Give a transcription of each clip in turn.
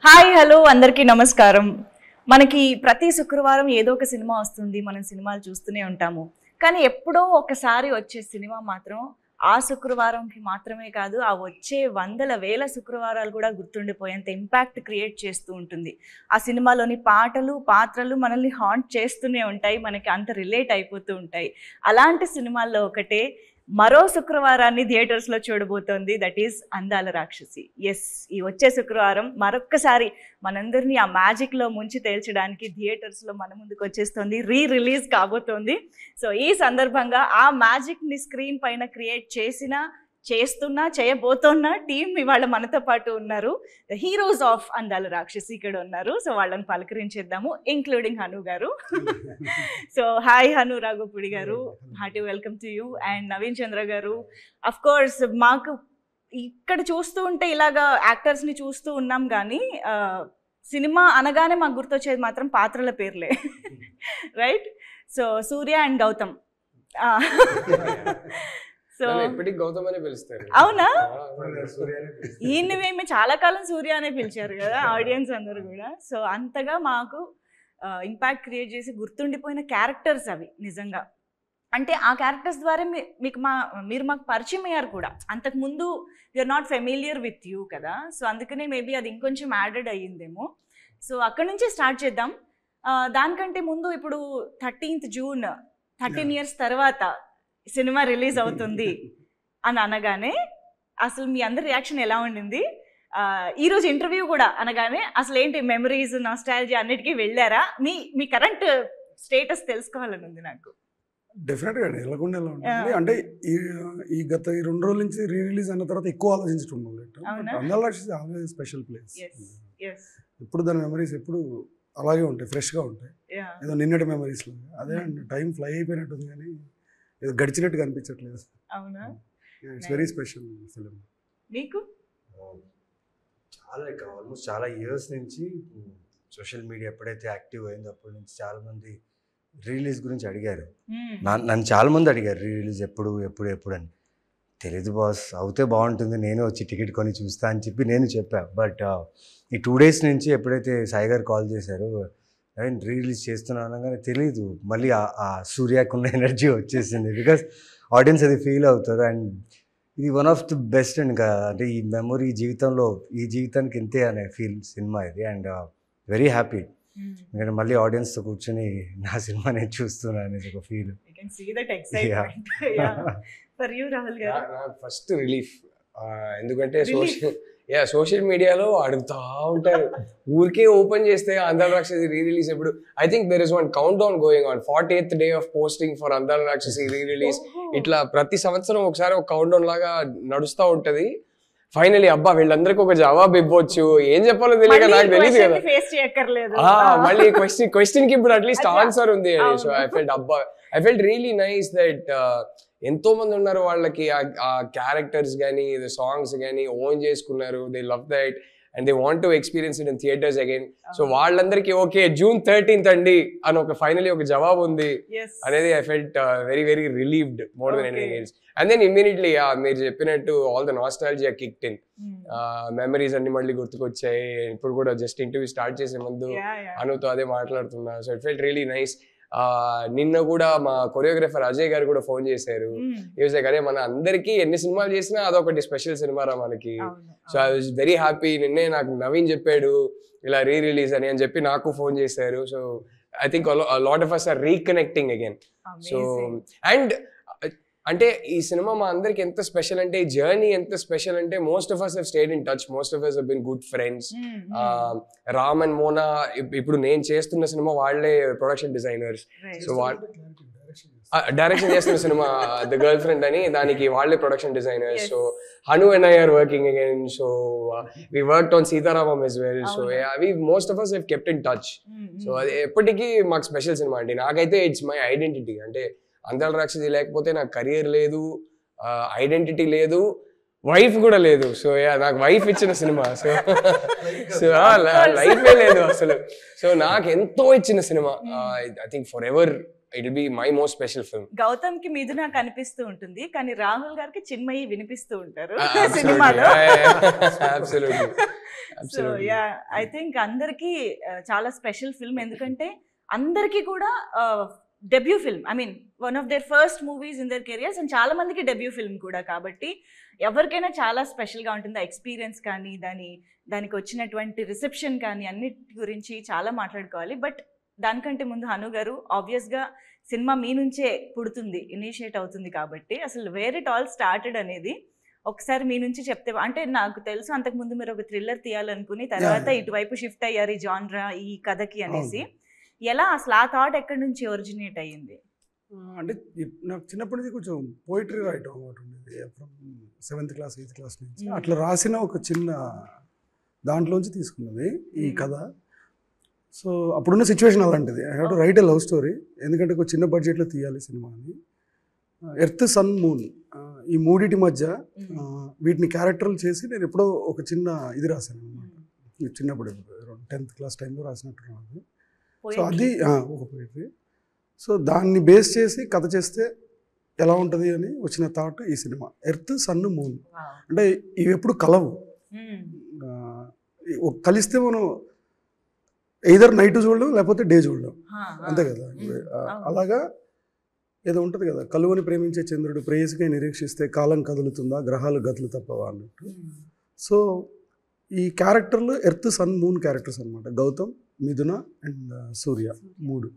Hi hello అందరికీ నమస్కారం. మనకి ప్రతి శుక్రవారం ఏదో ఒక సినిమా వస్తుంది, మనం సినిమాలు చూస్తూనే ఉంటాము. కానీ ఎప్పుడో ఒకసారి వచ్చే సినిమా మాత్రం ఆ శుక్రవారంకి మాత్రమే కాదు, ఆ వచ్చే వందల వేల శుక్రవారాలు కూడా గుర్తుండిపోయేంత ఇంపాక్ట్ క్రియేట్ చేస్తూ ఉంటుంది. ఆ సినిమాలోని పాటలు పాత్రలు మనల్ని హాంట్ చేస్తూనే ఉంటాయి, మనకి అంత రిలేట్ అయిపోతూ ఉంటాయి. అలాంటి సినిమాల్లో ఒకటే మరో శుక్రవారాన్ని థియేటర్స్లో చూడబోతోంది, దట్ ఈస్ అందాల రాక్షసి. ఎస్, ఈ వచ్చే శుక్రవారం మరొక్కసారి మనందరినీ ఆ మ్యాజిక్లో ముంచి తేల్చడానికి థియేటర్స్లో మన ముందుకు వచ్చేస్తుంది, రిలీజ్ కాబోతోంది. సో ఈ సందర్భంగా ఆ మ్యాజిక్ని స్క్రీన్ పైన క్రియేట్ చేయబోతున్న టీం ఇవాళ మనతో పాటు ఉన్నారు. ద హీరోస్ ఆఫ్ అందాల రాక్షసి ఇక్కడ ఉన్నారు. సో వాళ్ళని పలకరించేద్దాము, ఇంక్లూడింగ్ హను గారు. So hi Hanu Raghavapudi garu, hearty welcome to you. And Naveen Chandra garu. Of course మాకు ఇక్కడ చూస్తూ ఉంటే ఇలాగా యాక్టర్స్ని చూస్తూ ఉన్నాం, కానీ సినిమా అనగానే మాకు గుర్తొచ్చేది మాత్రం పాత్రల పేర్లే, right? So Surya and Gautham. So ఎప్పటికీ గౌతమ్ అనే పిలుస్తారు. అవునా? ఈయనవేమి చాలా కాలం సూర్య అనే పిలిచారు కదా ఆడియన్స్ అందరూ కూడా. సో అంతగా మాకు ఇంపాక్ట్ క్రియేట్ చేసి గుర్తుండిపోయిన క్యారెక్టర్స్ అవి నిజంగా. అంటే ఆ క్యారెక్టర్స్ ద్వారా మీరు మాకు పరిచయం అయ్యారు కూడా. అంతకుముందు you are not familiar with you కదా, సో అందుకనే మేబీ అది ఇంకొంచెం యాడెడ్ అయ్యిందేమో. సో అక్కడి నుంచి స్టార్ట్ చేద్దాం. దానికంటే ముందు ఇప్పుడు 13th జూన్ 13 years తర్వాత సినిమా రిలీజ్ అవుతుంది అని అనగానే అసలు మీ అందరి రియాక్షన్ ఎలా ఉండింది? ఈరోజు ఇంటర్వ్యూ కూడా అనగానే అసలు ఏంటి మెమరీస్, నాస్టాలజీ అన్నిటికీ వెళ్ళారా? మీ కరెంట్ స్టేటస్ తెలుసుకోవాలని ఉంది నాకు. డెఫినెట్గా వెళ్ళకుండా ఎలా ఉంటుంది అంటే ఈ గత 2 రోజుల నుంచి రిలీజ్ అయిన తర్వాత ఎక్కువ ఆలోచించడం అందాల రాక్షసి ఆల్వేస్ స్పెషల్ ప్లేస్. ఎప్పుడు దాని మెమరీస్ ఎప్పుడు అలాగే ఉంటాయి, ఫ్రెష్గా ఉంటాయి, ఏదో నిన్నటి మెమరీస్ లాగా. అదే అండి, టైం ఫ్లై అయిపోయినట్టుంది కానీ ఏదో గడిచినట్టుగా అనిపించట్లేదు. అవునా? It's very special film. మీకు ఆల్మోస్ట్ చాలా ఇయర్స్ నుంచి సోషల్ మీడియా ఎప్పుడైతే యాక్టివ్ అయిందో అప్పటి నుంచి చాలామంది రిలీజ్ గురించి అడిగారు. నన్ను చాలామంది అడిగారు రిలీజ్ ఎప్పుడు అని. తెలీదు బాస్, అవుతే బాగుంటుంది, నేను వచ్చి టికెట్ కొని చూస్తా అని చెప్పి నేను చెప్పాను. బట్ ఈ 2 days నుంచి ఎప్పుడైతే సాయి గారు కాల్ చేశారు, రిలీజ్ చేస్తున్నాను అనగానే తెలీదు, మళ్ళీ ఆ సూర్యకున్న ఎనర్జీ వచ్చేసింది. బికాస్ ఆడియన్స్ అది ఫీల్ అవుతారు. అండ్ ఇది one of the best and అంటే ఈ మెమొరీ ఈ జీవితానికి ఇంతే అనే ఫీల్ సినిమా ఇది. అండ్ వెరీ హ్యాపీ, ఎందుకంటే మళ్ళీ ఆడియన్స్తో కూర్చొని నా సినిమా నేను చూస్తున్నాను అనేది ఒక ఫీల్. ఫస్ట్ రిలీఫ్, ఎందుకంటే సోషల్ మీడియాలో అడుగుతా ఉంటారు, ఊరికే ఓపెన్ చేస్తే అందాల రాక్షసి రిలీజ్ ఎప్పుడు. I think there is one count down going on, 40th day of posting for అందాల రాక్షసి రిలీజ్. ఇట్లా ప్రతి సంవత్సరం ఒకసారి ఒక కౌంట్ డౌన్ లాగా నడుస్తూ ఉంటది. ఫైనలీ అబ్బా వీళ్ళందరికీ ఒక జవాబు ఇవ్వచ్చు, ఏం చెప్పాలో తెలియక నాకు తెలియదు కదా, మళ్ళీ క్వశ్చన్ కి ఇప్పుడు అట్లీస్ట్ ఆన్సర్ ఉంది. So I felt really nice that ఎంతో మంది ఉన్నారు, వాళ్ళకి ఆ క్యారెక్టర్స్ కానీ సాంగ్స్ కానీ ఓన్ చేసుకున్నారు. They love that and they want to experience it in theatres again. So వాళ్ళందరికీ ఓకే June 13th అండి అని ఫైనలీ ఒక జవాబు ఉంది అనేది I felt very very relieved more than anything else. And then immediately మీరు చెప్పినట్టు all the nostalgia kicked in, memories అన్ని మళ్ళీ గుర్తుకొచ్చాయి. ఇప్పుడు కూడా జస్ట్ ఇంటర్వ్యూ స్టార్ట్ చేసే ముందు అనుతో అదే మాట్లాడుతున్నా. So it felt really nice. నిన్న కూడా మా కొరియోగ్రాఫర్ అజయ్ గారు కూడా ఫోన్ చేశారు. అదే మన అందరికి ఎన్ని సినిమాలు చేసినా అదొకటి స్పెషల్ సినిమా రా మనకి. So I was very happy. నిన్నే నాకు నవీన్ చెప్పాడు ఇలా రిలీజ్ అని చెప్పి నాకు ఫోన్ చేశారు. So I think lot of us are reconnecting again. So and అంటే ఈ సినిమా మా అందరికి ఎంత స్పెషల్ అంటే, ఈ జర్నీ ఎంత స్పెషల్ అంటే, most of us have stayed in touch, most of us have been good friends. Ram and Mona ఇప్పుడు నేను చేస్తున్న సినిమా వాళ్ళే ప్రొడక్షన్ డిజైనర్స్. సో డైరెక్షన్ చేస్తున్న సినిమా ద గర్ల్ ఫ్రెండ్ అని, దానికి వాళ్ళే production designers. So Hanu and I are working again. So we worked on Sita Ramam as well. So most of us have kept in touch. So అది ఎప్పటికీ మాకు స్పెషల్ సినిమా అండి. నాకైతే ఇట్స్ మై ఐడెంటిటీ. అంటే అందాల రాక్షసి లేకపోతే నాకు కెరియర్ లేదు, ఐడెంటిటీ లేదు, వైఫ్ కూడా లేదు. సో నాకు వైఫ్ ఇచ్చిన సినిమా. సో లైఫే లేదు అసలు. సో నాకు ఎంతో ఇచ్చిన సినిమా. I think forever it'll be my most special film. Gautham కి మిథున కనిపిస్తూ ఉంటుంది, కానీ రాహుల్ గారికి చిన్మయి వినిపిస్తూ ఉంటారు Absolutely. సినిమాలో. Absolutely. So Absolutely. Yeah, I think అందరికి చాలా స్పెషల్ ఫిల్మ్, ఎందుకంటే అందరికీ కూడా debut film, I mean one of their first movies in their careers, and చాలా మందికి డెబ్యూ ఫిల్మ్ కూడా, కాబట్టి ఎవరికైనా చాలా స్పెషల్గా ఉంటుంది. ఆ ఎక్స్పీరియన్స్ కానీ దానికి వచ్చినటువంటి రిసెప్షన్ కానీ అన్నిటి గురించి చాలా మాట్లాడుకోవాలి. బట్ దానికంటే ముందు హను గారు, ఆబ్వియస్గా సినిమా మీ నుంచే పుడుతుంది, ఇనిషియేట్ అవుతుంది, కాబట్టి అసలు వేర్ ఇట్ ఆల్ స్టార్టెడ్ అనేది ఒకసారి మీ నుంచి చెప్తే, అంటే నాకు తెలుసు అంతకుముందు మీరు ఒక థ్రిల్లర్ తీయాలనుకుని తర్వాత ఇటువైపు షిఫ్ట్ అయ్యారు ఈ జాన్రా, ఈ కథకి అనేసి. ఎలా అసలు ఆ థాట్ ఎక్కడి నుంచి ఒరిజినేట్ అయ్యింది? అంటే నాకు చిన్నప్పటి నుంచి కొంచెం పోయిటరీ రాయటం అలవాటు ఉండేది. From 7th class 8th class నుంచి అట్లా రాసిన ఒక చిన్న దాంట్లోంచి తీసుకున్నది ఈ కథ. సో అప్పుడున్న సిచ్యువేషన్ అలాంటిది. I have to right a love story, ఎందుకంటే ఒక చిన్న బడ్జెట్లో తీయాలి సినిమాని. ఎర్త్, సన్, మూన్ ఈ మూడిటి మధ్య వీటిని క్యారెక్టర్లు చేసి నేను ఎప్పుడో ఒక చిన్న ఇది రాశాను అనమాట. చిన్నప్పుడు 10th క్లాస్ టైంలో రాసినట్టున్నాను. సో అది ఒక పోయిటరీ. సో దాన్ని బేస్ చేసి కథ చేస్తే ఎలా ఉంటుంది అని వచ్చిన థాట్ ఈ సినిమా. ఎర్త్, సన్, మూన్ అంటే ఇవి ఎప్పుడు కలవు. కలిస్తే మనం ఎయిదర్ నైట్ చూడడం లేకపోతే డే చూడడం, అంతే కదా. అలాగా ఏదో ఉంటుంది కదా, కలువని ప్రేమించే చంద్రుడు ప్రేయసికై నిరీక్షిస్తే కాలం కదులుతుందా, గ్రహాలు గతులు తప్పవా అన్నట్టు. సో ఈ క్యారెక్టర్లు ఎర్త్, సన్, మూన్ క్యారెక్టర్స్ అనమాట. గౌతమ్, మిథున అండ్ సూర్య, 3.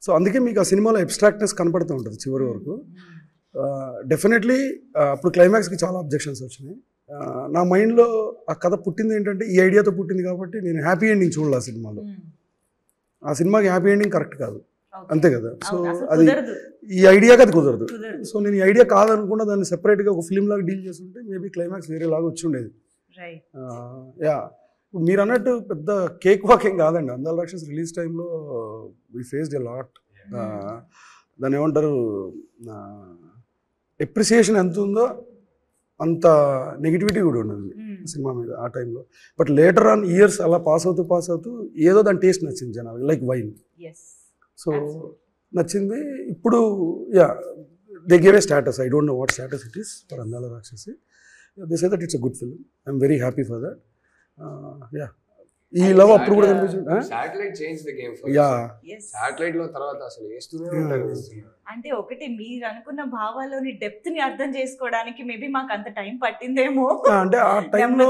సో అందుకే మీకు ఆ సినిమాలో అబ్స్ట్రాక్ట్నెస్ కనపడుతూ ఉంటుంది చివరి వరకు. డెఫినెట్లీ అప్పుడు క్లైమాక్స్కి చాలా అబ్జెక్షన్స్ వచ్చినాయి. నా మైండ్లో ఆ కథ పుట్టింది ఏంటంటే ఈ ఐడియాతో పుట్టింది, కాబట్టి నేను హ్యాపీ ఎండింగ్ చూడాలి ఆ సినిమాలో. ఆ సినిమాకి హ్యాపీ ఎండింగ్ కరెక్ట్ కాదు, అంతే కదా. సో అది ఈ ఐడియాకి అది కుదరదు. సో నేను ఈ ఐడియా కాదనుకున్నా దాన్ని సెపరేట్గా ఒక ఫిల్మ్ లాగా డీల్ చేస్తుంటే మేబీ క్లైమాక్స్ వేరేలాగా వచ్చి ఉండేది. యా, మీరు అన్నట్టు పెద్ద కేక్ వాకింగ్ కాదండి. అందాల రాక్షస్ రిలీజ్ టైంలో వీ ఫేస్డ్ ఎ లాట్. దాన్ని ఏమంటారు, ఎప్రిసియేషన్ ఎంత ఉందో అంత నెగిటివిటీ కూడా ఉన్నది సినిమా మీద ఆ టైంలో. బట్ లేటర్ ఆన్ ఇయర్స్ అలా పాస్ అవుతూ ఏదో దాని టేస్ట్ నచ్చింది జనాలు, లైక్ వైన్. సో నచ్చింది. ఇప్పుడు yeah, they gave a status. I don't know what status it is for అందాల రాక్షసి. They say that it's a good film. I'm very happy for that. Yeah, ఈ లవ్ అప్పుడు కూడా కనిపించింది. Satellite change the game for yeah, satellite లో తర్వాత అసలు వేస్తూనే ఉంటారు. అంటే ఒకటి మీరు అనుకున్న భావాల్లోని డెప్త్ ని అర్థం చేసుకోవడానికి మేబీ మాకు అంత టైం పట్టిందేమో. అంటే ఆ టైంలో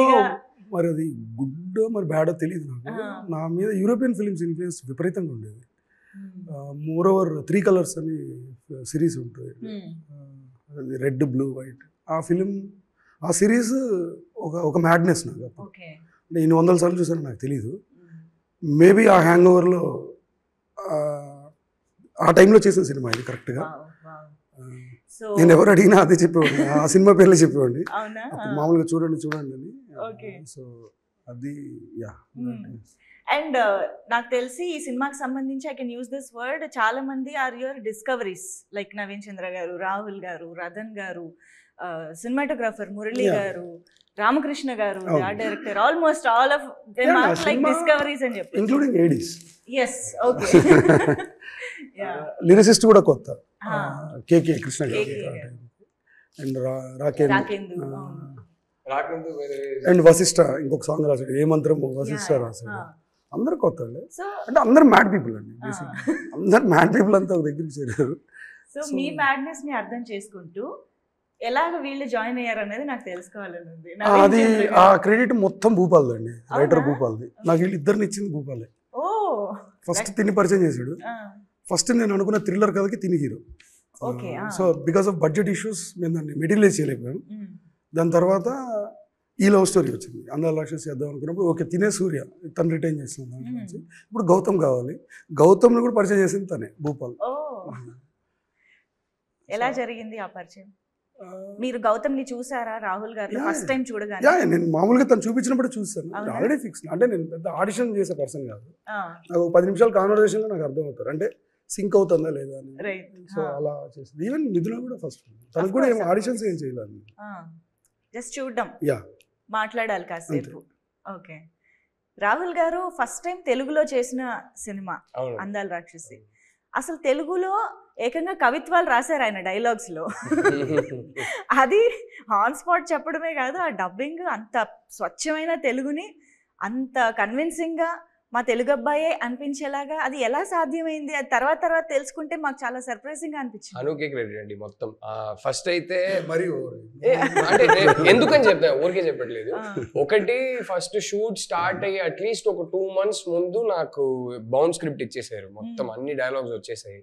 మరి అది గుడ్ మరి బ్యాడో తెలియదు నాకు. నా మీద యూరోపియన్ ఫిలిమ్స్ ఇన్ఫ్లుయెన్స్ విపరీతంగా ఉండేది. మోర్ ఓవర్ 3 కలర్స్ అని సిరీస్ ఉంటుంది, అది రెడ్, బ్లూ, వైట్. ఆ ఫిలిం, ఆ సిరీస్ ఒక మ్యాడ్నెస్ నాకు. అంటే ఇన్ని 100 సార్లు చూసాను నాకు తెలీదు. మేబీ ఆ హ్యాంగ్ ఓవర్లో ఆ టైంలో చేసిన సినిమా ఇది కరెక్ట్గా. నేను ఎవరు అడిగినా అదే చెప్పేవాడిని, ఆ సినిమా పేర్లు చెప్పేవాడిని. మామూలుగా చూడండి అని. సో అది యా. అండ్ నాకు తెలిసి ఈ సినిమాకి సంబంధించి I can use this word, చాలా మంది are your discoveries, like Naveen Chandra garu, Rahul గారు, రతన్ గారు, cinematographer Murali garu, Ramakrishna garu, art director, almost all of them are like discoveries అని చెప్పి, including ADs. yes, okay. Lyricist కూడా కొత్త, కేకే కృష్ణ గారు అండ్ రాకేందు అండ్ వశిష్ఠ ఇంకొక సాంగ్ రాశాడు, ఏ మంత్రం వశిష్ఠ రాశాడు. అందరు కొత్త అంటే అందరు మ్యాడ్ పీపుల్ అండి. అందరు మ్యాడ్ పీపుల్ అంతా ఒక దగ్గరికి చేరారు. సో మీ మ్యాడ్నెస్ ని అర్థం చేసుకుంటూ ఎలాగ వీళ్ళు జాయిన్ అయ్యారు అనేది నాకు తెలుసుకోవాలని ఉంది. అది ఆ క్రెడిట్ మొత్తం భూపాల్ది అండి, రైటర్ భూపాల్ది. నాకు వీళ్ళు ఇద్దరిని ఇచ్చింది భూపాలే. ఫస్ట్ తిని పరిచయం చేశాడు. ఫస్ట్ నేను అనుకున్న థ్రిల్లర్ కథకి తిని hero. So because of budget issues మేము దాన్ని మెటీరియలైజ్ చేయలేకపోయాం. దాని తర్వాత ఈ లవ్ స్టోరీ వచ్చింది. అందాల రాక్షసి చేద్దాం అనుకున్నప్పుడు ఓకే తినే సూర్య తను రిటైన్ చేసిన దాంట్లో నుంచి ఇప్పుడు గౌతమ్ కావాలి. గౌతమ్ని కూడా పరిచయం చేసింది తనే, భూపాల్. ఎలా జరిగింది ఆ పరిచయం? మీరు గౌతమ్ ని చూసారా రాహుల్ గారు ఫస్ట్ టైం చూడగానే? నేను మామూలుగా తను చూపించినప్పుడు చూసాను. Already fix. అంటే నేను పెద్ద ఆడిషన్ చేసే పర్సన్ కాదు. నాకు 10 నిమిషాల కాన్వర్సేషన్లో నాకు అర్థం అవుతారు, అంటే సింక్ అవుతుందా లేదా అని. సో అలా చేసింది. ఈవెన్ మిథున కూడా ఫస్ట్, తనకు కూడా ఏం ఆడిషన్స్ ఏం చేయలేదు, జస్ట్ చూడడం, మాట్లాడాలి కాసేపు. ఓకే. రాహుల్ గారు ఫస్ట్ టైం తెలుగులో చేసిన సినిమా అందాల రాక్షసి. అసలు తెలుగులో ఏకంగా కవిత్వాలు రాశారు ఆయన డైలాగ్స్లో. అది ఆన్ స్పాట్ చెప్పడమే కాదు, ఆ డబ్బింగ్ అంత స్వచ్ఛమైన తెలుగుని అంత కన్విన్సింగ్గా మా తెలుగు అబ్బాయే అనిపించేలాగా అది ఎలా సాధ్యమైంది, అది తర్వాత తెలుసుకుంటే మాకు చాలా సర్ప్రైజింగ్ గా అనిపించింది. అనుకే క్రెడిట్ అండి మొత్తం. ఫస్ట్ అయితే మరి అంటే ఎందుకని చెప్తా, ఊరికే చెప్పట్లేదు. ఒకటి ఫస్ట్ షూట్ స్టార్ట్ అయ్యి అట్లీస్ట్ ఒక 2 months ముందు నాకు బౌండ్ స్క్రిప్ట్ ఇచ్చేసారు, మొత్తం అన్ని డైలాగ్స్ వచ్చేసాయి.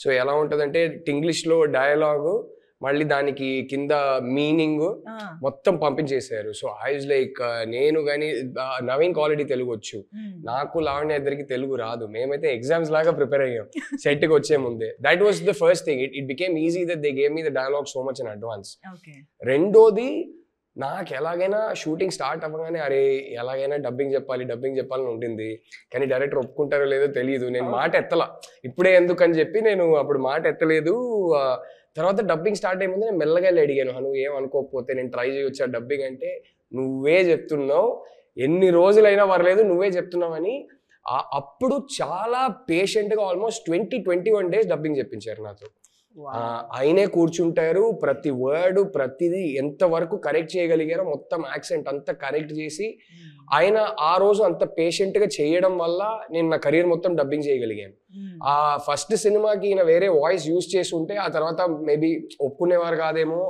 సో ఎలా ఉంటదంటే ఇంగ్లీష్ లో డైలాగు మళ్ళీ దానికి కింద మీనింగ్ మొత్తం పంపించేశారు. సో ఐ వాజ్ లైక్, నేను కానీ నవీన్ ఆల్రెడీ తెలుగు వచ్చు, నాకు లావణ్య ఇద్దరికి తెలుగు రాదు, మేమైతే ఎగ్జామ్స్ లాగా ప్రిపేర్ అయ్యాం సెట్కి వచ్చే ముందే. That was the first thing. It became easy that they gave me the dialogue so much in advance. రెండోది, నాకు ఎలాగైనా షూటింగ్ స్టార్ట్ అవ్వగానే అరే ఎలాగైనా డబ్బింగ్ చెప్పాలని ఉంటుంది, కానీ డైరెక్టర్ ఒప్పుకుంటారో లేదో తెలియదు. నేను మాట ఎత్తలా, ఇప్పుడే ఎందుకని చెప్పి నేను అప్పుడు మాట ఎత్తలేదు. తర్వాత డబ్బింగ్ స్టార్ట్ అయ్యే ముందు నేను మెల్లగా అడిగాను, నువ్వు ఏం అనుకోకపోతే నేను ట్రై చేయొచ్చా డబ్బింగ్ అంటే, నువ్వే చెప్తున్నావు, ఎన్ని రోజులైనా పర్లేదు నువ్వే చెప్తున్నావు అని. అప్పుడు చాలా పేషెంట్గా ఆల్మోస్ట్ 21 days డబ్బింగ్ చెప్పించారు నాతో. ఆయనే కూర్చుంటారు, ప్రతి వర్డ్ ప్రతిదీ ఎంతవరకు కరెక్ట్ చేయగలిగారో మొత్తం యాక్సెంట్ అంతా కరెక్ట్ చేసి, ఆయన ఆ రోజు అంత పేషెంట్గా చేయడం వల్ల నేను నా కెరీర్ మొత్తం డబ్బింగ్ చేయగలిగాను. ఆ ఫస్ట్ సినిమాకి ఈయన వేరే వాయిస్ యూజ్ చేసి ఉంటే ఆ తర్వాత మేబీ ఒప్పుకునేవారు కాదేమో,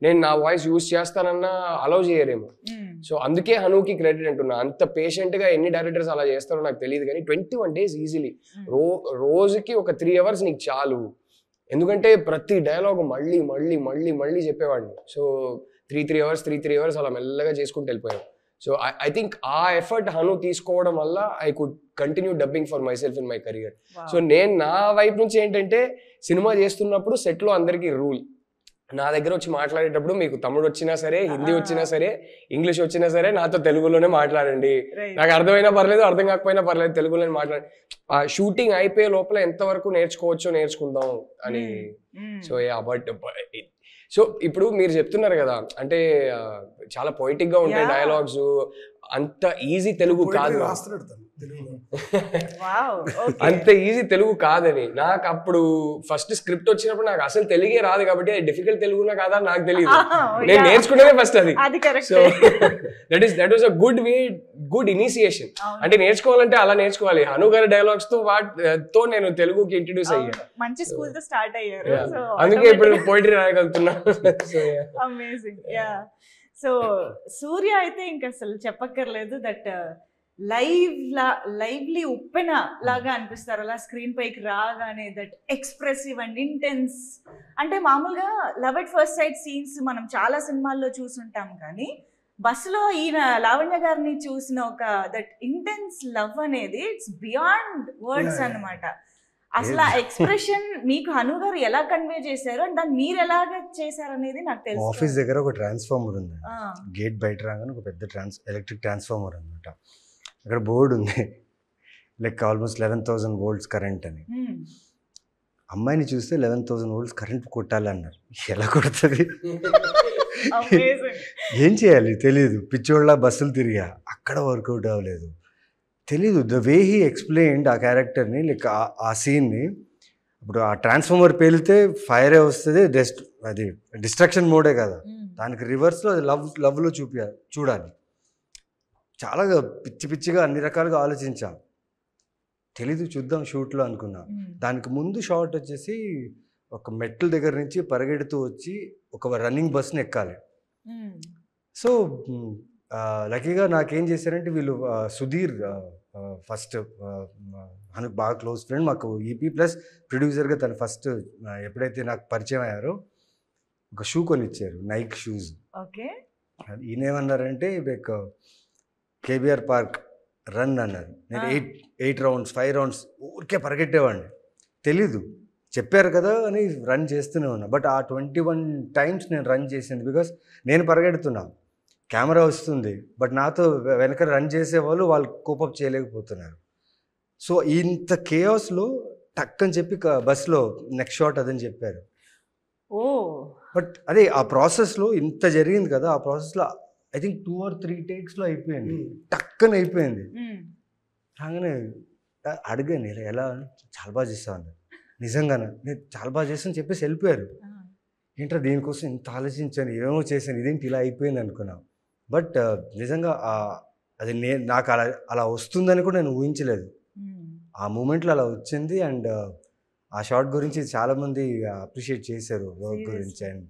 నేను నా వాయిస్ యూజ్ చేస్తానన్నా అలౌ చేయరేమో. సో అందుకే హనుకి క్రెడిట్ అంటున్నా. అంత పేషెంట్గా ఎన్ని డైరెక్టర్స్ అలా చేస్తారో నాకు తెలియదు, కానీ 21 days ఈజీలీ, రోజుకి ఒక 3 hours నీకు చాలు. ఎందుకంటే ప్రతి డైలాగ్ మళ్ళీ మళ్ళీ మళ్ళీ మళ్ళీ చెప్పేవాడిని. సో 3 hours అలా మెల్లగా చేసుకుంటూ వెళ్ళిపోయాం. సో ఐ థింక్ ఆ ఎఫర్ట్ హను తీసుకోవడం వల్ల I could continue dubbing for my self in my career. So నేను నా వైపు నుంచి ఏంటంటే, సినిమా చేస్తున్నప్పుడు సెట్లో అందరికీ రూల్, నా దగ్గర వచ్చి మాట్లాడేటప్పుడు మీకు తమిళ్ వచ్చినా సరే, హిందీ వచ్చినా సరే, ఇంగ్లీష్ వచ్చినా సరే నాతో తెలుగులోనే మాట్లాడండి. నాకు అర్థమైనా పర్లేదు, అర్థం కాకపోయినా పర్లేదు, తెలుగులోనే మాట్లాడండి. ఆ షూటింగ్ అయిపోయే లోపల ఎంతవరకు నేర్చుకోవచ్చో నేర్చుకుందాం అని. సో యా, బట్ సో ఇప్పుడు మీరు చెప్తున్నారు కదా, అంటే చాలా పొయిటిక్ గా ఉంటాయి డైలాగ్స్, అంత ఈజీ తెలుగు కాదు, అంత ఈజీ తెలుగు కాదని. నాకు అప్పుడు ఫస్ట్ స్క్రిప్ట్ వచ్చినప్పుడు నాకు అసలు తెలుగే రాదు కాబట్టి అది డిఫికల్ట్ తెలుగునా కాదా నాకు తెలియదు, నేను నేర్చుకునేదే ఫస్ట్ అది. So that was a good initiation. అంటే నేర్చుకోవాలంటే అలా నేర్చుకోవాలి. హను గారి డైలాగ్స్ తో నేను తెలుగుకి ఇంట్రడ్యూస్ అయ్యాను, మంచి స్కూల్ తో స్టార్ట్ అయ్యారు. అందుకే ఇప్పుడు పోయిటరీ రాయగలుగుతున్నా. అమేజింగ్. యా. సో సూర్య అయితే ఇంకా అసలు చెప్పక్కర్లేదు, దట్ లైవ్లీ ఉప్పెన లాగా అనిపిస్తారు అలా స్క్రీన్ పైకి రాగానే. That expressive and intense. అంటే మామూలుగా love at first sight scenes మనం చాలా సినిమాల్లో చూసుంటాం, కానీ బస్సులో ఈయన లావణ్య గారిని చూసిన ఒక దట్ ఇంటెన్స్ లవ్ అనేది ఇట్స్ బియాండ్ వర్డ్స్ అన్నమాట. అసలు ఆ ఎక్స్ప్రెషన్ మీకు హను గారు ఎలా కన్వే చేశారు అండ్ దాన్ని మీరు ఎలాగ చేశారు అనేది నాకు తెలుసు. ఆఫీస్ దగ్గర ఒక ట్రాన్స్ఫార్మర్ ఉంది, గేట్ బయట రాగానే ఒక పెద్ద ఎలక్ట్రిక్ ట్రాన్స్ఫార్మర్ అనమాట. అక్కడ బోర్డు ఉంది, లైక్ ఆల్మోస్ట్ 11,000 volts కరెంట్ అని. అమ్మాయిని చూస్తే 11,000 volts కరెంట్ కొట్టాలి అన్నారు. ఎలా కొడుతుంది, ఏం చేయాలి తెలియదు, పిచ్చోళ్ళ బస్సులు తిరిగా, అక్కడ వర్కౌట్ అవ్వలేదు, తెలీదు. ద వే హీ ఎక్స్ప్లెయిన్డ్ ఆ క్యారెక్టర్ని, లైక్ ఆ సీన్ని. ఇప్పుడు ఆ ట్రాన్స్ఫార్మర్ పేలితే ఫైరే వస్తుంది, అది డిస్ట్రక్షన్ మోడే కదా, దానికి రివర్స్లో అది లవ్లో చూడాలి. చాలా పిచ్చిగా అన్ని రకాలుగా ఆలోచించా, తెలీదు చూద్దాం షూట్లో అనుకున్నా. దానికి ముందు షాట్ వచ్చేసి ఒక మెట్ల దగ్గర నుంచి పరిగెడుతూ వచ్చి ఒక రన్నింగ్ బస్ని ఎక్కాలి. సో లక్కీగా నాకేం చేశారంటే వీళ్ళు సుధీర్ ఫస్ట్ మనకు బాగా క్లోజ్ ఫ్రెండ్, మాకు ఈపీ ప్లస్ ప్రొడ్యూసర్గా తను ఫస్ట్ ఎప్పుడైతే నాకు పరిచయం అయ్యారో ఒక షూ కొనిచ్చారు, నైక్ షూస్. ఓకే. ఈయనేమన్నారంటే లైక్ కేబీఆర్ పార్క్ రన్ అన్నారు. నేను 8 rounds 5 rounds ఊరికే పరిగెట్టేవాడిని, తెలీదు చెప్పారు కదా అని రన్ చేస్తూనే ఉన్నా. బట్ ఆ 21 times నేను రన్ చేసింది బికాస్ నేను పరిగెడుతున్నా, కెమెరా వస్తుంది, బట్ నాతో వెనక రన్ చేసేవాళ్ళు వాళ్ళు కోపప్ చేయలేకపోతున్నారు. సో ఇంత కేయాస్లో టక్ అని చెప్పి బస్లో నెక్స్ట్ షాట్ అదని చెప్పారు. బట్ అదే ఆ ప్రాసెస్లో ఇంత జరిగింది కదా, ఆ ప్రాసెస్లో ఐ థింక్ 2 or 3 takesలో అయిపోయింది, టక్కని అయిపోయింది. రాగానే అడిగాను ఎలా చాలా బాగా చేస్తాను అన్నారు. నిజంగానే నేను చాలా బాగా చేస్తాను చెప్పేసి వెళ్ళిపోయారు. ఏంటో దీనికోసం ఇంత ఆలోచించాను, ఏమో చేశాను, ఇదేంటి ఇలా అయిపోయింది అనుకున్నాను. బట్ నిజంగా అది నాకు అలా వస్తుందని కూడా నేను ఊహించలేదు. ఆ మూమెంట్లో అలా వచ్చింది. అండ్ ఆ షార్ట్ గురించి చాలామంది అప్రిషియేట్ చేశారు వర్క్ గురించి. అండ్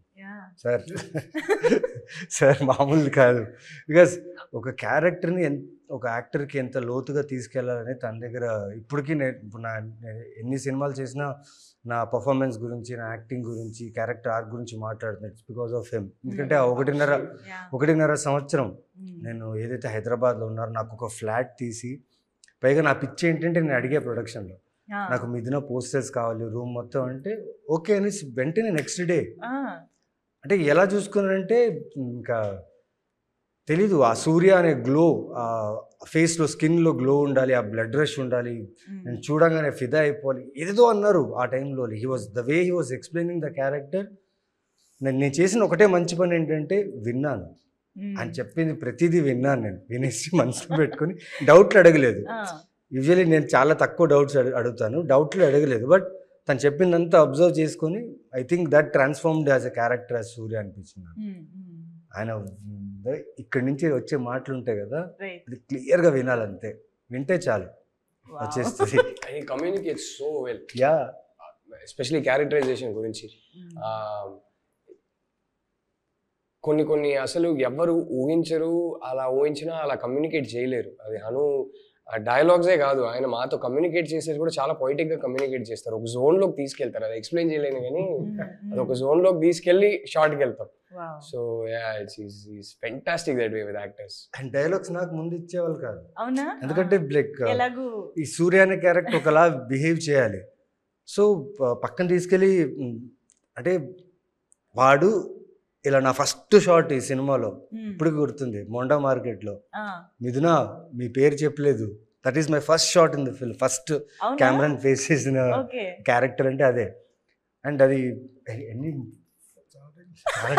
సార్ మామూలు కాదు. బికాస్ ఒక క్యారెక్టర్ని ఒక యాక్టర్కి ఎంత లోతుగా తీసుకెళ్లాలని తన దగ్గర ఇప్పటికీ ఇప్పుడు ఎన్ని సినిమాలు చేసినా నా పర్ఫార్మెన్స్ గురించి, నా యాక్టింగ్ గురించి, క్యారెక్టర్ ఆర్క్ గురించి మాట్లాడుతున్నాను. It's because of him. ఎందుకంటే 1.5 సంవత్సరం నేను ఏదైతే హైదరాబాద్లో ఉన్నారో నాకు ఒక ఫ్లాట్ తీసి, పైగా నా పిచ్చి ఏంటంటే నేను అడిగే ప్రొడక్షన్లో నాకు మిథున పోస్టర్స్ కావాలి రూమ్ మొత్తం అంటే ఓకే అని వెంటనే నెక్స్ట్ డే అంటే ఎలా చూసుకున్నారంటే ఇంకా తెలీదు. ఆ సూర్య అనే గ్లో, ఆ ఫేస్లో స్కిన్లో గ్లో ఉండాలి, ఆ బ్లడ్ రష్ ఉండాలి, నేను చూడంగానే ఫిదా అయిపోవాలి, ఏదేదో అన్నారు ఆ టైంలో. The way he was explaining the character. నేను చేసిన ఒకటే మంచి పని ఏంటంటే విన్నాను. అని చెప్పింది ప్రతిదీ విన్నాను. నేను వినేసి మనసులో పెట్టుకుని డౌట్లు అడగలేదు. యూజువల్లీ నేను చాలా తక్కువ డౌట్స్ అడుగుతాను, డౌట్లు అడగలేదు. బట్ తను చెప్పిందంతా అబ్జర్వ్ చేసుకొని I think that transformed as a character as Surya అనిపించింది. ఆయన ఇక్కడి నుంచి వచ్చే మాటలు ఉంటాయి కదా, అది క్లియర్గా వినాలంతే, వింటే చాలు వచ్చేస్తుంది. Communicates so well. Yeah, especially characterization గురించి కొన్ని అసలు ఎవరు ఊహించరు, అలా ఊహించినా అలా కమ్యూనికేట్ చేయలేరు. అది డైలాగ్సే కాదు, ఆయన మాతో కమ్యూనికేట్ చేసేది కూడా చాలా పొయిటిక్గా కమ్యూనికేట్ చేస్తారు. ఒక జోన్లోకి తీసుకెళ్తారు, అది ఎక్స్ప్లెయిన్ చేయలేను కానీ అది ఒక జోన్లోకి తీసుకెళ్ళి షార్ట్కి వెళ్తాం. So it's fantastic that way with actors. And dialogues నాకు ముందు ఇచ్చేవాళ్ళు కాదు. ఎందుకంటే లైక్ ఈ సూర్య అనే క్యారెక్టర్ ఒకలా బిహేవ్ చేయాలి. సో పక్కన తీసుకెళ్ళి అంటే వాడు ఇలా నా ఫస్ట్ షాట్ ఈ సినిమాలో ఇప్పుడు గుర్తుంది, మొండా మార్కెట్లో, మిథున మీ పేరు చెప్పలేదు, that is my first shot in the film. First కెమెరాని ఫేస్ చేసిన క్యారెక్టర్ అంటే అదే. అండ్ అది ఎన్ని చాలా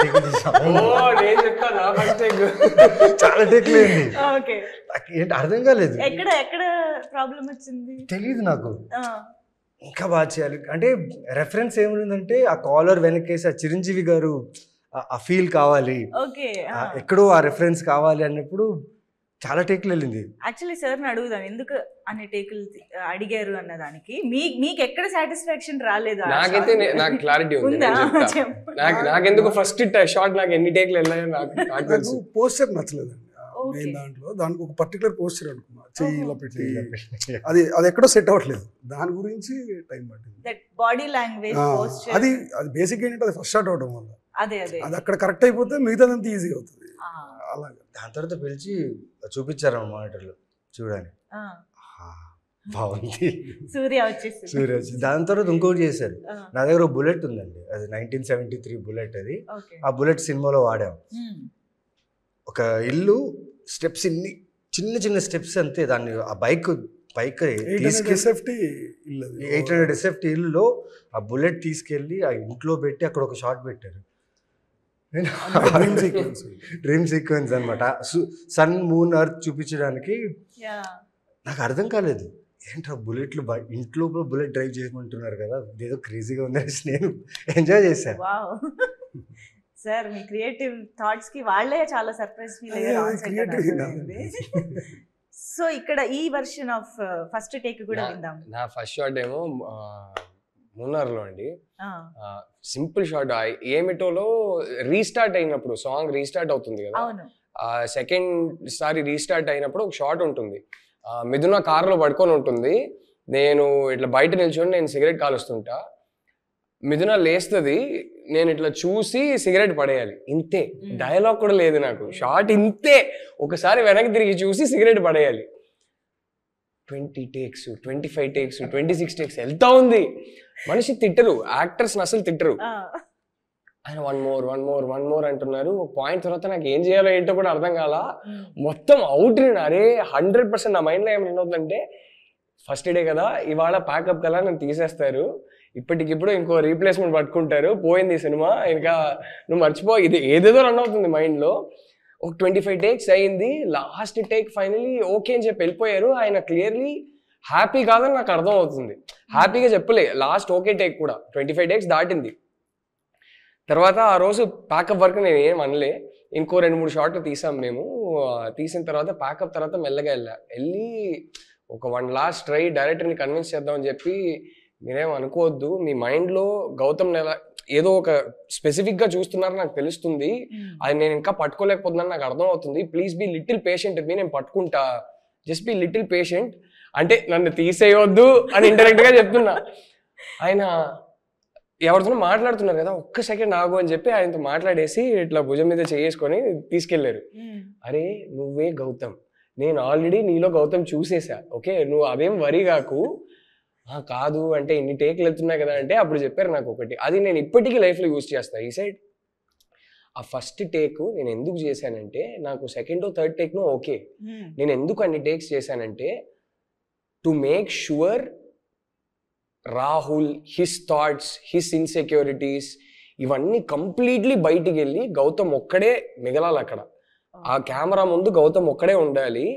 టేక్లు ఏంటి అర్థం కాలేదు, తెలీదు నాకు. ఇంకా బాగా చేయాలి అంటే రెఫరెన్స్ ఏముందంటే ఆ కాలర్ వెనకేసి ఆ చిరంజీవి గారు ఆ ఫీల్ కావాలి, ఎక్కడో ఆ రెఫరెన్స్ కావాలి అన్నప్పుడు చాలా టేకులు వెళ్ళింది. యాక్చువల్లీ సార్ని అడుగుదాం ఎందుకు అన్ని టేకులు అడిగారు అన్నదానికి. మీకు ఎక్కడ సాటిస్ఫాక్షన్ రాలేదు? నాకైతే నాకు క్లారిటీ ఉంది. నాకెందుకు ఫస్ట్ షాట్ నాకు ఎన్ని టేకులు వెళ్ళాయో నాకు తెలుసు. పోస్టర్ నచ్చలేదండి మెయిన్ దాంట్లో. దానికి ఒక పర్టికులర్ పోస్టర్ అనుకున్నా, చెయ్యి ఇలా పెట్టి అది ఎక్కడో సెట్ అవ్వట్లేదు. దాని గురించి టైం పట్టింది. బాడీ లాంగ్వేజ్ అది బేసిక్ ఏంటంటే అది ఫస్ట్ షాట్ అవడం వల్ల అది అక్కడ కరెక్ట్ అయిపోతే మిగతాదంతా ఈజీ అవుతుంది. అలాగే దాని తర్వాత పిలిచి చూపించారు మానిటర్లో చూడని, బాగుంది సూర్య వచ్చి. దాని తర్వాత ఇంకోటి చేశారు. నా దగ్గర బుల్లెట్ ఉందండి, అది 1973 బుల్లెట్. అది ఆ బుల్లెట్ సినిమాలో వాడాం. ఒక ఇల్లు స్టెప్స్ ఇన్ని చిన్న చిన్న స్టెప్స్ అంతే, దాన్ని ఆ బైక్ తీసుకెళ్ళి 800 SFT ఇల్లులో ఆ బుల్లెట్ తీసుకెళ్ళి ఆ ఇంట్లో పెట్టి అక్కడ ఒక షాట్ పెట్టారు. డ్రీమ్ సీక్వెన్స్ అనమాట, సన్ మూన్ ఎర్త్ చూపించడానికి. నాకు అర్థం కాలేదు ఏంట్రా బుల్లెట్లు ఇంట్లో బుల్లెట్ డ్రైవ్ చేయమంటున్నారు కదా, ఏదో క్రేజీగా ఉందని నేను ఎంజాయ్ చేశాను. సార్ మీ క్రియేటివ్ థాట్స్ కి వాళ్ళే చాలా సర్ప్రైజ్ ఫీల్ అయ్యారు. సో ఇక్కడ ఈ వర్షన్ ఆఫ్ ఫస్ట్ టేక్ కూడా విందాం. నా ఫస్ట్ షాట్ ఏమో మూన్నార్లో అండి, సింపుల్ షాట్. ఏమిటోలో రీస్టార్ట్ అయినప్పుడు సాంగ్ రీస్టార్ట్ అవుతుంది కదా, సెకండ్ సారి రీస్టార్ట్ అయినప్పుడు ఒక షాట్ ఉంటుంది. మిథున కార్లో పడుకొని ఉంటుంది, నేను ఇట్లా బయట నిల్చొని నేను సిగరెట్ కాలుస్తుంటా, మిథున లేస్తుంది, నేను ఇట్లా చూసి సిగరెట్ పడేయాలి, ఇంతే. డైలాగ్ కూడా లేదు నాకు, షార్ట్ ఇంతే. ఒకసారి వెనక్కి తిరిగి చూసి సిగరెట్ పడేయాలి. 20 takes, 25 takes, 26 takes వెళ్తా ఉంది. మనిషి తిట్టరు, యాక్టర్స్ అసలు తిట్టరు. ఆయన వన్ మోర్ అంటున్నారు. ఒక పాయింట్ తర్వాత నాకు ఏం చేయాలో ఏంటో కూడా అర్థం కాల, మొత్తం అవుట్. నేను అరే 100% నా మైండ్లో ఏమవుతుందంటే ఫస్ట్ డే కదా, ఇవాళ ప్యాకప్ కదా నన్ను తీసేస్తారు, ఇప్పటికిప్పుడు ఇంకో రీప్లేస్మెంట్ పట్టుకుంటారు, పోయింది సినిమా, ఇంకా నువ్వు మర్చిపో, ఇది ఏదేదో రన్ అవుతుంది మైండ్లో. ఒక 25 takes అయింది, లాస్ట్ టేక్ ఫైనలీ ఓకే అని చెప్పి వెళ్ళిపోయారు. ఆయన క్లియర్లీ హ్యాపీ కాదని నాకు అర్థం అవుతుంది. హ్యాపీగా చెప్పలే. లాస్ట్ ఓకే టేక్ కూడా 25 takes దాటింది. తర్వాత ఆ రోజు ప్యాకప్ వర్క్ నేను ఏం అనలే. ఇంకో 2-3 షాట్లు తీసాం మేము. తీసిన తర్వాత ప్యాకప్ తర్వాత మెల్లగా వెళ్ళి ఒక 1 last ట్రై డైరెక్టర్ని కన్విన్స్ చేద్దామని చెప్పి, మీరేం అనుకోవద్దు, మీ మైండ్లో గౌతమ్ ఏదో ఒక స్పెసిఫిక్గా చూస్తున్నారు నాకు తెలుస్తుంది, అది నేను ఇంకా పట్టుకోలేకపోతున్నాను నాకు అర్థం అవుతుంది, ప్లీజ్ బీ లిటిల్ పేషెంట్ మీ, నేను పట్టుకుంటా, జస్ట్ బీ లిటిల్ పేషెంట్ అంటే నన్ను తీసేయొద్దు అని ఇండైరెక్ట్గా చెప్తున్నా. ఆయన ఎవరితో మాట్లాడుతున్నారు కదా, ఒక్క సెకండ్ ఆగు అని చెప్పి ఆయనతో మాట్లాడేసి ఇట్లా భుజం మీద చేసుకొని తీసుకెళ్లారు. అరే నువ్వే గౌతమ్, నేను ఆల్రెడీ నీలో గౌతమ్ చూసేసా, ఓకే నువ్వు అదేం వరి కాకు. కాదు అంటే ఇన్ని టేక్లు వెళ్తున్నాయి కదా అంటే అప్పుడు చెప్పారు నాకు ఒకటి, అది నేను ఇప్పటికీ లైఫ్లో యూజ్ చేస్తాను. ఈ సైడ్ ఆ ఫస్ట్ టేక్ నేను ఎందుకు చేశానంటే, నాకు సెకండ్ థర్డ్ టేక్ను ఓకే, నేను ఎందుకు అన్ని టేక్స్ చేశానంటే to make sure Rahul, his thoughts, his insecurities ఇవన్నీ కంప్లీట్లీ బయటికి వెళ్ళి గౌతమ్ ఒక్కడే మిగలాలి అక్కడ. ఆ కెమెరా ముందు గౌతమ్ ఒక్కడే ఉండాలి.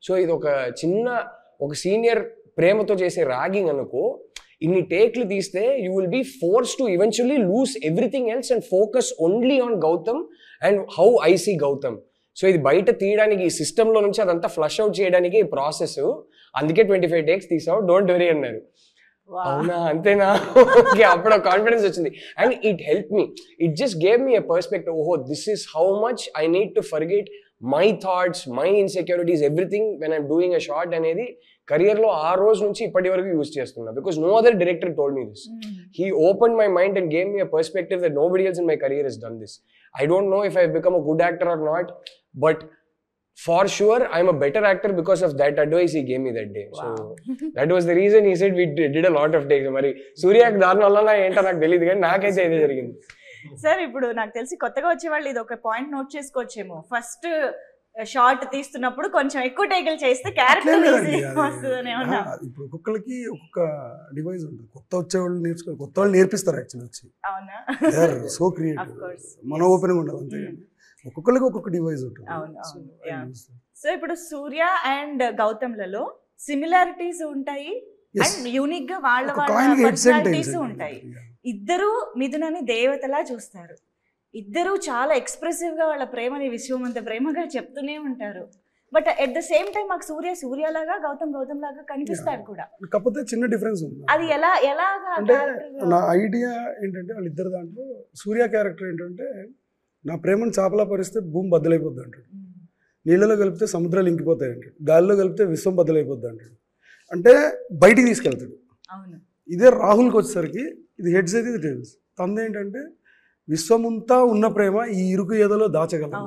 సో ఇది ఒక సీనియర్ ప్రేమతో చేసే ర్యాగింగ్ అనుకో, ఇన్ని టేక్లు తీస్తే you will be force to eventually lose everything else and focus only on Gautham and how I see Gautham. So ఇది బయట తీయడానికి, ఈ సిస్టంలో నుంచి అదంతా ఫ్లష్ అవుట్ చేయడానికి ఈ ప్రాసెస్. అందుకే 25 takes తీసావు, డోంట్ వెరీ అన్నారు. అవునా అంతేనా, ఓకే అప్పుడు కాన్ఫిడెన్స్ వచ్చింది. And it help me, it just gave me a perspective, ఓహో this is how much I need to forget my thoughts, my insecurities, everything when I'm doing a short అనేది కెరియర్లో ఆ రోజు నుంచి ఇప్పటి వరకు యూజ్ చేస్తున్నా. Because no other director told me this. He open my mind and gave me a perspective that nobody else in my career has done this. I don't know if I've become a good actor or not, but for sure I'm a better actor because of that advice he gave me that day. Wow. So that was the reason he said we did a lot of takes. Mari Surya దాని వల్ల ఏంటో నాకు తెలియదు కానీ నాకైతే ఇదే జరిగింది. Sir ఇప్పుడు నాకు తెలిసి కొత్తగా వచ్చే వాళ్ళు ఇది ఒక పాయింట్ నోట్ చేసుకోవచ్చేమో, ఫస్ట్ షార్ట్ తీస్తున్నప్పుడు కొంచెం ఎక్కువ టేకులు చేస్తే క్యారెక్టర్ వస్తుందని. ఇప్పుడు ఒక్కొక్కరికి ఒక్కొక్క డివైస్ ఉంటుంది. కొత్త వాళ్ళు నేర్పిస్తారు యాక్చువల్లీ వచ్చి. అవునా, సో క్రియేటివ్, మన ఓపెనింగ్ ఉండదు అంతే. ఒక్కొక్కరికి ఒక్కొక్క డివైస్ ఉంటుంది. సో ఇప్పుడు సూర్య అండ్ గౌతమ్లలో సిమిలారిటీస్ ఉంటాయి అండ్ యూనిక్ గా వాళ్ళ పర్సనాలిటీస్ ఉంటాయి. ఇద్దరు మిథునని దేవతలా చూస్తారు, ఇద్దరు చాలా ఎక్స్ప్రెసివ్ గా వాళ్ళ ప్రేమని విశ్వమంత ప్రేమగా చెప్తూనే ఉంటారు. But at the same time మాకు సూర్య లాగా, గౌతమ్ లాగా కనిపిస్తాడు కూడా. కాకపోతే చిన్న డిఫరెన్స్ ఉంది. అది ఎలాగా అంటే నా ఐడియా ఏంటంటే వాళ్ళిద్దరు దాంట్లో సూర్య క్యారెక్టర్ ఏంటంటే, నా ప్రేమను చాపలా పరిస్తే భూమి బద్దలైపోద్ది అంటాడు, నీళ్ళలో కలిపితే సముద్రాలు ఇంకిపోతాయి అంటాడు, గాలిలో కలిపితే విశ్వం బద్దలైపోద్ది అంటాడు. అంటే బయటికి తీసుకెళ్తాడు. ఇదే రాహుల్కి వచ్చేసరికి ఇది హెడ్స్ అయితే ఇది టైల్స్. తనదేంటంటే విశ్వమంతా ఉన్న ప్రేమ ఈ ఇరుకు ఏదోలో దాచగలదు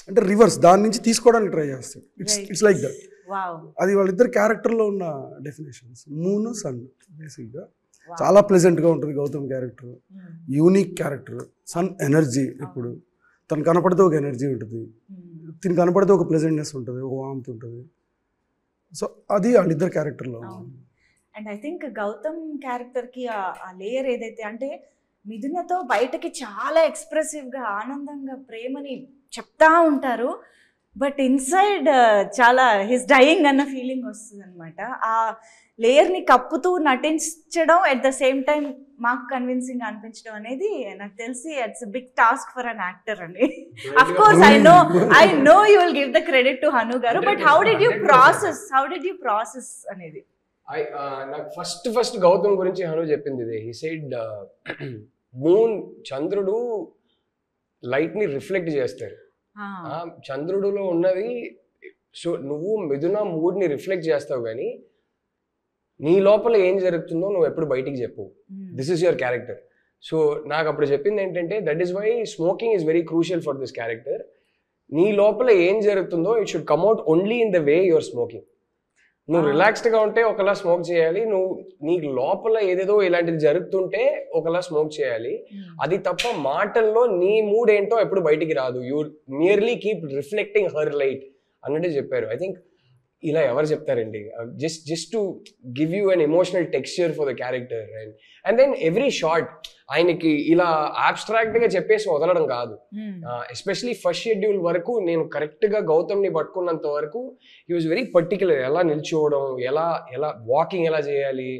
అంటే రివర్స్, దాని నుంచి తీసుకోవడానికి ట్రై చేస్తాడు. It's like that. అది వాళ్ళిద్దరు క్యారెక్టర్లో ఉన్న డెఫినేషన్స్. మూన్ సన్ బేసిక్గా చాలా ప్లెజెంట్గా ఉంటుంది Gautham character, unique character. Sun energy, ఎప్పుడు తను కనపడితే ఒక ఎనర్జీ ఉంటుంది, తిని కనపడితే ఒక ప్లెజెంట్నెస్ ఉంటుంది, ఒక వామ్త్ ఉంటుంది. సో అది వాళ్ళిద్దరు క్యారెక్టర్లో. అండ్ ఐ థింక్ గౌతమ్ క్యారెక్టర్కి ఆ లేయర్ ఏదైతే అంటే మిథునతో బయటకి చాలా ఎక్స్ప్రెసివ్గా ఆనందంగా ప్రేమని చెప్తా ఉంటారు, బట్ ఇన్సైడ్ చాలా హిస్ డయింగ్ అన్న ఫీలింగ్ వస్తుంది అనమాట. ఆ లేయర్ని కప్పుతూ నటించడం ఎట్ ద సేమ్ టైం మాకు కన్విన్సింగ్ అనిపించడం అనేది నాకు తెలిసి it's big task for an actor అండి. Of course I know you will give the credit to Hanu garu, but how did you process అనేది? నాకు ఫస్ట్ గౌతమ్ గురించి హను చెప్పింది ఇదే. హీ సెడ్ మూన్, చంద్రుడు లైట్ ని రిఫ్లెక్ట్ చేస్తాడు, చంద్రుడిలో ఉన్నది. సో నువ్వు మిథున మూడ్ ని రిఫ్లెక్ట్ చేస్తావు, కానీ నీ లోపల ఏం జరుగుతుందో నువ్వు ఎప్పుడు బయటికి చెప్పు. This is your character. So నాకు అప్పుడు చెప్పింది ఏంటంటే, that is why smoking is very crucial for this character. నీ లోపల ఏం జరుగుతుందో it should come out only in the way your smoking. నువ్వు రిలాక్స్డ్గా ఉంటే ఒకలా స్మోక్ చేయాలి, నువ్వు నీ లోపల ఏదేదో ఇలాంటిది జరుగుతుంటే ఒకలా స్మోక్ చేయాలి. అది తప్ప మాటల్లో నీ మూడ్ ఏంటో ఎప్పుడు బయటికి రాదు. You merely keep reflecting her light అన్నట్టు చెప్పారు. ఐ థింక్ ఇలా ఎవరు చెప్తారండి, just to give you an emotional texture for the character. And then every short ఆయనకి ఇలా abstract గా చెప్పేసి వదలడం కాదు. ఎస్పెషలీ ఫస్ట్ షెడ్యూల్ వరకు నేను కరెక్ట్ గా గౌతమ్ని పట్టుకున్నంత వరకు హీ వాజ్ వెరీ పర్టికులర్. ఎలా నిల్చోవడం, ఎలా వాకింగ్ ఎలా చేయాలి,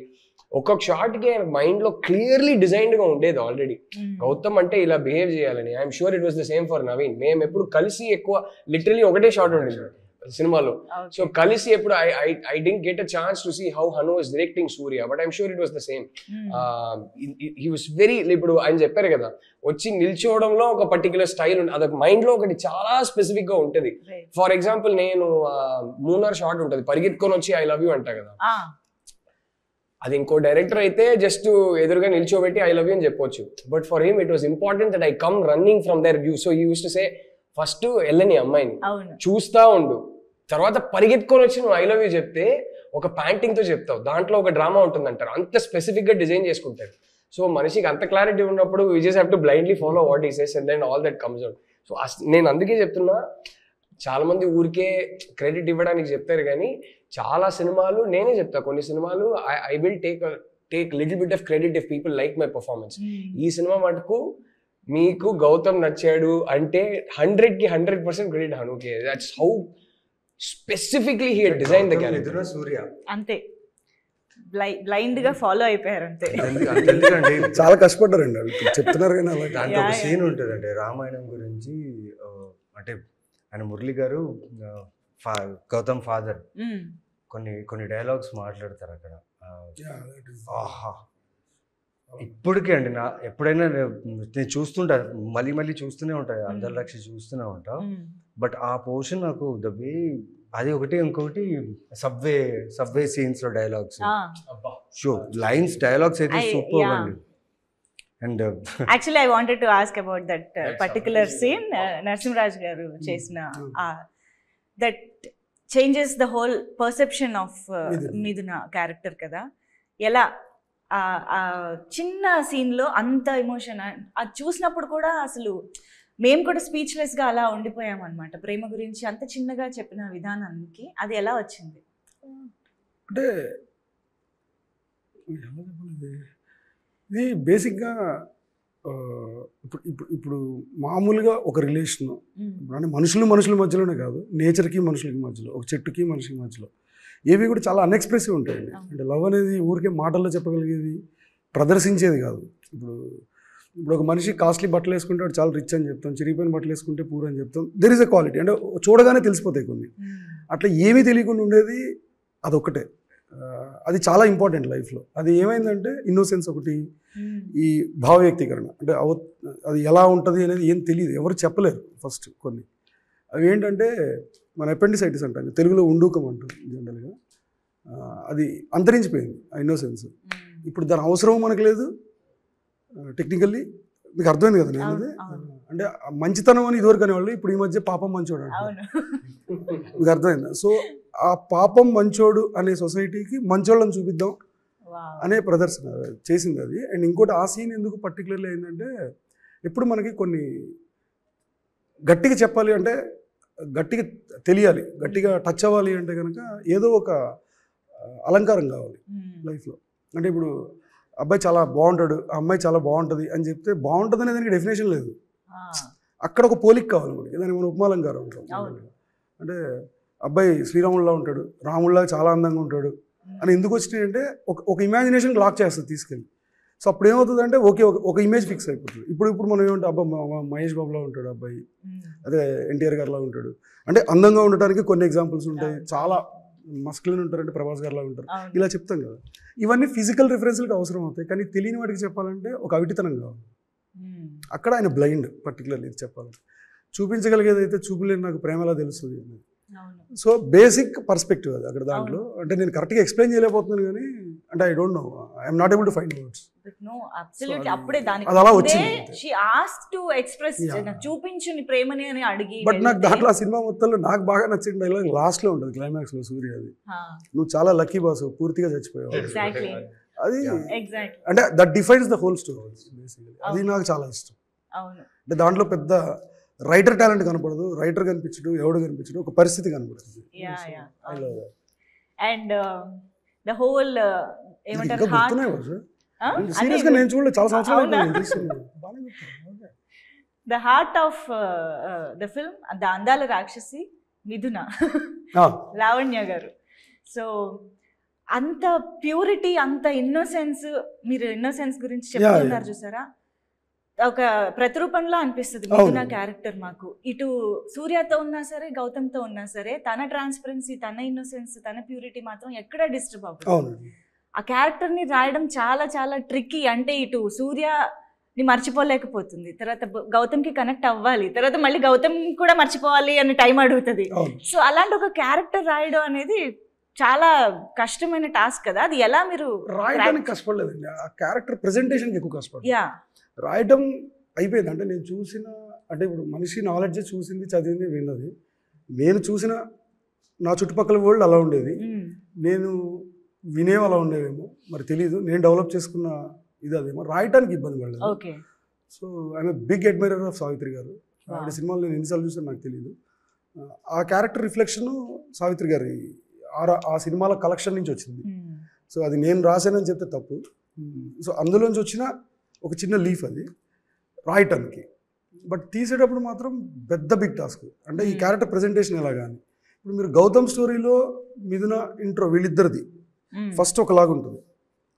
ఒక్కొక్క షార్ట్ కి ఆయన మైండ్ లో క్లియర్లీ డిజైన్డ్ గా ఉండేది ఆల్రెడీ. గౌతమ్ అంటే ఇలా బిహేవ్ చేయాలని. I'm sure it was the same for Naveen. మేము ఎప్పుడు కలిసి ఎక్కువ లిటరలీ ఒకటే షార్ట్ ఉండేది సినిమాలో. సో కలిసి ఎప్పుడు I didn't get a chance to see how Hanu was directing Surya, but I'm sure it was the same. He was very, ఇప్పుడు ఆయన చెప్పారు కదా, వచ్చి నిల్చోవడంలో ఒక పర్టికులర్ స్టైల్ ఉంటుంది, అదొక మైండ్ లో ఒకటి చాలా స్పెసిఫిక్ గా ఉంటుంది. ఫర్ ఎగ్జాంపుల్ నేను మూనార్ షార్ట్ ఉంటుంది, పరిగెత్తుకొని వచ్చి ఐ లవ్ యూ అంటా కదా, అది ఇంకో డైరెక్టర్ అయితే జస్ట్ ఎదురుగా నిల్చోబెట్టి ఐ లవ్ యూ అని చెప్పొచ్చు. But for him it was important that I come running from their view. So he use to say first వెళ్ళని అమ్మాయిని చూస్తా ఉండు, తర్వాత పరిగెత్తుకొని వచ్చి నువ్వు ఐ లవ్ యూ చెప్తే ఒక ప్యాంటింగ్ తో చెప్తావు, దాంట్లో ఒక డ్రామా ఉంటుంది అంటారు. అంత స్పెసిఫిక్ గా డిజైన్ చేసుకుంటారు. సో మనిషికి అంత క్లారిటీ ఉన్నప్పుడు we just have to blindly follow what he says and then all that comes out. So నేను అందుకే చెప్తున్నా, చాలా మంది ఊరికే క్రెడిట్ ఇవ్వడానికి చెప్తారు కానీ చాలా సినిమాలు నేనే చెప్తా, కొన్ని సినిమాలు I will take little bit of credit if people like my performance. ఈ సినిమా మటుకు మీకు గౌతమ్ నచ్చాడు అంటే 100కి 100% క్రెడిట్ హనుకే. That's how specifically he design the character. Surya అంతే బ్లైండ్ గా ఫాలో అయిపోయారు అంతే. ఎందుకంటే చాలా కష్టపడ్డారండి వాళ్ళు, చెప్తున్నారు కానీ అలాగే. దాంట్లో ఒక సీన్ ఉంటుంది అంటే రామాయణం గురించి, అంటే ఆయన మురళి గారు గౌతమ్ ఫాదర్ కొన్ని డైలాగ్స్ మాట్లాడతారు అక్కడ. ఆహా, ఇప్పటికే అండి ఎప్పుడైనా నేను చూస్తుంటా, మళ్ళీ చూస్తూనే ఉంటాను, అందరి లక్ష చూస్తూనే ఉంటా. బట్ ఆ పోర్షన్ నాకు ద వే, అది ఒకటి, ఇంకొకటి సబ్వే సీన్స్ లో డైలాగ్స్, షో లైన్స్ డైలాగ్స్ అయితే సూపర్ అండి. And actually I wanted to ask about that particular scene. Narasimharaj garu చేసిన that changes the whole perception of Mithuna character కదా. ఎలా చిన్న సీన్ లో అంత ఎమోషన్, అది చూసినప్పుడు కూడా అసలు మేము కూడా స్పీచ్లెస్ గా అలా ఉండిపోయాం అనమాట. ప్రేమ గురించి అంత చిన్నగా చెప్పిన విధానానికి అది ఎలా వచ్చింది? అంటే ఇది బేసిక్గా ఇప్పుడు మామూలుగా ఒక రిలేషన్ అంటే మనుషుల మధ్యలోనే కాదు, నేచర్కి మనుషులకి మధ్యలో, ఒక చెట్టుకి మనిషికి మధ్యలో ఏవి కూడా చాలా అన్ఎక్స్ప్రెసివ్ ఉంటాయండి. అంటే లవ్ అనేది ఊరికే మాటల్లో చెప్పగలిగేది, ప్రదర్శించేది కాదు. ఇప్పుడు ఒక మనిషి కాస్ట్లీ బట్టలు వేసుకుంటే వాడు చాలా రిచ్ అని చెప్తాం, చిరిగిపోయిన బట్టలు వేసుకుంటే పూర్ అని చెప్తాం. దెర్ ఈజ్ ఎ క్వాలిటీ, అంటే చూడగానే తెలిసిపోతాయి కొన్ని. అట్లా ఏమీ తెలియకుండా ఉండేది అదొక్కటే. అది చాలా ఇంపార్టెంట్ లైఫ్లో. అది ఏమైందంటే ఇన్నోసెన్స్ ఒకటి, ఈ భావ వ్యక్తీకరణ, అంటే అది ఎలా ఉంటుంది అనేది ఏం తెలియదు, ఎవరు చెప్పలేరు ఫస్ట్. కొన్ని అవి ఏంటంటే మన అపెండిసైటిస్ అంటాం, తెలుగులో ఉండూకం అంటాం జనరల్గా. అది అంతరించిపోయింది ఆ ఇన్నోసెన్స్. ఇప్పుడు దాని అవసరం మనకు లేదు టెక్నికల్లీ. మీకు అర్థమైంది కదా నేను అది. అంటే మంచితనం అని ఇదివరకు అనేవాళ్ళు, ఇప్పుడు ఈ మధ్య పాపం మంచోడు అంటే మీకు అర్థమైందా? సో ఆ పాపం మంచోడు అనే సొసైటీకి మంచోళ్ళని చూపిద్దాం అనే ప్రదర్శన చేసింది అది. అండ్ ఇంకోటి ఆ సీన్ ఎందుకు పర్టికులర్లీ ఏంటంటే, ఎప్పుడు మనకి కొన్ని గట్టిగా చెప్పాలి అంటే, గట్టిగా తెలియాలి, గట్టిగా టచ్ అవ్వాలి అంటే కనుక ఏదో ఒక అలంకారం కావాలి లైఫ్లో. అంటే ఇప్పుడు అబ్బాయి చాలా బాగుంటాడు, ఆ అమ్మాయి చాలా బాగుంటుంది అని చెప్తే బాగుంటుంది అనే దానికి డెఫినేషన్ లేదు. అక్కడ ఒక పోలిక కావాలి మనకి, దానికి మనం ఉపమాలంకారం అంటాం. అంటే అబ్బాయి శ్రీరాముల్లా ఉంటాడు, రాముల్లా చాలా అందంగా ఉంటాడు అని ఎందుకు వచ్చినాయంటే ఒక ఇమాజినేషన్ లాక్ చేస్తుంది తీసుకెళ్ళి. సో అప్పుడు ఏమవుతుందంటే ఒక ఇమేజ్ ఫిక్స్ అయిపోతుంది. ఇప్పుడు మనం ఏమంటే అబ్బా మహేష్ బాబులా ఉంటాడు అబ్బాయి, అదే ఎన్టీఆర్ గారిలా ఉంటాడు అంటే అందంగా ఉండటానికి కొన్ని ఎగ్జాంపుల్స్ ఉంటాయి. చాలా మస్కులిన్ ఉంటారంటే ప్రభాస్ గారిలా ఉంటారు, ఇలా చెప్తాం కదా. ఇవన్నీ ఫిజికల్ రిఫరెన్స్లకు అవసరం అవుతాయి, కానీ తెలియని వాటికి చెప్పాలంటే ఒక అవిటితనం కావాలి. అక్కడ ఆయన బ్లైండ్ పర్టికులర్లీ ఇది చెప్పాలంటే. చూపించగలిగేది అయితే చూపలేని నాకు ప్రేమ ఎలా తెలుస్తుంది అని. సో బేసిక్ పర్స్పెక్టివ్ అది అక్కడ దాంట్లో. అంటే నేను కరెక్ట్గా ఎక్స్ప్లెయిన్ చేయలేకపోతున్నాను కానీ, అంటే I don't know, I'm not able to find words. అది అలా వచ్చింది. ప్రేమని అని అడిగి. బట్ నాకు దాంట్లో ఆ సినిమా మొత్తంలో నాకు బాగా నచ్చిన డైలాగ్ లాస్ట్ లో ఉంటుంది, క్లైమాక్స్ లో సూర్య అది, నువ్వు చాలా లక్కీ బాసు, పూర్తిగా చచ్చిపోయావు. అది అంటే that defines the whole story basically. అది నాకు చాలా ఇష్టం. అంటే దాంట్లో పెద్ద రైటర్ టాలెంట్ కనపడదు, రైటర్ కనిపించడు, ఎవడు కనిపించడు, ఒక పరిస్థితి కనపడుతుంది. అండ్ ద హోల్ ఏమంటారు, సీరియస్ గా నేను చూడలేదు, చాలా సంవత్సరాలు. The heart of the film the అందాల రాక్షసి మిథున, లావణ్య గారు. సో అంత ప్యూరిటీ, అంత ఇన్నోసెన్స్, మీరు ఇన్నోసెన్స్ గురించి చెప్తున్నారు చూసారా, ఒక ప్రతిరూపంలో అనిపిస్తుంది మిథున క్యారెక్టర్ మాకు. ఇటు సూర్యతో ఉన్నా సరే, గౌతమ్తో ఉన్నా సరే, తన ట్రాన్స్పరెన్సీ, తన ఇన్నోసెన్స్, తన ప్యూరిటీ మాత్రం ఎక్కడా డిస్టర్బ్ అవ్వదు. ఆ క్యారెక్టర్ ని రాయడం చాలా చాలా ట్రిక్కీ. అంటే ఇటు సూర్యని మర్చిపోలేకపోతుంది, తర్వాత గౌతమ్కి కనెక్ట్ అవ్వాలి, తర్వాత మళ్ళీ గౌతమ్ కూడా మర్చిపోవాలి అని టైం అడుగుతుంది. సో అలాంటి ఒక క్యారెక్టర్ రాయడం అనేది చాలా కష్టమైన టాస్క్ కదా. అది ఎలా మీరు రాయడానికి కష్టపడలేదండి, ఆ క్యారెక్టర్ ప్రెజెంటేషన్కి ఎక్కువ కష్టపడలేదు. రాయడం అయిపోయింది. అంటే నేను చూసిన, అంటే ఇప్పుడు మనిషి నాలెడ్జ్ చూసింది, చదివింది, విన్నది. నేను చూసిన నా చుట్టుపక్కల వరల్డ్ అలా ఉండేది, నేను వినేవి అలా ఉండేవేమో మరి తెలీదు. నేను డెవలప్ చేసుకున్న ఇది అదేమో, రాయడానికి ఇబ్బంది పడలేదు. So I'm big admirer of Savitri garu. ఆవిడ సినిమాలు నేను ఎన్నిసార్లు చూసాను నాకు తెలియదు. ఆ క్యారెక్టర్ రిఫ్లెక్షన్ సావిత్రి గారి ఆ సినిమాల కలెక్షన్ నుంచి వచ్చింది. సో అది నేను రాశానని చెప్తే తప్పు. సో అందులోంచి వచ్చిన ఒక చిన్న లీఫ్ అది రాయటానికి. బట్ తీసేటప్పుడు మాత్రం పెద్ద బిగ్ టాస్క్. అంటే ఈ క్యారెక్టర్ ప్రెజెంటేషన్ ఎలాగా అని. ఇప్పుడు మీరు గౌతమ్ స్టోరీలో మిథున ఇంట్రో వీళ్ళిద్దరిది ఫస్ట్ ఒకలాగా ఉంటుంది,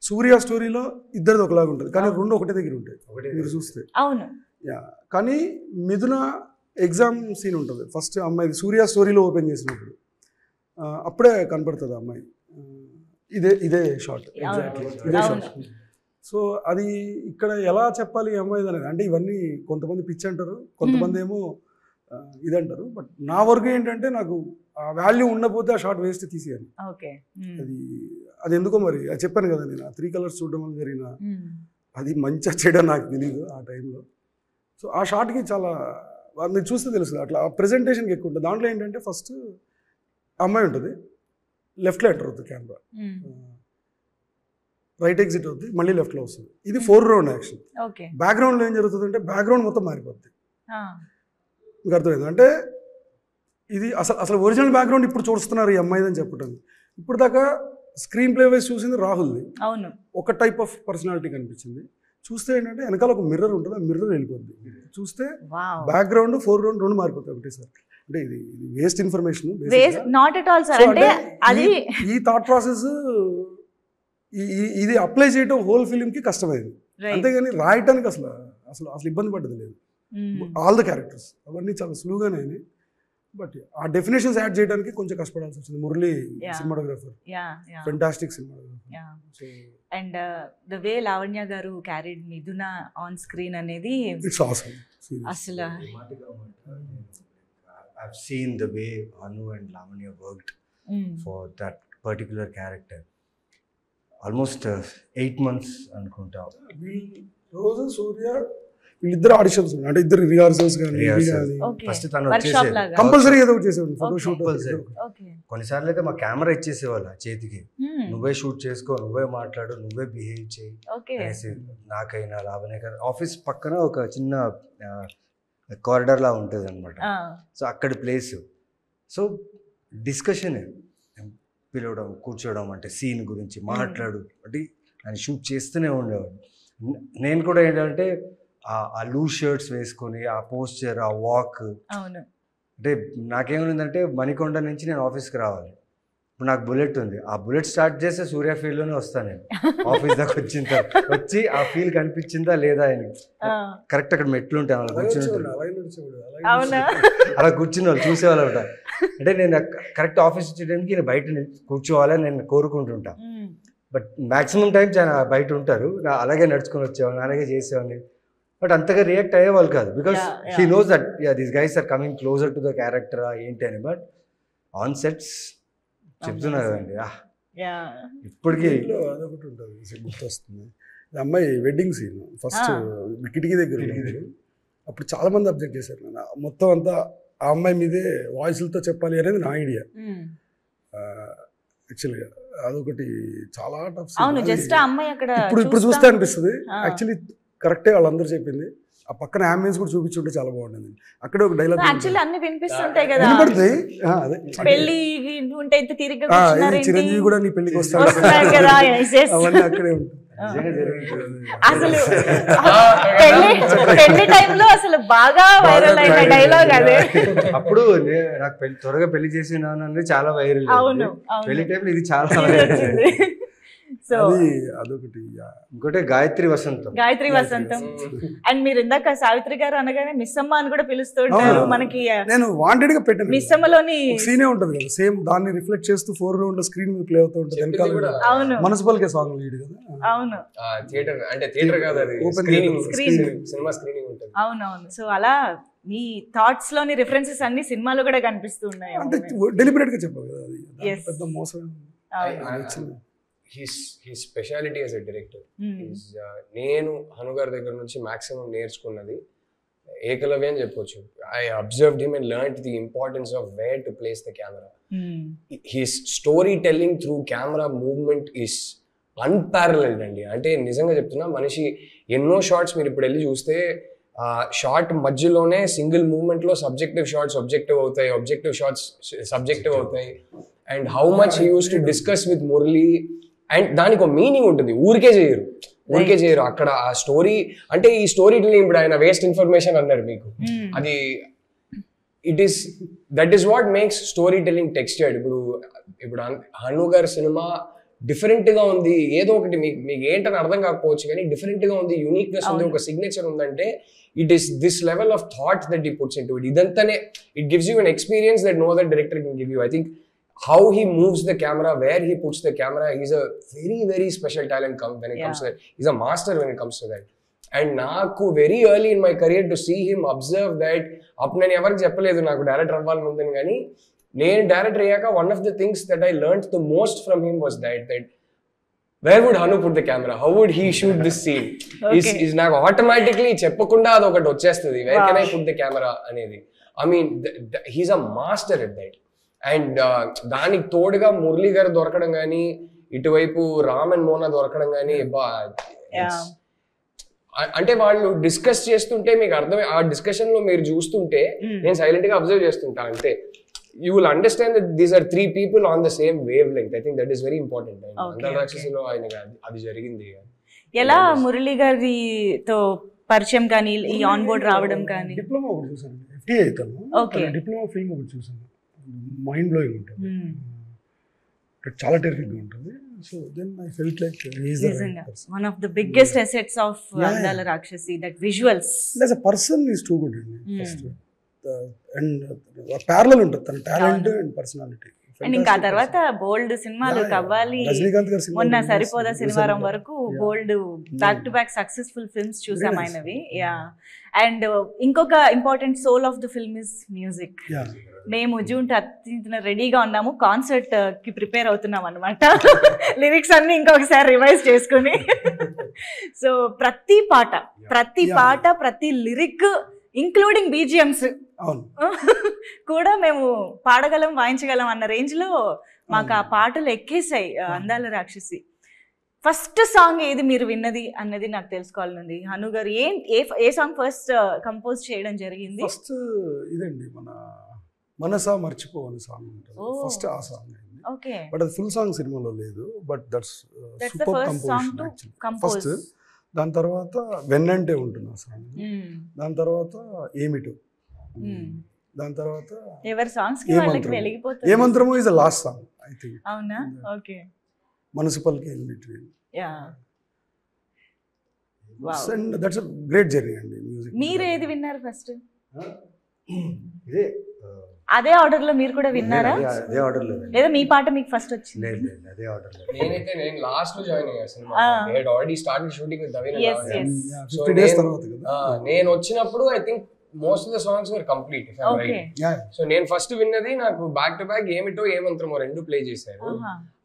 సూర్య స్టోరీలో ఇద్దరిది ఒకలాగా ఉంటుంది, కానీ రెండు ఒకటే దగ్గర ఉంటాయి మీరు చూస్తే. కానీ మిథున ఎగ్జామ్ సీన్ ఉంటుంది ఫస్ట్ అమ్మాయిది, సూర్య స్టోరీలో ఓపెన్ చేసినప్పుడు అప్పుడే కనపడుతుంది అమ్మాయి. ఇదే షార్ట్, ఎగ్జాక్ట్లీ ఇదే షార్ట్. సో అది ఇక్కడ ఎలా చెప్పాలి ఈ అమ్మాయిది అనేది, అంటే ఇవన్నీ కొంతమంది పిచ్చి అంటారు, కొంతమంది ఏమో ఇదంటారు. బట్ నా వరకు ఏంటంటే నాకు ఆ వాల్యూ ఉండకపోతే ఆ షార్ట్ వేస్ట్ తీసేయాలి. అది ఎందుకో మరి అది చెప్పాను కదా, నేను ఆ 3 కలర్స్ చూడడం వల్ల జరిగిన అది మంచిగా చేయడం నాకు తెలియదు ఆ టైంలో. సో ఆ షార్ట్కి చాలా మీరు చూస్తే తెలుస్తుంది, అట్లా ఆ ప్రెజెంటేషన్కి ఎక్కువ ఉంటుంది. దాంట్లో ఏంటంటే ఫస్ట్ అమ్మాయి ఉంటుంది, లెఫ్ట్లో ఎంటర్ అవుతుంది కెమెరా, రైట్ ఎగ్జిట్ అవుతుంది, మళ్ళీ లెఫ్ట్లో వస్తుంది. ఇది 4 రౌండ్ యాక్షన్. బ్యాక్గ్రౌండ్లో ఏం జరుగుతుంది అంటే బ్యాక్గ్రౌండ్ మొత్తం మారిపోద్ది. మీకు అర్థమైంది అంటే ఇది అసలు ఒరిజినల్ బ్యాక్గ్రౌండ్ ఇప్పుడు చూస్తున్నారు ఈ అమ్మాయిది అని చెప్పటం. ఇప్పుడు దాకా స్క్రీన్ ప్లే వైజ్ చూసింది రాహుల్ది, ఒక టైప్ ఆఫ్ పర్సనాలిటీ కనిపించింది. చూస్తే ఏంటంటే వెనకాల ఒక మిర్రర్ ఉంటుంది, ఆ మిర్రర్ వెళ్ళిపోద్ది. చూస్తే బ్యాక్గ్రౌండ్ 4 రౌండ్ రెండు మారిపోతాయి ఒకటేసారి. అంటే ఇది వేస్ట్ ఇన్ఫర్మేషన్. ఈ థాట్ ప్రాసెస్ ఇది అప్లై చేయడం హోల్ ఫిలింకి కష్టమైంది. అంతేగాని రాయటానికి అసలు ఇబ్బంది పడ్డది లేదు. ఆల్ ద క్యారెక్టర్స్ అవన్నీ చాలా సులువుగానే. బట్ ఆ డెఫినేషన్స్ యాడ్ చేయడానికి కొంచెం కష్టపడాల్సి వచ్చింది. Murali cinematographer, fantastic cinematographer. And the way Lavanya గారు క్యారీడ్ మిథున ఆన్ స్క్రీన్ అనేది ఇట్స్ ఆసమ్. అసలు I've seen the way Anu and Lavanya worked for that particular character. Almost 8 months అనుకుంటా. రోజు సూర్య వీళ్ళిద్దరు ఆడిషన్స్ అంటే ఇద్దరు రిహార్సల్స్ కానీ ఫస్ట్ తను వచ్చేసి కంపల్సరీ ఏదో ఒకటి చేసేవాడు, ఫోటో షూట్. కొన్నిసార్లు అయితే మా కెమెరా ఇచ్చేసేవాళ్ళు చేతికి, నువ్వే షూట్ చేసుకో, నువ్వే మాట్లాడు, నువ్వే బిహేవ్ చేయి అనేసి. నాకైనా లావణ్య ఆఫీస్ పక్కన ఒక చిన్న కారిడార్ లా ఉంటుంది అనమాట. సో అక్కడ ప్లేస్. సో డిస్కషన్, పిలవడం, కూర్చోవడం, అంటే సీన్ గురించి మాట్లాడు అంటే ఆయన షూట్ చేస్తూనే ఉండేవాడు. నేను కూడా ఏంటంటే ఆ లూజ్ షర్ట్స్ వేసుకొని ఆ పోస్చర్, ఆ వాక్, అంటే నాకేమైందంటే మణికొండ నుంచి నేను ఆఫీస్కి రావాలి. ఇప్పుడు నాకు బుల్లెట్ ఉంది, ఆ బుల్లెట్ స్టార్ట్ చేస్తే సూర్య ఫీల్డ్లోనే వస్తాను నేను. ఆఫీస్ దాకా వచ్చిన తర్వాత వచ్చి ఆ ఫీల్ కనిపించిందా లేదా అని కరెక్ట్ అక్కడ మెట్లు ఉంటాయి, అలా కూర్చుని అలా కూర్చుని వాళ్ళు చూసేవాళ్ళు ఉంటారు. అంటే నేను కరెక్ట్ ఆఫీస్ వచ్చేటానికి నేను బయట కూర్చోవాలని నేను కోరుకుంటుంటా. బట్ మ్యాక్సిమం టైం బయట ఉంటారు, అలాగే నడుచుకొని వచ్చేవాడిని, అలాగే చేసేవాడిని. బట్ అంతగా రియాక్ట్ అయ్యేవాళ్ళు కాదు, because he knows that these guys are coming closer to the character ఏంటి అని. బట్ ఆన్ సెట్స్ చెప్తున్నా కదండి, ఇప్పటికీ అదొకటి ఉంటుంది గుర్తొస్తుంది. అమ్మాయి వెడ్డింగ్ సీన్ ఫస్ట్ కిటికీ దగ్గర, అప్పుడు చాలా మంది అబ్జెక్ట్ చేశారు. నేను మొత్తం అంతా ఆ అమ్మాయి మీదే వాయిస్లతో చెప్పాలి అనేది నా ఐడియా. యాక్చువల్గా అదొకటి చాలా టఫ్. ఇప్పుడు చూస్తే అనిపిస్తుంది యాక్చువల్లీ కరెక్టే వాళ్ళందరూ చెప్పింది. ఆ పక్కన అంబియన్స్ కూడా చూపించుంటే చాలా బాగుంటుంది. అక్కడే ఒక డైలాగ్ అన్ని వినిపిస్తుంటాయి కదా, చిరంజీవి కూడా నీ పెళ్లికి వస్తాడు అవన్నీ అక్కడే ఉంటుంది. నిజంగా జరిగింది. అసలు పెళ్లి టైంలో అసలు బాగా వైరల్ అయిన డైలాగ్ అదే. అప్పుడు నాకు త్వరగా పెళ్లి చేసినాను అనేది చాలా వైరల్. అవును పెళ్లి టైంలో ఇది చాలా వైరల్. సో అదొకటి. ఇంకోటి గాయత్రి వసంతం. అండ్ మీరు ఇందాక సావిత్రి గారు అనగానే మిస్ అమ్మ అని కూడా పిలుస్తూ ఉంటారు. మనకి నేను వాంటెడ్ గా పెట్టాను. మిస్ అమ్మలోని సీనే ఉంటది కదా, సేమ్ దాన్ని రిఫ్లెక్ట్ చేస్తూ 4 రౌండ్ స్క్రీన్ మీద ప్లే అవుతూ ఉంటుంది. వెనకాల అవును మున్సిపల్ కే సాంగ్ లీడ్ కదా. అవును థియేటర్ అంటే థియేటర్ కాదు, అది సినిమా స్క్రీనింగ్ ఉంటుంది. అవునవును. సో అలా మీ థాట్స్ లోని రిఫరెన్సెస్ అన్ని సినిమాలో కూడా కనిపిస్తూ ఉన్నాయి. అంటే డెలిబరేట్ గా చెప్పాలి కదా, అది పెద్ద మోసం. his speciality as a director is నేను హను గారి దగ్గర నుంచి మాక్సిమం నేర్చుకున్నది ఏకలవ్య అని చెప్పొచ్చు. I observed him and learned the importance of where to place the camera. His storytelling through camera movement is unparalleled అండి. అంటే నిజంగా చెప్తున్నా, మనిషి ఎన్నో షార్ట్స్ మీరు ఇప్పుడు వెళ్ళి చూస్తే షార్ట్ మధ్యలోనే సింగిల్ మూవ్మెంట్ లో సబ్జెక్టివ్ షార్ట్స్ ఆబ్జెక్టివ్ అవుతాయి, ఆబ్జెక్టివ్ షార్ట్స్ సబ్జెక్టివ్ అవుతాయి. And how much he use to discuss with Murali, and దానికి ఒక మీనింగ్ ఉంటుంది. ఊరికే చేయరు అక్కడ ఆ స్టోరీ. అంటే ఈ స్టోరీ టెల్లింగ్, ఇప్పుడు ఆయన వేస్ట్ ఇన్ఫర్మేషన్ అన్నారు మీకు, అది that is what makes story telling textured. ఇప్పుడు హను గారి సినిమా డిఫరెంట్ గా ఉంది, ఏదో ఒకటి మీకు ఏంటని అర్థం కాకపోవచ్చు కానీ డిఫరెంట్ గా ఉంది, యూనిక్నెస్ ఉంది, ఒక సిగ్నేచర్ ఉందంటే it is this level of thought that he puts into it. ఇదంతానే it gives you an experience that no other director can give you. I think how he moves the camera, where he puts the camera, he's a very very special talent when it comes to that. He's a master when it comes to that. And naaku very early in my career to see him observe that, appu nenu evariki cheppaledu naaku director avvalani undani gaani nenu director ayyaka one of the things that I learned the most from him was that where would Hanu put the camera, how would he shoot this scene. is naaku automatically cheppakunda adu okati vachestadi, where can I put the camera anedi. I mean he's a master at that. And దానికి తోడుగా మురళి గారు దొరకడం కానీ, ఇటువైపు Ram and Mona దొరకడం కానీ, అంటే వాళ్ళు డిస్కస్ చేస్తుంటే మీకు అర్థమే, ఆ డిస్కషన్ లో మీరు చూస్తుంటే నేను సైలెంట్ గా అబ్జర్వ్ చేస్తుంటా. అంటే you will understand that these are 3 people on the same wavelength. I think that is very important. అందరి రాక్షసిలో ఆయన అది జరిగింది. ఎలా మురళి గారితో పరిచయం కానీ, ఈ ఆన్ బోర్డ్ రావడం కానీ? డిప్లొమా ఒకటి చూసాను, FTA అవుతాను, డిప్లొమా ఫిల్మ్ ఒకటి చూసాను, మైండ్ బ్లోయింగ్ ఉంటుంది, చాలా టెరిఫిక్గా ఉంటుంది. So then I felt like one of the biggest assets of Andala Rakshasi, that visuals. As a person is too good అండి. ఫస్ట్ అండ్ ప్యారలల్ ఉంటుంది తన టాలెంట్ అండ్ పర్సనాలిటీ. అండ్ ఇంకా తర్వాత బోల్డ్ సినిమాలు, కవ్వాలి, మొన్న సరిపోదా శనివారం వరకు bold back to back successful films చూసాం ఆయనవి. అండ్ ఇంకొక important soul of the film is music. మేము జూన్ 13th రెడీగా ఉన్నాము, కాన్సర్ట్ కి ప్రిపేర్ అవుతున్నాం అనమాట. లిరిక్స్ అన్ని ఇంకొకసారి రివైజ్ చేసుకుని. సో ప్రతి పాట ప్రతి లిరిక్ ఇంక్లూడింగ్ బీజిఎమ్స్ కూడా మేము పాడగలం, వాయించగలం అన్న రేంజ్ లో మాకు ఆ పాటలు ఎక్కేసాయి అందాల రాక్షసి. ఫస్ట్ సాంగ్ ఏది మీరు విన్నది అన్నది నాకు తెలుసుకోవాలనుంది. హను గారు ఏ సాంగ్ ఫస్ట్ కంపోజ్ చేయడం జరిగింది? ఫస్ట్ ఇదండి, మన మనసా మర్చిపోవని సాంగ్ ఉంటుంది ఫస్ట్, ఆ సాంగ్ అయింది. ఓకే, బట్ అది ఫుల్ సాంగ్ సినిమాలో లేదు, but that's super composition actually. First దాని తర్వాత వెన్నంటే ఉంటుంది ఆ సాంగ్, దాని తర్వాత ఏమిటో, దాని తర్వాత ఎవరి సాంగ్స్ కి వాళ్ళకి వెలిగిపోతుంది. Emantramo is the last song I think. అవునా? ఓకే. మున్సిపల్కి in between. Yeah, and that's a great journey అండి మ్యూజిక్. మీరు ఏది విన్నారు ఫస్ట్? ఇదే అదే ఆర్డర్ లో మీరు కూడా విన్నారా? అదే ఆర్డర్ లో లేదా మీ పాట మీకు ఫస్ట్ వచ్చింది? లేదు, అదే ఆర్డర్ లో. నేను లాస్ట్ లో జాయిన్ అయ్యా cinema. I had already started shooting with Davin and Lavanya. 50 days తర్వాత కదా నేను వచ్చినప్పుడు I think most of the songs were complete, if I am right. So నేను ఫస్ట్ విన్నది, నాకు బ్యాక్ టు బ్యాక్ ఏమిటో ఏమంత్రమో 2 ప్లే చేశారు.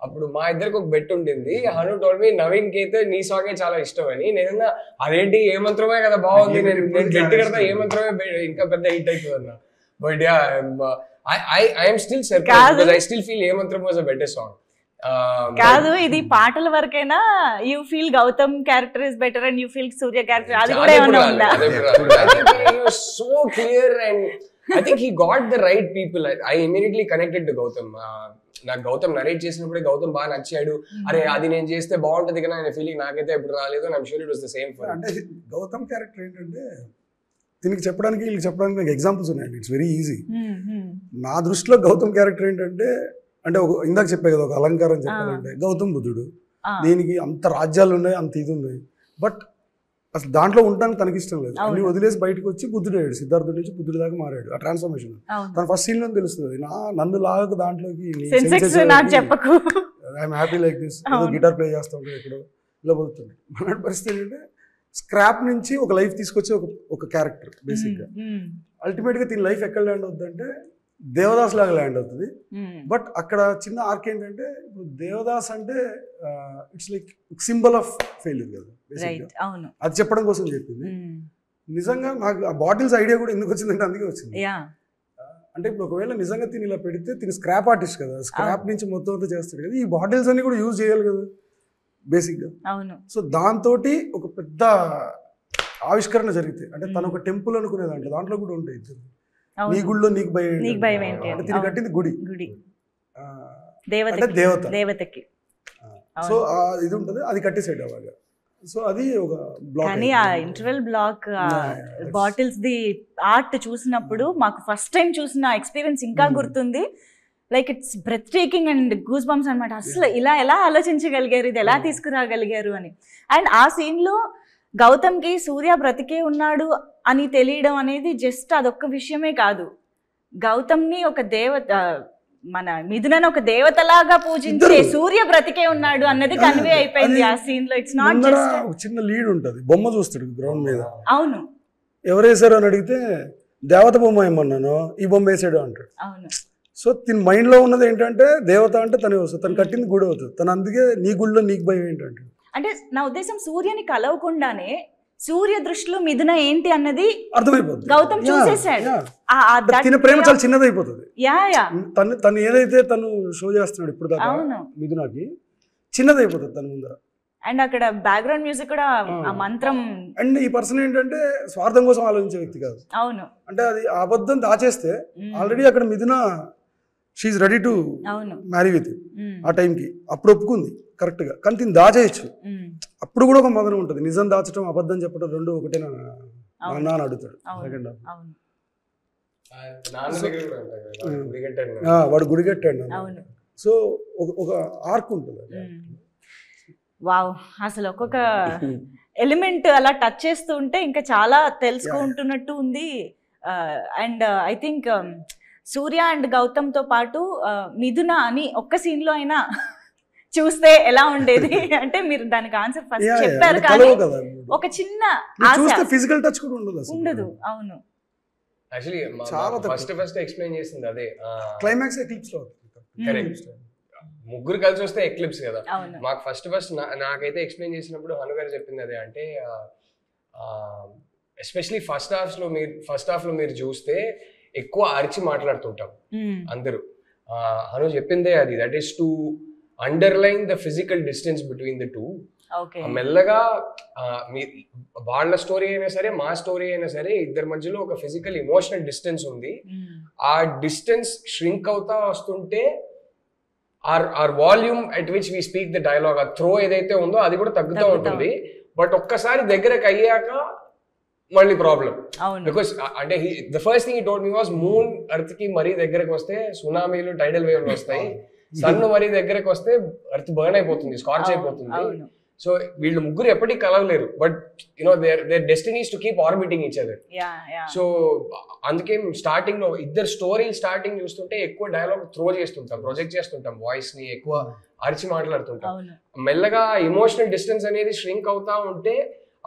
అప్పుడు మా ఇద్దరికి ఒక బెట్ ఉండింది. హను టోల్డ్ మీ నవీన్ కి అయితే నీ సాంగే చాలా ఇష్టం అని. నేను అదేంటి ఏమంత్రమే కదా బాగుంది, నేను గట్టి కడతా ఏమంత్రమే ఇంకా పెద్ద హిట్ అవుతుంది అన్న. But yeah, I am still surprised because I still feel ఏమంత్రం was a better song. కాదు, ఇది పాటల వరకైనా you feel Gautham character is better and you feel Surya character అది కూడా ఏమన్నా ఉందా? So clear and I think he got the right people. I immediately connected to Gautham. నాకు గౌతమ్ నరేట్ చేసినప్పుడే గౌతమ్ బాగా నచ్చాడు. అరే అది నేను చేస్తే బాగుంటది కదా అనే ఫీలింగ్ నాకైతే ఎప్పుడు రాలేదు. I am sure it was the same for. అంటే గౌతమ్ క్యారెక్టర్ ఏంటంటే దీనికి చెప్పడానికి వీళ్ళకి చెప్పడానికి నాకు ఎగ్జాంపుల్స్ ఉన్నాయండి. It's very easy. నా దృష్టిలో గౌతమ్ క్యారెక్టర్ ఏంటంటే, అంటే ఒక ఇందాక చెప్పే కదా ఒక అలంకారం చెప్పాలంటే గౌతమ్ బుద్ధుడు. దీనికి అంత రాజ్యాలు ఉన్నాయి, అంత ఇది ఉన్నాయి, బట్ అసలు దాంట్లో ఉండడానికి తనకి ఇష్టం లేదు. అన్ని వదిలేసి బయటకు వచ్చి బుద్ధుడు అయ్యాడు. సిద్ధార్థుడి నుంచి బుద్ధుడి దాకా మారాడు. ఆ ట్రాన్స్ఫర్మేషన్ తన ఫస్ట్ సీన్ లో తెలుస్తుంది. నన్ను లాగకు దాంట్లోకి I'm happy like this, guitar play చేస్తా ఉంటాడు ఎక్కడో ఇలా పోతుంది. మన పరిస్థితి ఏంటంటే స్క్రాప్ నుంచి ఒక లైఫ్ తీసుకొచ్చి ఒక క్యారెక్టర్ బేసిక్ గా. అల్టిమేట్ గా దీని లైఫ్ ఎక్కడ ల్యాండ్ అవుతుంది అంటే దేవదాస్ లాగా ల్యాండ్ అవుతుంది. బట్ అక్కడ చిన్న ఆర్క్ ఏంటంటే ఇప్పుడు దేవదాస్ అంటే it's like symbol of failure కదా బేసిక్ గా. అది చెప్పడం కోసం చెప్పింది. నిజంగా నాకు ఆ బాటిల్స్ ఐడియా కూడా ఎందుకు వచ్చిందంటే అందుకే వచ్చింది. అంటే ఇప్పుడు ఒకవేళ నిజంగా తిని ఇలా పెడితే తిని స్క్రాప్ ఆర్టిస్ట్ కదా, స్క్రాప్ నుంచి మొత్తం అంతా చేస్తాడు కదా, ఈ బాటిల్స్ అన్ని కూడా యూజ్ చేయాలి కదా బేసిక్ గా. సో దాంతో ఒక పెద్ద ఆవిష్కరణ జరిగితే అంటే తను ఒక టెంపుల్ అనుకునే దాంట్లో కూడా ఉంటాయి. నీ గుడిలో నీకు భయం ఏంటి అంటే తిని కట్టింది గుడి అంటే దేవతకి. సో ఇది ఉంటుంది, అది కట్టేసాడు అలాగా. సో అది ఒక బ్లాక్. కానీ ఆ interval block bottles the art చూసినప్పుడు మాకు ఫస్ట్ టైం చూసిన ఎక్స్పీరియన్స్ ఇంకా గుర్తుంది. Like it's breathtaking and goosebumps అనమాట. అసలు ఇలా ఎలా ఆలోచించగలిగారు, ఇది ఎలా తీసుకురాగలిగారు అని. అండ్ ఆ సీన్ లో గౌతమ్కి సూర్య బ్రతికే ఉన్నాడు అని తెలియడం అనేది జస్ట్ అదొక్క విషయమే కాదు. గౌతమ్ని ఒక దేవత, మన మిథునని ఒక దేవతలాగా పూజించే సూర్య బ్రతికే ఉన్నాడు అన్నది కన్వే అయిపోయింది ఆ సీన్ లో. ఇట్స్ నాట్ జస్ట్ చిన్న లీడ్ ఉంటది, బొమ్మ చూస్తాడు గ్రౌండ్ మీద. అవును, ఎవరు వేసారు అని అడిగితే దేవత బొమ్మ ఏమన్నాను, ఈ బొమ్మ వేసాడు అంటాడు. అవును. సో తిని మైండ్ లో ఉన్నది ఏంటంటే దేవత అంటే తనే వస్తుంది, తను కట్టింది గుడి అవుతుంది, తను అందుకే నీ గుడిలో నీకు భయం ఏంటంటే. అంటే నా ఉద్దేశం సూర్యని కలవకుండానే సూర్య దృష్టిలో మిథున ఏంటి అన్నది అర్థమైపోతుంది. గౌతమ్ చూసేసాడు. తిన ప్రేమ చాలా చిన్నదైపోతుంది. తను ఏదైతే తను షో చేస్తున్నాడు ఇప్పుడు దాకా మిథునకి చిన్నదైపోతుంది తన ముందర. అండ్ అక్కడ బ్యాక్గ్రౌండ్ మ్యూజిక్ కూడా ఆ మంత్రం. అండ్ ఈ పర్సన్ ఏంటంటే స్వార్థం కోసం ఆలోచించే వ్యక్తి కాదు. అవును. అంటే అది అబద్ధం దాచేస్తే ఆల్రెడీ అక్కడ Mithuna she ready to marry with ఆ టైంకి అప్పుడు ఒప్పుకుంది కరెక్ట్ గా. కానీ దీన్ని దాచేయచ్చు. అప్పుడు కూడా ఒక మదన ఉంటుంది. నిజం దాచడం అబద్ధం చెప్పడం రెండు ఒకటే నాన్న అని అడుగుతాడు సెకండ్ హాఫ్. వాడు గుడి కట్టాడు. సో ఒక ఆర్క్ ఉంటుంది. వావ్, అసలు ఒక్కొక్క ఎలిమెంట్ అలా టచ్ చేస్తూ ఉంటే ఇంకా చాలా తెలుసుకుంటున్నట్టు ఉంది. And I think Surya and గౌతమ్తో పాటు మిథున అని ఒక్క సీన్లో అయినా చూస్తే ఎలా ఉండేది అంటే మీరు దానికి ఆన్సర్ ఫస్ట్ చెప్పారు, కానీ ఒక చిన్న ఫిజికల్ టచ్ కూడా ఉండదు. అవును, యాక్చువల్లీ చాలా ఫస్ట్ ఎక్స్ప్లెయిన్ చేసింది అదే క్లైమాక్స్ ఎక్లిప్స్ లో. కరెక్ట్, ముగ్గురు కలిసి వస్తే ఎక్లిప్స్ కదా. మాకు ఫస్ట్ నాకైతే ఎక్స్ప్లెయిన్ చేసినప్పుడు హను గారు చెప్పింది అదే. అంటే ఎస్పెషలీ ఫస్ట్ హాఫ్ లో మీరు చూస్తే ఎక్కువ అరిచి మాట్లాడుతుంటాం అందరూ. హను చెప్పిందే అది, that is to underline the physical distance between the two. మెల్లగా వాళ్ళ స్టోరీ అయినా సరే మా స్టోరీ అయినా సరే ఇద్దరి మధ్యలో ఒక ఫిజికల్ ఇమోషనల్ డిస్టెన్స్ ఉంది. ఆ డిస్టెన్స్ ష్రింక్ అవుతా వస్తుంటే our volume at which we speak the dialogue, ఆ త్రో ఏదైతే ఉందో అది కూడా తగ్గుతూ ఉంటుంది. బట్ ఒక్కసారి దగ్గరకు అయ్యాక మళ్ళీ ప్రాబ్లం. బికాస్ అంటే the first thing he told me was moon earth కి మరీ దగ్గరకు వస్తే సునామీలు టైడల్ వేవ్లు వస్తాయి, సన్ మరీ దగ్గరకు వస్తే ఎర్త్ బర్న్ అయిపోతుంది, స్కార్చ్ అయిపోతుంది. సో వీళ్ళు ముగ్గురు ఎప్పటికీ కలవలేరు, but you know their destinies to keep orbiting each other. So అందుకే స్టార్టింగ్ లో ఇద్దరు స్టోరీ స్టార్టింగ్ చూస్తుంటే ఎక్కువ డైలాగ్ త్రో చేస్తుంటాం, ప్రొజెక్ట్ చేస్తుంటాం, వాయిస్ ని ఎక్కువ అరిచి మాట్లాడుతుంటాం. మెల్లగా ఇమోషనల్ డిస్టెన్స్ అనేది ష్రింక్ అవుతా ఉంటే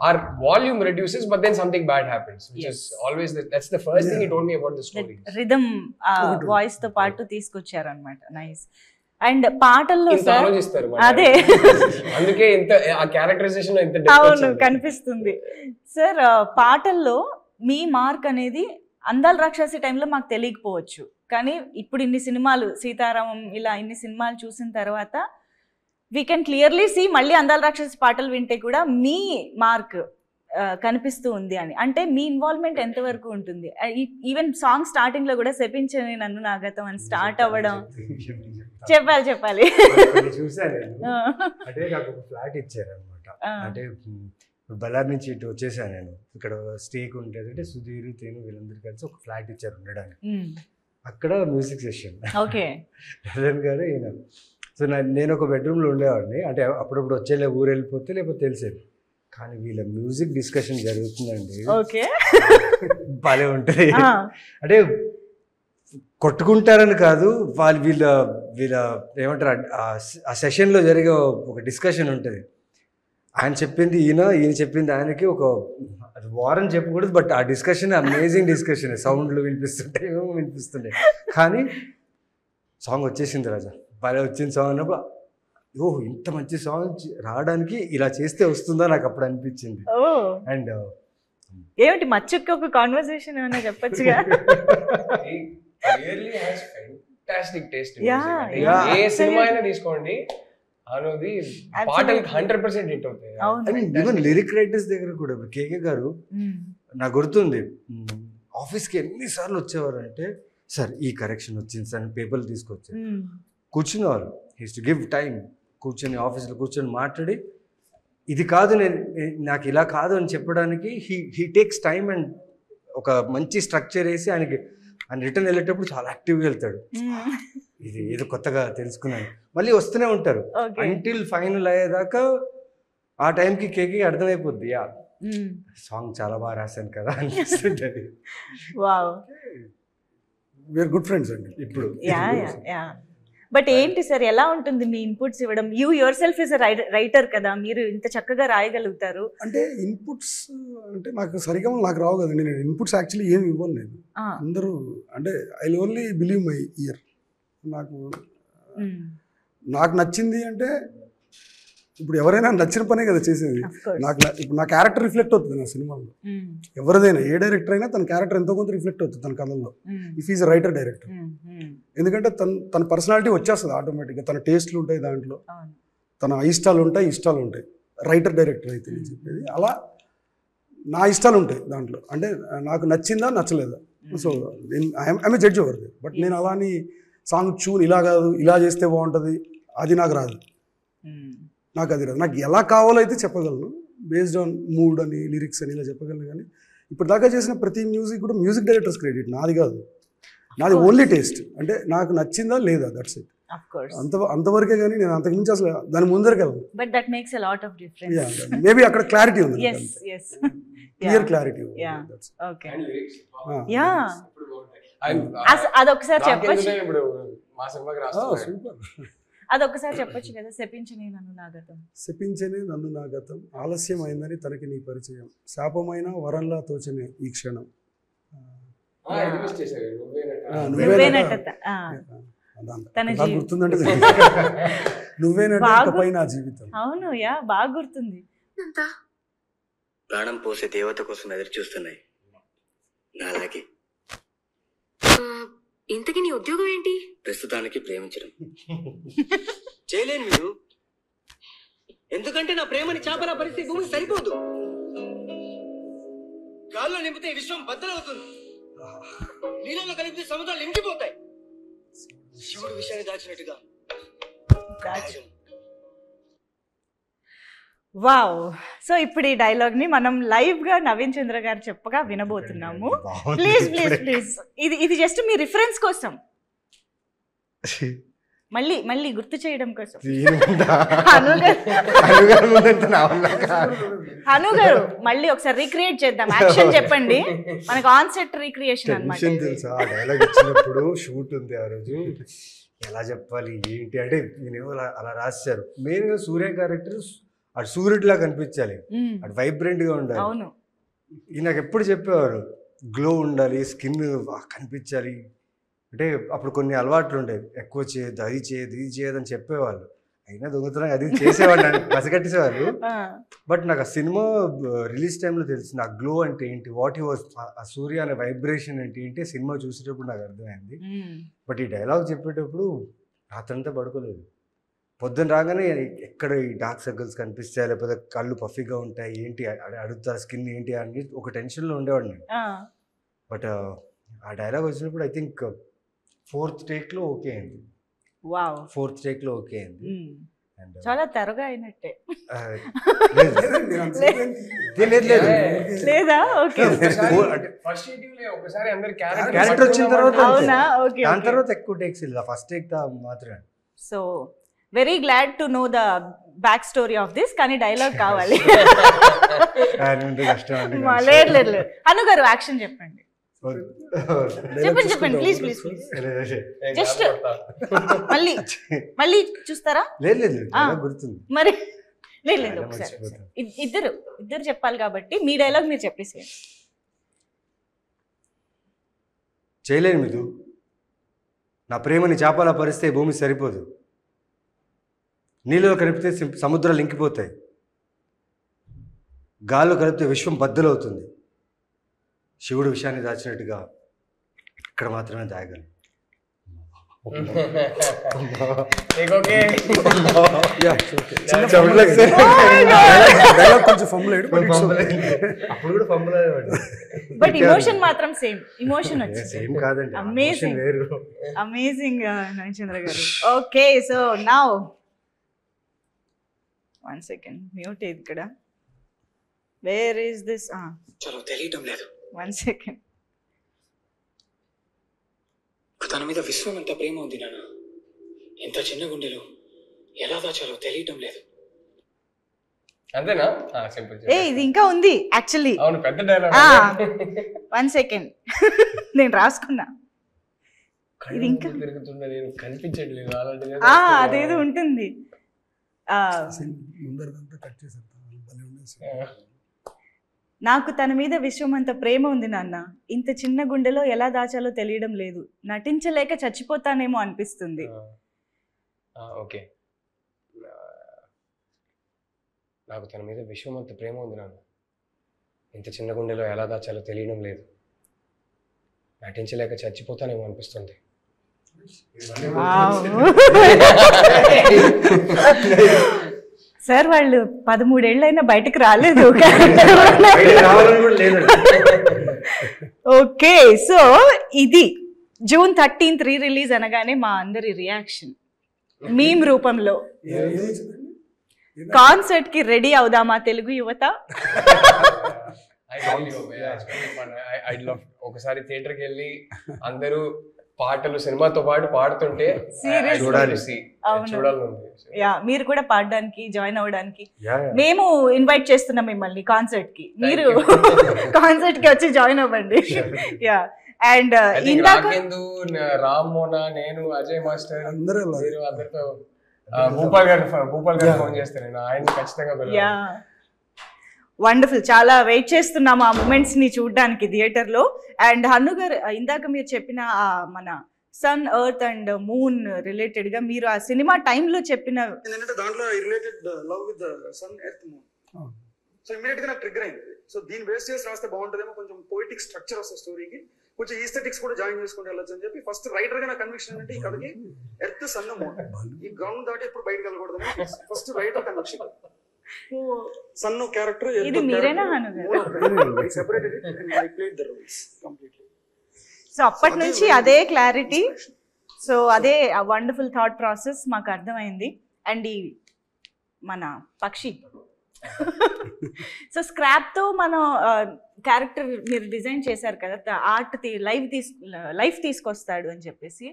our volume reduces, but then something bad happens, which is always that's the first thing he told me about the story. Rhythm voice తో పాటు తీసుకొచ్చారు అన్నమాట. నైస్. అండ్ పాటల్లో సార్ అదే అందుకే ఇంత ఆ క్యారెక్టరైజేషన్ లో ఇంత డెప్త్ అవును కనిపిస్తుంది సార్. పాటల్లో మీ మార్క్ అనేది అందాల రాక్షసి టైంలో మాకు తెలియకపోవచ్చు, కానీ ఇప్పుడు ఇన్ని సినిమాలు సీతారామం ఇలా ఇన్ని సినిమాలు చూసిన తర్వాత వీ కెన్ క్లియర్లీ సీ మళ్ళీ అందాల రాక్షసి పాటలు వింటే కూడా మీ మార్క్ కనిపిస్తూ ఉంది అని. అంటే మీ ఇన్వాల్వ్మెంట్ ఎంతవరకు ఉంటుంది? ఈవెన్ సాంగ్ స్టార్టింగ్ లో కూడా శపించని నన్ను నాగతం అని స్టార్ట్ అవ్వడం. చెప్పాలి చూసాను నేను. అంటే నాకు ఒక ఫ్లాట్ ఇచ్చారు అనమాట. అంటే బళ్ళారి నుంచి ఇటు వచ్చేసాను నేను. ఇక్కడ స్టేక్ ఉంటుంది, అంటే సుధీర్ తేను వీళ్ళందరూ కలిసి ఒక ఫ్లాట్ ఇచ్చారు ఉండడానికి. అక్కడ మ్యూజిక్ సెషన్ రజన్ గారు ఈయన. సో నేను ఒక బెడ్రూమ్లో ఉండేవాడిని. అంటే అప్పుడప్పుడు వచ్చేలే ఊరు వెళ్ళిపోతే లేకపోతే తెలిసేది. కానీ వీళ్ళ మ్యూజిక్ డిస్కషన్ జరుగుతుందండి, భలే ఉంటుంది. అంటే కొట్టుకుంటారని కాదు, వీళ్ళ ఏమంటారు, ఆ సెషన్లో జరిగే ఒక డిస్కషన్ ఉంటుంది. ఆయన చెప్పింది ఈయన చెప్పింది ఆయనకి, ఒక వారం చెప్పకూడదు, బట్ ఆ డిస్కషన్ అమేజింగ్ డిస్కషన్. సౌండ్లు వినిపిస్తుంటాయి, ఏమో వినిపిస్తుంటాయి. కానీ సాంగ్ వచ్చేసింది రాజా, భలే వచ్చింది సాంగ్ అన్నప్పుడు ఓహ్ ఇంత మంచి సాంగ్ రావడానికి ఇలా చేస్తే వస్తుందా నాకు అప్పుడు అనిపించింది. అండ్ ఏమిటి మచ్చుక్క ఒక కాన్వర్సేషన్ ఏమైనా చెప్పొచ్చుగా? Fantastic taste. ఏ సినిమా అయినా తీసుకోండి, అనేది పాటలకు 100% హిట్ అవుతాయి. ఈవెన్ లిరిక్ రైటర్స్ దగ్గర కూడా కేకే గారు నాకు గుర్తుంది, ఆఫీస్కి ఎన్నిసార్లు వచ్చేవారు అంటే, సార్ ఈ కరెక్షన్ వచ్చింది సార్ పేపర్లు తీసుకొచ్చారు, కూర్చునేవారు. హీస్ టు గివ్ టైం, కూర్చొని ఆఫీస్లో కూర్చొని మాట్లాడి ఇది కాదు, నాకు ఇలా కాదు అని చెప్పడానికి హీ టేక్స్ టైమ్ అండ్ ఒక మంచి స్ట్రక్చర్ వేసి ఆయన రిటర్న్ వెళ్ళేటప్పుడు చాలా యాక్టివ్గా వెళ్తాడు. ఇది ఏదో కొత్తగా తెలుసుకున్నాను. మళ్ళీ వస్తూనే ఉంటారు అంటిల్ ఫైనల్ అయ్యేదాకా. ఆ టైంకి కేకి అర్థమైపోద్ది, యా సాంగ్ చాలా బాగా రాశాను కదా అనిపిస్తుంటది. వీఆర్ గుడ్ ఫ్రెండ్స్ అండి ఇప్పుడు. బట్ ఏంటి సార్, ఎలా ఉంటుంది మీ ఇన్పుట్స్ ఇవ్వడం? You your self is writer కదా, మీరు ఇంత చక్కగా రాయగలుగుతారు. అంటే ఇన్పుట్స్ అంటే నాకు సరిగా నాకు రావు కదండి. నేను ఇన్పుట్స్ యాక్చువల్లీ ఏమి ఇవ్వను నేను. అందరూ అంటే I only believe my year. నాకు నచ్చింది అంటే ఇప్పుడు ఎవరైనా నచ్చిన పనే కదా చేసేది. ఇప్పుడు నా క్యారెక్టర్ రిఫ్లెక్ట్ అవుతుంది నా సినిమాలో. ఎవరిదైనా ఏ డైరెక్టర్ అయినా తన క్యారెక్టర్ ఎంతో కొంత రిఫ్లెక్ట్ అవుతుంది తన కథల్లో, ఇఫ్ ఈజ్ రైటర్ డైరెక్టర్. ఎందుకంటే తన పర్సనాలిటీ వచ్చేస్తుంది ఆటోమేటిక్గా. తన టేస్ట్లు ఉంటాయి దాంట్లో, తన ఇష్టాలు ఉంటాయి రైటర్ డైరెక్టర్ అయితే నేను చెప్పేది. అలా నా ఇష్టాలు ఉంటాయి దాంట్లో. అంటే నాకు నచ్చిందా నచ్చలేదా, so I'm judge over the. But నేను అలా అని సాంగ్ ట్యూన్ ఇలా కాదు ఇలా చేస్తే బాగుంటుంది అది నాకు రాదు. నాకు ఎలా కావాలో అయితే చెప్పగలను, బేస్డ్ ఆన్ మూడ్ అని లిరిక్స్ అని ఇలా చెప్పగలను. కానీ ఇప్పుడు దాకా చేసిన ప్రతి మ్యూజిక్ కూడా మ్యూజిక్ డైరెక్టర్స్ క్రెడిట్, నాది కాదు. నాది ఓన్లీ టేస్ట్. అంటే నాకు నచ్చిందా లేదా, దట్స్ ఇట్. అంతవరకే. కానీ నేను అంతకుమించి అసలు దాని ముందరికి వెళ్ళను. మేబీ అక్కడ క్లారిటీ ఉంది, క్లియర్ క్లారిటీ. అదొకసారి చెప్పచ్చు, ఇప్పుడు మా సినిమాకి రాస్తాను. అదొకసారి చెప్పొచ్చు కదా. శపించని నన్ను నా గతం ఆలస్యమైందని తనకి నీ పరిచయం, శాపమైన వరంలా తోచనే ఈ క్షణం, గుర్తుందంటే నువ్వేనట నా జీవితం. అవును, యా బాగా గుర్తుంది. ప్రాణం పోసే దేవత కోసం ఎదురు చూస్తున్నాయి నాలాగే. ఇంతకీ నీ ఉద్యోగం ఏంటి? ప్రస్తుతానికి ప్రేమించడం. చేయలేను మీరు, ఎందుకంటే నా ప్రేమని చాపల పరిస్థితి భూమి సరిపోదు. గాల్లో నింపితే విశ్వం బద్దలవుతుంది, నీళ్ళలో కలిపితే సముద్రాలు నిండిపోతాయి. శివుడు విషయాన్ని దాచినట్టుగా. వావ్. సో ఇప్పుడు ఈ డైలాగ్ ని మనం లైవ్ గా నవీన్ చంద్ర గారు చెప్పగా వినబోతున్నాము. ప్లీజ్ ప్లీజ్ ప్లీజ్, ఇది జస్ట్ మీ రిఫరెన్స్ కోసం, మళ్ళీ గుర్తు చేయడం కోసం. హను గారు మళ్ళీ ఒకసారి రీక్రియేట్ చేద్దాం. యాక్షన్ చెప్పండి, మనకు ఆన్ సెట్ రీక్రియేషన్ అన్నమాట. తెలుసా ఆ డైలాగ్ ఇచ్చినప్పుడు షూట్ ఉంది ఆ రోజు, ఎలా చెప్పాలి ఏంటి అంటే నేను అలా రాశారు. మెయిన్ గా సూర్య క్యారెక్టర్ అటు సూర్యుడిలా కనిపించాలి, అటు వైబ్రెంట్ గా ఉండాలి. అవును, నాకు ఎప్పుడు చెప్పేవారు గ్లో ఉండాలి, స్కిన్ కనిపించాలి. అంటే అప్పుడు కొన్ని అలవాట్లు ఉండేవి, ఎక్కువ చేయదు అది చేయదు ఇది చేయదు అని చెప్పేవాళ్ళు. అయినా దొంగతనం అది చేసేవాళ్ళు, నన్ను పసిగట్టేసేవాళ్ళు. బట్ నాకు ఆ సినిమా రిలీజ్ టైంలో తెలిసింది ఆ గ్లో అంటే ఏంటి, వాట్ హీ వాజ్, ఆ సూర్య అనే వైబ్రేషన్ అంటే ఏంటి సినిమా చూసేటప్పుడు నాకు అర్థమైంది. బట్ ఈ డైలాగ్ చెప్పేటప్పుడు రాత్రంతా పడుకోలేదు, పొద్దున్న రాగానే ఎక్కడ ఈ డార్క్ సర్కిల్స్ కనిపిస్తాయి, లేకపోతే కళ్ళు పఫీగా ఉంటాయి, ఏంటి అడుగుతా స్కిన్ ఏంటి అని ఒక టెన్షన్లో ఉండేవాడిని. బట్ ఆ డైలాగ్ వచ్చినప్పుడు ఐ థింక్ 4th టేక్లో ఓకే అయింది. 4th టేక్లో ఓకే అయింది. అండ్ చాలా త్వరగా అయినట్టే లేదు లేదా? ఓకే, ఫస్ట్ ఒకసారి అందరు క్యారెక్టర్ వచ్చిన తర్వాత అవునా? ఓకే, దాని తర్వాత ఎక్కువ టేక్స్ లేదు, ఫస్ట్ టేక్ మాత్రమే. So very glad to know the back story of this. కానీ డైలాగ్ కావాలి. లేదు లేదు లేదు, అను గారు యాక్షన్ చెప్పండి. చెప్పండి ప్లీజ్ ప్లీజ్ ప్లీజ్. జస్ట్ మళ్ళీ మళ్ళీ చూస్తారా? లేదు గుర్తుంది. మరి లేదు లేదు, ఒకసారి ఇద్దరు చెప్పాలి కాబట్టి మీ డైలాగ్ మీరు చెప్పేసి. చేయలేను మిదు, నా ప్రేమని చేపలా పరిస్తే భూమి సరిపోదు, నీళ్ళలో కలిపితే సముద్రాలు ఇంకిపోతాయి, గాల్లో కలిపితే విశ్వం బద్దలవుతుంది, శివుడు విషయాన్ని దాచినట్టుగా ఇక్కడ మాత్రమే దాగలను. అప్పుడు కూడా ఫంబుల్ బట్ ఇమోషన్ మాత్రం సేమ్. ఇమోషన్ సేమ్ కాదండి, amazing amazing Narendra garu. Okay, so now 1 second mute ఇక్కడ. Where is this? చలో తెలియటం లేదు. 1 second. తన మీద విశ్వం ఎంత ప్రేమ ఉంది నాన్న, ఎంత చిన్న గుండెలో ఎలా దాచాలో తెలియటం లేదు. అంతేనా? సింపుల్. ఇది ఇంకా ఉంది యాక్చువల్లీ. అవును, పెద్ద డైలాగ్. 1 second నేను రాసుకున్నా. ఇది ఇంకా తిరుగుతుందా, నేను కనిపించట్లేదు అలాంటిది. అదేదో ఉంటుంది. నాకు తన మీద విశ్వమంత ప్రేమ ఉంది నాన్న, ఇంత చిన్న గుండెలో ఎలా దాచాలో తెలియడం లేదు, నటించలేక చచ్చిపోతానేమో అనిపిస్తుంది. ఓకే, నాకు తన మీద విశ్వమంత ప్రేమ ఉంది నాన్న, ఇంత చిన్న గుండెలో ఎలా దాచాలో తెలియడం లేదు, నటించలేక చచ్చిపోతానేమో అనిపిస్తుంది. సార్ వాళ్ళు 13 ఏళ్ళైనా బయటకు రాలేదు. ఓకే, సో ఇది June 13th రిలీజ్ అనగానే మా అందరి రియాక్షన్ మీమ్ రూపంలో. కాన్సర్ట్ కి రెడీ అవుదామా తెలుగు యువత? ఒకసారి థియేటర్కి వెళ్ళి అందరూ పాటలు సినిమాతో పాటు పాడుతుంటే చూడాలి. మీరు కూడా పాడడానికి జాయిన్ అవ్వడానికి మేము ఇన్వైట్ చేస్తున్నాం మిమ్మల్ని కాన్సర్ట్ కి. మీరు కాన్సర్ట్ కి వచ్చి జాయిన్ అవ్వండి. యా, అండ్ ఇందాక రామ్మోనా, నేను, అజయ్ మాస్టర్ అందరితో భూపాల్ గారు ఫోన్ చేస్తాను, ఆయన ఖచ్చితంగా. వండర్ఫుల్, చాలా వెయిట్ చేస్తున్నాము ఆ మూమెంట్స్ ని చూడడానికి థియేటర్ లో. అండ్ హన్ను గారు, ఇందాక మీరు చెప్పిన మన sun, earth and moon related గా మీరు ఆ సినిమా టైంలో చెప్పిన దాంట్లో related love with sun, earth, moon. So immediate గా నాకు ట్రిగ్గర్ అయింది. సో దీన్ని బేస్ చేసి రాస్తే బాగుంటుందేమో, కొంచెం పోయిటిక్ స్ట్రక్చర్ వస్తుంది స్టోరీకి, కొంచెం ఈస్థెటిక్స్ కూడా జాయిన్ చేసుకుంటే వెళ్ళొచ్చు అని చెప్పి ఫస్ట్ రైటర్ గా నా కన్విక్షన్ అంటే ఈ కథకి ఎర్త్, సన్, మూన్ ఈ గ్రౌండ్ దాటి ఎప్పుడు బయటకు వెళ్ళకూడదు first writer conviction. Sun character ఇది మీరేనా హను గారు? సో అప్పటి నుంచి అదే క్లారిటీ, సో అదే వండర్ఫుల్ థాట్ ప్రాసెస్ మాకు అర్థమైంది. అండ్ ఈ మన పక్షి సో స్క్రాప్ తో మనం క్యారెక్టర్ మీరు డిజైన్ చేశారు కదా, ఆర్ట్ లైఫ్ తీసుకొస్తాడు అని చెప్పేసి.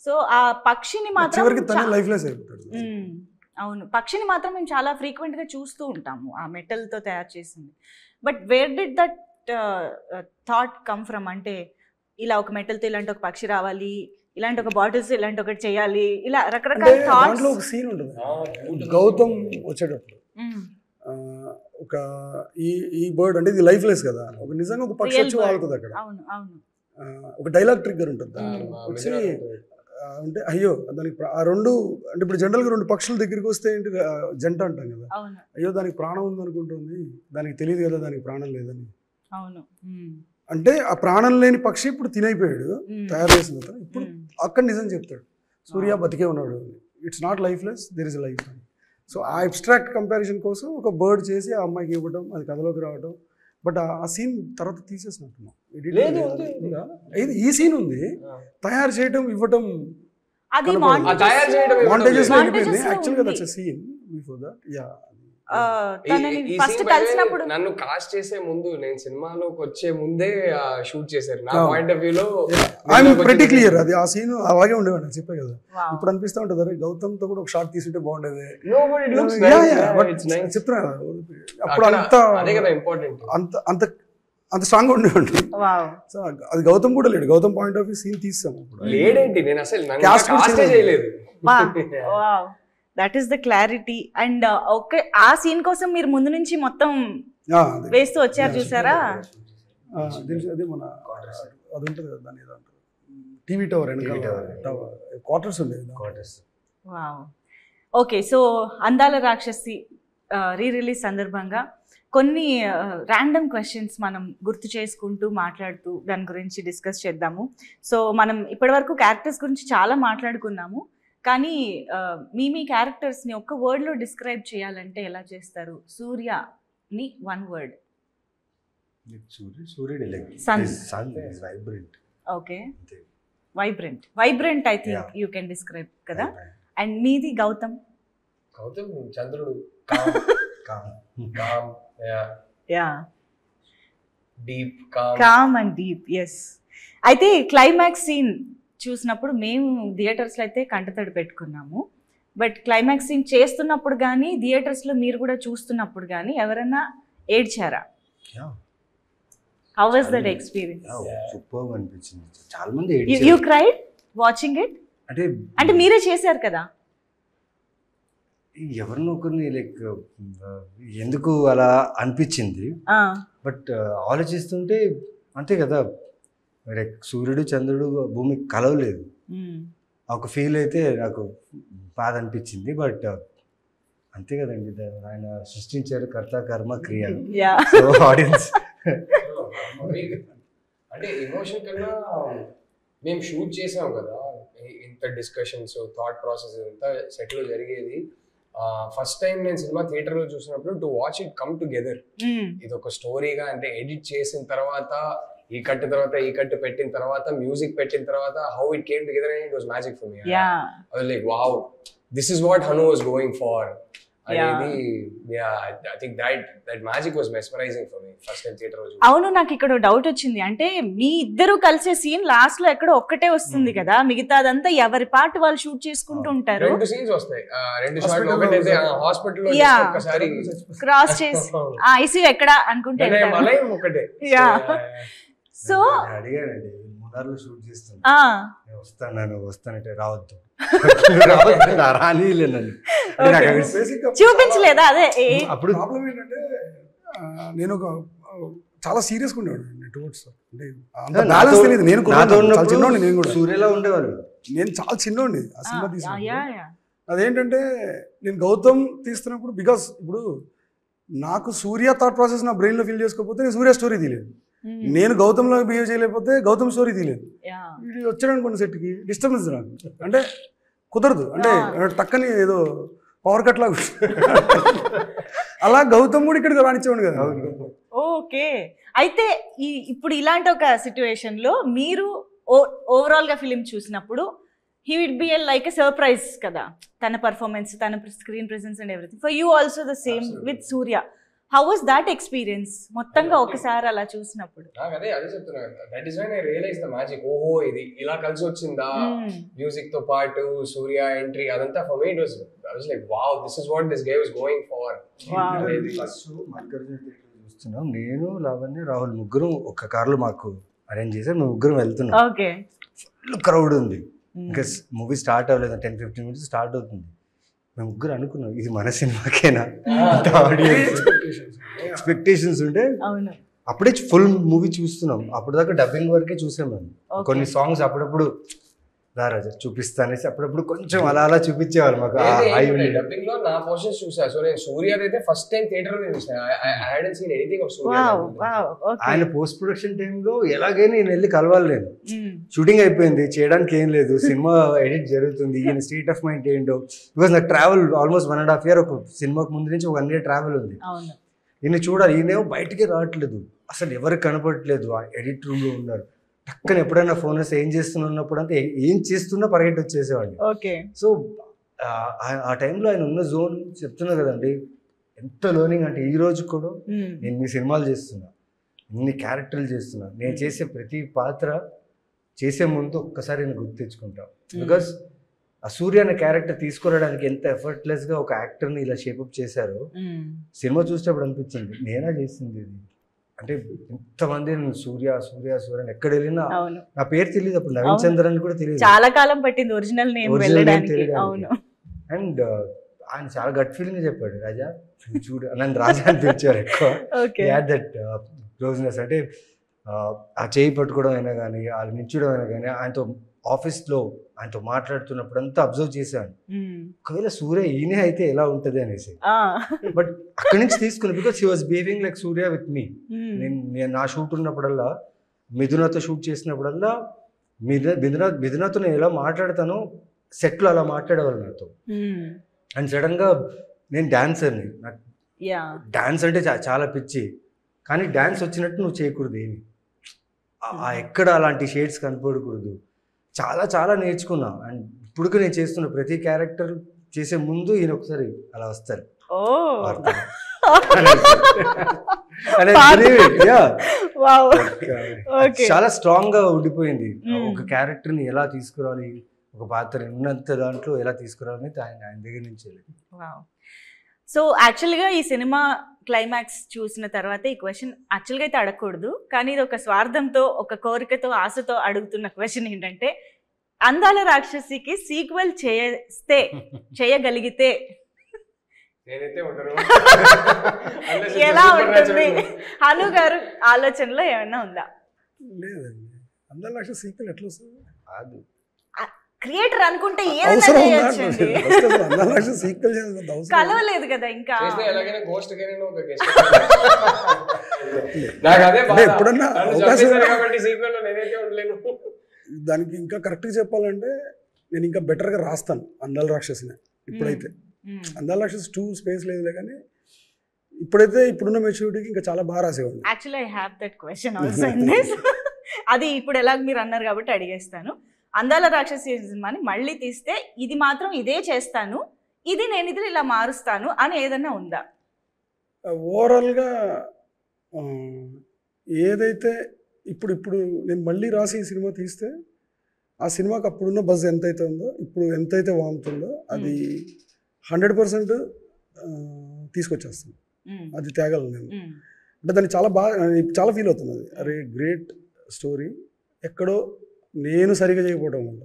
సో ఆ పక్షిని మాత్రం అవును, పక్షిని మాత్రం మేము చాలా ఫ్రీక్వెంట్ గా చూస్తూ ఉంటాము, ఆ మెటల్ తో తయారు చేసింది. But where did that thought come from? అంటే ఇలా ఒక మెటల్ తో ఇలాంటి ఒక పక్షి రావాలి, ఇలాంటి ఒక బాటిల్స్ ఇలాంటి ఒకటి చేయాలి, ఇలా రకరకాల థాట్స్. ఒక సీన్ ఉంటుంది గౌతమ్ వచ్చేటప్పుడు, ఒక ఈ బర్డ్ అంటే ఇది లైఫ్ లెస్ కదా, ఒక నిజంగా ఒక పక్షి వచ్చి వాళ్తుంది అక్కడ. అవును అవును, ఒక డైలాగ్ ట్రిగ్గర్ ఉంటుంది వచ్చి అంటే అయ్యో దానికి ఆ రెండు అంటే ఇప్పుడు జనరల్గా 2 పక్షుల దగ్గరికి వస్తే ఏంటి జంట అంటాం కదా, అయ్యో దానికి ప్రాణం ఉంది అనుకుంటుంది, దానికి తెలియదు కదా దానికి ప్రాణం లేదని. అవును, అంటే ఆ ప్రాణం లేని పక్షి ఇప్పుడు తినైపోయాడు తయారు చేసిన తర్వాత, ఇప్పుడు అక్కడ నిజం చెప్తాడు సూర్య బతికే ఉన్నాడు. It's not lifeless, there is a life అని. సో ఆ అబ్స్ట్రాక్ట్ కంపారిజన్ కోసం ఒక బర్డ్ చేసి ఆ అమ్మాయికి ఇవ్వడం, అది కథలోకి రావడం. బట్ ఆ సీన్ తర్వాత తీసేసినట్టున్నాం. ఈ సీన్ ఉంది, తయారు చేయడం ఇవ్వడం అది మాంటేజెస్ లో వెళ్ళిపోయింది. యాక్చువల్గా that's a scene before that. Yeah, first కలిసినప్పుడు నన్ను కాస్ట్ చేసే ముందు, నేను సినిమాలోకి వచ్చే ముందే షూట్ చేశారు. నా పాయింట్ ఆఫ్ వ్యూలో ఐఎమ్ ప్రెటీ క్లియర్. అది ఆ సీన్ అలాగే ఉండేవాడు, చెప్పే కదా. ఇప్పుడు అనిపిస్తా ఉంటుంది, అరే గౌతమ్ తో కూడా ఒక షాట్ తీసుంటే బాగుండేది చెప్తున్నా. అప్పుడు అంత స్ట్రాంగ్ ఉండేవాడు. సో అది గౌతమ్ కూడా లేడు. Gautham point of view scene తీసాము లేడేంటి, నేను అసలు చేయలేదు. That is the clarity. And okay, ఆ సీన్ కోసం మీరు ముందు నుంచి మొత్తం వేస్తూ వచ్చారు చూసారా? అదే మన అది ఉంటుంది కదా, దాని ఏదో అంటారు, టీవీ టవర్ క్వార్టర్స్ ఉండేది. ఓకే, సో అందాల రాక్షసి రీ రిలీజ్ సందర్భంగా కొన్ని ర్యాండమ్ క్వశ్చన్స్ మనం గుర్తు చేసుకుంటూ మాట్లాడుతూ దాని గురించి డిస్కస్ చేద్దాము. సో మనం ఇప్పటివరకు క్యారెక్టర్స్ గురించి చాలా మాట్లాడుకున్నాము, కానీ మీ క్యారెక్టర్స్ని ఒక్క వర్డ్లో డిస్క్రైబ్ చేయాలంటే ఎలా చేస్తారు? సూర్యని one word. Okay, vibrant I think you can describe కదా. అండ్ మీది గౌతమ్? గౌతమ్ చంద్రుడు, కామ్ అండ్ డీప్. ఎస్. అయితే క్లైమాక్స్ సీన్ చూసినప్పుడు మేము థియేటర్స్లో అయితే కంటతడి పెట్టుకున్నాము. బట్ క్లైమాక్స్ సీన్ చేస్తున్నప్పుడు కానీ థియేటర్స్లో మీరు కూడా చూస్తున్నప్పుడు కానీ ఎవరైనా ఏడ్చారా? How was that experience? సూపర్గా అనిపించింది. చాలా మంది యు క్రైడ్ వాచింగ్ ఇట్? అంటే మీరే చేశారు కదా. ఎవరినో ఒకరిని లైక్ ఎందుకు అలా అనిపించింది. బట్ ఆలోచిస్తుంటే అంతే కదా, లైక్ సూర్యుడు చంద్రుడు భూమి కలవలేదు. ఒక ఫీల్ అయితే నాకు బాధ అనిపించింది. బట్ అంతే కదండి, ఆయన సృష్టించారు, కర్త కర్మ క్రియ. సో ఆడియన్స్ అంటే ఎమోషన్ కన్నా మేము షూట్ చేసాం కదా, ఇంత డిస్కషన్స్, థాట్ ప్రాసెస్ ఇంత సెట్లో జరిగేది. ఫస్ట్ టైం నేను సినిమా థియేటర్లో చూసినప్పుడు to watch it come together, ఇది ఒక స్టోరీగా, అంటే ఎడిట్ చేసిన తర్వాత ఈ కట్ తర్వాత ఈ కట్ పెట్టిన తర్వాత మ్యూజిక్ పెట్టిన తర్వాత how it came together and it was magic for me. I was like wow, this is what Hanu was going for అనేది. I think that magic was mesmerising for me first time theatre లో. అవును, నాకు ఇక్కడ doubt వచ్చింది. అంటే మీ ఇద్దరు కలిసే scene last లో ఎక్కడో ఒక్కటే వస్తుంది కదా, మిగతాదంతా ఎవరి పార్ట్ వాళ్ళు షూట్ చేసుకుంటూ ఉంటారు. రెండు సీన్స్ వస్తాయి, రెండు షాట్లు. ఒకటైతే హాస్పిటల్ లో ఒకసారి క్రాస్ చేసి ఐసీయూ ఎక్కడ అనుకుంటే మలయం ఒకటే. సో అడిగానండి, మునార్లో షూట్ చేస్తాను, వస్తానంటే రావద్దు రానిలేనండి, చూపించలేదా? అదే అప్పుడు ప్రాబ్లం ఏంటంటే నేను ఒక చాలా సీరియస్గా ఉండేవాడు టువర్డ్స్, అంటే బ్యాలెన్స్ తెలియదు. నేను చిన్నోండి, నేను కూడా సూర్యలా ఉండేవాళ్ళు. నేను చాలా చిన్నోండి ఆ సినిమా తీసినప్పుడు. అదేంటంటే నేను గౌతమ్ తీస్తున్నప్పుడు, బికాస్ ఇప్పుడు నాకు సూర్య థాట్ ప్రాసెస్ నా బ్రెయిన్లో ఫిల్ చేసుకోకపోతే నేను సూర్య స్టోరీ తీయలేదు. నేను గౌతమ్లో బిహేవ్ చేయలేకపోతే గౌతమ్ స్టోరీ తీయలేదు. ఇది వచ్చాడు అనుకోండి సెట్కి, డిస్టర్బెన్స్ రాదు, అంటే కుదరదు. అంటే టక్కని ఏదో పవర్ కట్ లాగా అలా గౌతమ్ కూడా ఇక్కడికి రానిచ్చేవాడు కదా. ఓకే, అయితే ఇప్పుడు ఇలాంటి ఒక సిచ్యువేషన్ లో మీరు ఓవరాల్ గా ఫిలిం చూసినప్పుడు he would be like a surprise kada, tana performance, tana screen presence and everything. For you also the same. Absolutely. With Surya, how was that experience mottanga okasari ala chusinappudu? Ade cheptuna, that is when I realized the magic. Oho, idi ila kalsi vachinda, music tho paatu Surya entry adantha. For me I was like, wow, this is what this guy was going for. Wow. First Mallikarjuna theatre చూస్తున్నాం, నేను లావణ్య రాహుల్ ముగ్గురు ఒక కార్లో మాకు arrange చేశారు. మేము ముగ్గురం వెళ్తున్నాం. ఓకే, ఫుల్ క్రౌడ్ ఉంది. ఇంకా మూవీ స్టార్ట్ అవ్వలేదు, 10-15 minutes స్టార్ట్ అవుతుంది. మేము ముగ్గురు అనుకున్నాం, ఇది మన సినిమాకేనా? ఎక్స్పెక్టేషన్స్ ఉంటే అప్పుడే ఫుల్ మూవీ చూస్తున్నాం. అప్పుడు దాకా డబ్బింగ్ వరకే చూసాం మేము. కొన్ని సాంగ్స్ అప్పుడప్పుడు రా రాజా చూపిస్తా అనేసి అప్పుడప్పుడు కొంచెం అలా అలా చూపించేవాళ్ళు మాకు డబ్బింగ్ లో నా పోర్షన్స్ చూసా. సో నేను సూర్య అయితే ఫస్ట్ టైం థియేటర్ లో చూసాను. ఐ హాడెంట్ సీన్ ఎనీథింగ్ ఆఫ్ సూర్య. ఆయన పోస్ట్ ప్రొడక్షన్ టైంలో ఎలాగైనా నేను వెళ్ళి కలవాలి. నేను షూటింగ్ అయిపోయింది, చేయడానికి ఏం లేదు, సినిమా ఎడిట్ జరుగుతుంది, ఈయన స్టేట్ ఆఫ్ మైండ్ ఏంటో. బికాస్ నాకు ట్రావెల్ ఆల్మోస్ట్ 1.5 year, ఒక సినిమాకి ముందు నుంచి 1 year ట్రావెల్ ఉంది. ఈయన చూడాలి, ఈయనేమో బయటికి రావట్లేదు, అసలు ఎవరికి కనపడట్లేదు, ఆ ఎడిట్ రూమ్ లో ఉన్నారు. టక్కన ఎప్పుడైనా ఫోన్ వస్తే ఏం చేస్తున్నప్పుడు అంతా ఏం చేస్తున్నా పరిగెట్టి వచ్చేసేవాడిని. సో ఆ టైంలో ఆయన ఉన్న జోన్ చెప్తున్నా కదండి, ఎంత లర్నింగ్ అంటే ఈ రోజు కూడా నేను ఇన్ని సినిమాలు చేస్తున్నా, ఇన్ని క్యారెక్టర్లు చేస్తున్నా, నేను చేసే ప్రతి పాత్ర చేసే ముందు ఒక్కసారి నేను గుర్తు తెచ్చుకుంటాను. బికాస్ ఆ సూర్య అనే క్యారెక్టర్ తీసుకురావడానికి ఎంత ఎఫర్ట్లెస్ గా ఒక యాక్టర్ని ఇలా షేపప్ చేశారో సినిమా చూసేటప్పుడు అనిపించింది నేనా చేసింది ఇది. అంటే ఇంతమంది సూర్య సూర్య సూర్య ఎక్కడ వెళ్ళినా నా పేరు తెలియదు, అప్పుడు నవీన్ చంద్ర అని కూడా తెలియదు, చాలా కాలం పట్టింది ఒరిజినల్ నేమ్ వెళ్ళడానికి. అండ్ ఆయన చాలా గట్ ఫీలింగ్ చెప్పాడు, రాజా చూడు నన్ను రాజా అని పిలిచారు ఎక్కువ. దట్ క్లోజ్నెస్ అంటే ఆ చేయి పట్టుకోవడం అయినా కానీ, వాళ్ళు నించడం అయినా కానీ, ఆయనతో ఆఫీస్లో ఆయనతో మాట్లాడుతున్నప్పుడు అంతా అబ్జర్వ్ చేశాను, ఒకవేళ సూర్య ఈయనే అయితే ఎలా ఉంటది అనేసి. బట్ అక్కడి నుంచి తీసుకుని, because he was behaving like Surya with me. నేను నా షూట్ ఉన్నప్పుడల్లా, మిథునతో షూట్ చేసినప్పుడల్లా, మిథునతో నేను ఎలా మాట్లాడతానో సెట్లో అలా మాట్లాడేవాళ్ళు నాతో. అండ్ సడన్ గా నేను డాన్సర్ని, నాకు డాన్స్ అంటే చాలా పిచ్చి, కానీ డాన్స్ వచ్చినట్టు నువ్వు చేయకూడదు, ఏమి ఎక్కడ అలాంటి షేడ్స్ కనపడకూడదు. చాలా చాలా నేర్చుకున్నా. అండ్ ఇప్పుడు నేను చేస్తున్న ప్రతి క్యారెక్టర్ చేసే ముందు ఈయన ఒకసారి అలా వస్తారు, చాలా స్ట్రాంగ్ గా ఉండిపోయింది. ఒక క్యారెక్టర్ ని ఎలా తీసుకురావాలి, ఒక పాత్ర ఉన్నంత దాంట్లో ఎలా తీసుకురావాలని ఆయన దగ్గర నుంచి. సో యాక్చువల్గా ఈ సినిమా క్లైమాక్స్ చూసిన తర్వాత ఈ క్వశ్చన్ యాక్చువల్గా అయితే అడగకూడదు, కానీ ఇది ఒక స్వార్థంతో, ఒక కోరికతో, ఆశతో అడుగుతున్న క్వశ్చన్ ఏంటంటే, అందాల రాక్షసికి సీక్వెల్ చేయగలిగితే ఎలా ఉంటుంది? హను గారు ఆలోచనలో ఏమైనా ఉందా? లేదండి, అందాల రాక్షసి సీక్వెల్ ఎట్లా వస్తుంది? క్రియేటర్ అనుకుంటే ఏదైనా చేయొచ్చండి, కలవలేదు కదా ఇంకా. ఎప్పుడన్నా దానికి ఇంకా కరెక్ట్గా చెప్పాలంటే నేను ఇంకా బెటర్గా రాస్తాను అందాల రాక్షసిని. ఇప్పుడైతే అందాల రాక్షసి 2 స్పేస్ లేదులే, కానీ ఇప్పుడైతే ఇప్పుడున్న మెచ్యూరిటీకి ఇంకా చాలా బాగా రాసేవాళ్ళు. Actually I have that question also in this. అది ఇప్పుడు ఎలాగ మీరు అన్నారు కాబట్టి అడిగేస్తాను. అందాల రాక్షసి సినిమాని మళ్ళీ తీస్తే ఇది మాత్రం ఇదే చేస్తాను, ఇది నేను ఇది ఇలా మారుస్తాను అని ఏదన్నా ఉందా? ఓవరాల్గా ఏదైతే ఇప్పుడు నేను మళ్ళీ రాసి ఈ సినిమా తీస్తే ఆ సినిమాకి అప్పుడున్న బజ్ ఎంతైతే ఉందో, ఇప్పుడు ఎంతైతే వాముతుందో అది 100% తీసుకొచ్చేస్తాను. అది తేగలను నేను. అంటే దాన్ని చాలా ఫీల్ అవుతుంది. అది అరే గ్రేట్ స్టోరీ, ఎక్కడో నేను సరిగా చేయకపోవడం వల్ల,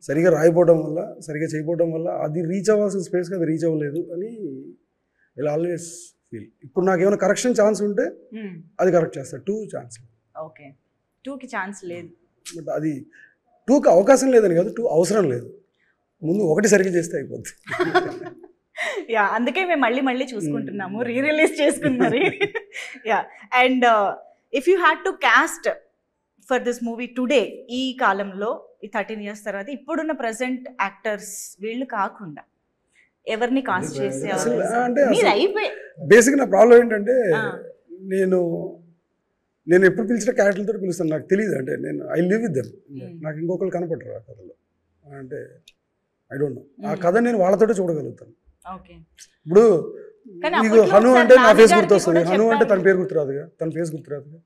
సరిగా రాయిపోవడం వల్ల, సరిగా చేయకపోవడం వల్ల అది రీచ్ అవ్వాల్సిన స్పేస్కి అది రీచ్ అవ్వలేదు అని ఇలా ఆల్వేస్ ఫీల్. ఇప్పుడు నాకు ఏమైనా కరెక్షన్ ఛాన్స్ ఉంటే అది కరెక్ట్ చేస్తా. 2 ఛాన్స్. ఓకే, 2కి ఛాన్స్ లేదు. బట్ అది 2కి అవకాశం లేదని కాదు, 2 అవసరం లేదు. ముందు 1 సరిగ్గా చేస్తే అయిపోద్ది. యా, అందుకే మేము మళ్ళీ చూసుకుంటున్నాము, రిలీజ్ చేసుకున్నారు. Yeah, and if you had to cost for this movie today, ఈ కాలంలో ఈ 13 years తర్వాత ఇప్పుడున్న ప్రజెంట్ యాక్టర్స్ వీళ్ళు కాకుండా ఎవరిని కాస్ట్ చేసే? బేసిక్ నా ప్రాబ్లం ఏంటంటే నేను ఎప్పుడు పిలిచిన క్యారెక్టర్లతో పిలుస్తాను, నాకు తెలియదు. అంటే ఐ లివ్ విత్ దెమ్, నాకు ఇంకొకరు కనపడరు ఆ కథలో. అంటే ఐ డోంట్ నో, ఆ కథ నేను వాళ్ళతోటే చూడగలుగుతాను. ఇప్పుడు నీకు హను అంటే నా ఫేస్ గుర్తొస్తుంది, హను అంటే తన పేరు గుర్తురాదుగా, తన ఫేస్ గుర్తురాదుగా,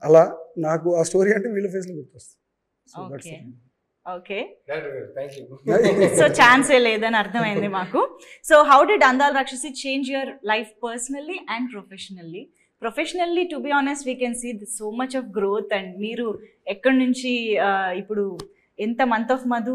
అలా నాకు ఆ స్టోరీ అంటే వీళ్ళ ఫేస్లో గుర్తొస్తుంది. సో ఛాన్సే లేదని అర్థమైంది మాకు. So how did Andala Rakshasi change your life personally and professionally? Professionally to be honest we can see so much of growth. And మీరు ఎక్కడి నుంచి ఇప్పుడు ఎంత మంత్ ఆఫ్ మధు,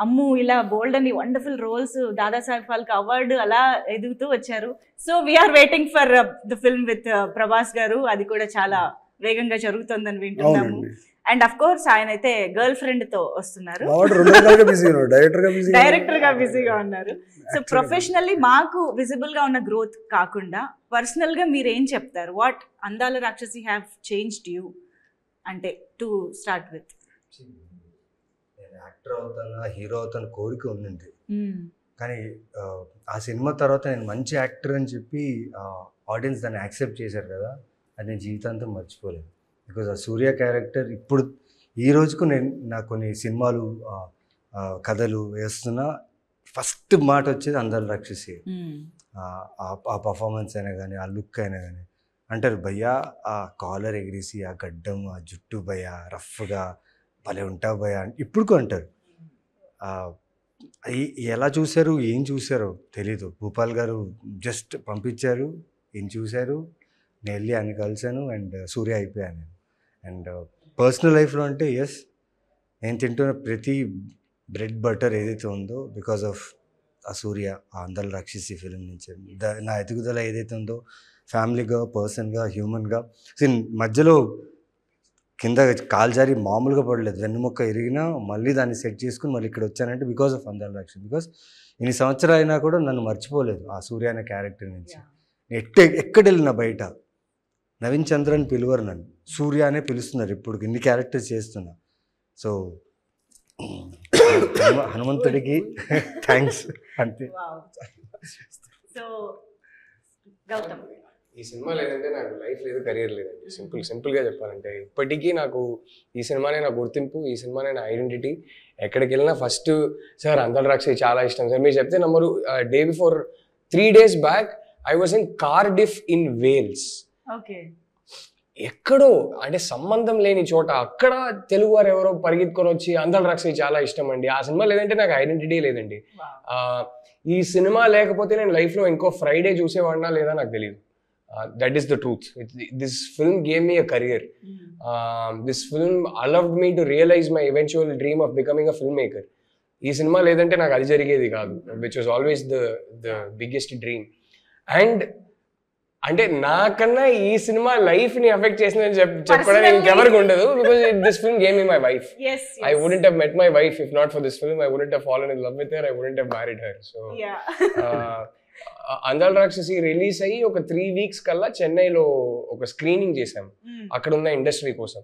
అమ్ము, ఇలా బోల్డ్ అని wonderful roles, Dadasaheb Phalke award అలా ఎదుగుతూ వచ్చారు. So we are waiting for the film with Prabhas garu, అది కూడా చాలా వేగంగా జరుగుతుందని వింటున్నాము. అండ్ అఫ్ కోర్స్ ఆయన అయితే గర్ల్ ఫ్రెండ్ తో వస్తున్నారు, డైరెక్టర్ గా బిజీగా ఉన్నారు. సో ప్రొఫెషనల్లీ మాకు విజిబుల్ గా ఉన్న గ్రోత్ కాకుండా పర్సనల్ గా మీరు ఏం చెప్తారు? వాట్ అందాల రాక్షసి హ్యావ్ చేంజ్డ్ యూ అంటే టు స్టార్ట్ విత్? నేను యాక్టర్ అవుతానా హీరో అవుతాను కోరిక ఉండింది, కానీ ఆ సినిమా తర్వాత నేను మంచి యాక్టర్ అని చెప్పి ఆడియన్స్ దాన్ని యాక్సెప్ట్ చేశారు కదా, అది నేను జీవితాంతం మర్చిపోలేదు. బికాజ్ ఆ సూర్య క్యారెక్టర్ ఇప్పుడు ఈ రోజుకు నేను నాకు కొన్ని సినిమాలు కథలు వేస్తున్నా ఫస్ట్ మాట వచ్చేది అందాల రాక్షసి. ఆ పర్ఫార్మెన్స్ అయినా కానీ ఆ లుక్ అయినా కానీ అంటారు భయ్యా ఆ కాలర్ ఎగిరేసి ఆ గడ్డం ఆ జుట్టు భయ్యా రఫ్గా భలే ఉంటావు భయ్యా అని ఇప్పుడుకు అంటారు. ఎలా చూశారు ఏం చూశారో తెలీదు. భూపాల్ గారు జస్ట్ పంపించారు, ఏం చూశారు, నేను వెళ్ళి ఆయన కలిశాను అండ్ సూర్య అయిపోయాను. అండ్ పర్సనల్ లైఫ్లో అంటే ఎస్, నేను తింటున్న ప్రతి బ్రెడ్ బటర్ ఏదైతే ఉందో బికాస్ ఆఫ్ ఆ సూర్య, ఆ అందాల రాక్షసి ఫిలిం నుంచి నా ఎదుగుదల ఏదైతే ఉందో ఫ్యామిలీగా, పర్సన్గా, హ్యూమన్గా. మధ్యలో కింద కాలు జారి మామూలుగా పడలేదు, వెన్నుముక్క ఇరిగినా మళ్ళీ దాన్ని సెట్ చేసుకుని మళ్ళీ ఇక్కడ వచ్చానంటే బికాస్ ఆఫ్ అందాల రాక్షసి. బికాస్ ఇన్ని సంవత్సరాలు అయినా కూడా నన్ను మర్చిపోలేదు ఆ సూర్య అనే క్యారెక్టర్ నుంచి. ఎక్కడ వెళ్ళినా బయట నవీన్ చంద్రన్ పిలువరు, నన్ను సూర్య అనే పిలుస్తున్నారు ఇప్పుడు ఇన్ని క్యారెక్టర్స్ చేస్తున్నా. సో హనుమంతుడికి థ్యాంక్స్ అంతే. సో గౌతమ్, ఈ సినిమా లేదంటే నాకు లైఫ్ లేదు, కెరీర్ లేదండి. సింపుల్గా చెప్పాలంటే ఇప్పటికీ నాకు ఈ సినిమానే నా గుర్తింపు, ఈ సినిమానే నా ఐడెంటిటీ. ఎక్కడికి వెళ్ళినా ఫస్ట్ సార్ అందాల రాక్షసి చాలా ఇష్టం సార్ మీరు చెప్తే నమ్మరు. Day before 3 days back I was in Cardiff in Wales. ఎక్కడో అంటే సంబంధం లేని చోట అక్కడ తెలుగు వారు ఎవరో పరిగెత్తుకొని వచ్చి అందాల రాక్షసి చాలా ఇష్టం అండి. ఆ సినిమా లేదంటే నాకు ఐడెంటిటీ లేదండి. ఈ సినిమా లేకపోతే నేను లైఫ్లో ఇంకో ఫ్రైడే చూసేవాడినా లేదా నాకు తెలియదు. That is the truth. This film gave me a career. This film allowed me to realize my eventual dream of becoming a filmmaker. ఈ సినిమా లేదంటే నాకు అది జరిగేది కాదు, which was always the biggest dream. And అంటే నాకన్నా ఈ cinema life ని ఎఫెక్ట్ చేసిందని చెప్పడం ఇంకెవరికి ఉండదు. Because this film gave me my wife. I wouldn't have met my wife if not for this film. I wouldn't have fallen in love with her. I wouldn't have married her. So అందాల రాక్షసి release అయ్యి ఒక 3 weeks కల్లా చెన్నైలో ఒక screening చేశాం అక్కడ ఉన్న ఇండస్ట్రీ కోసం.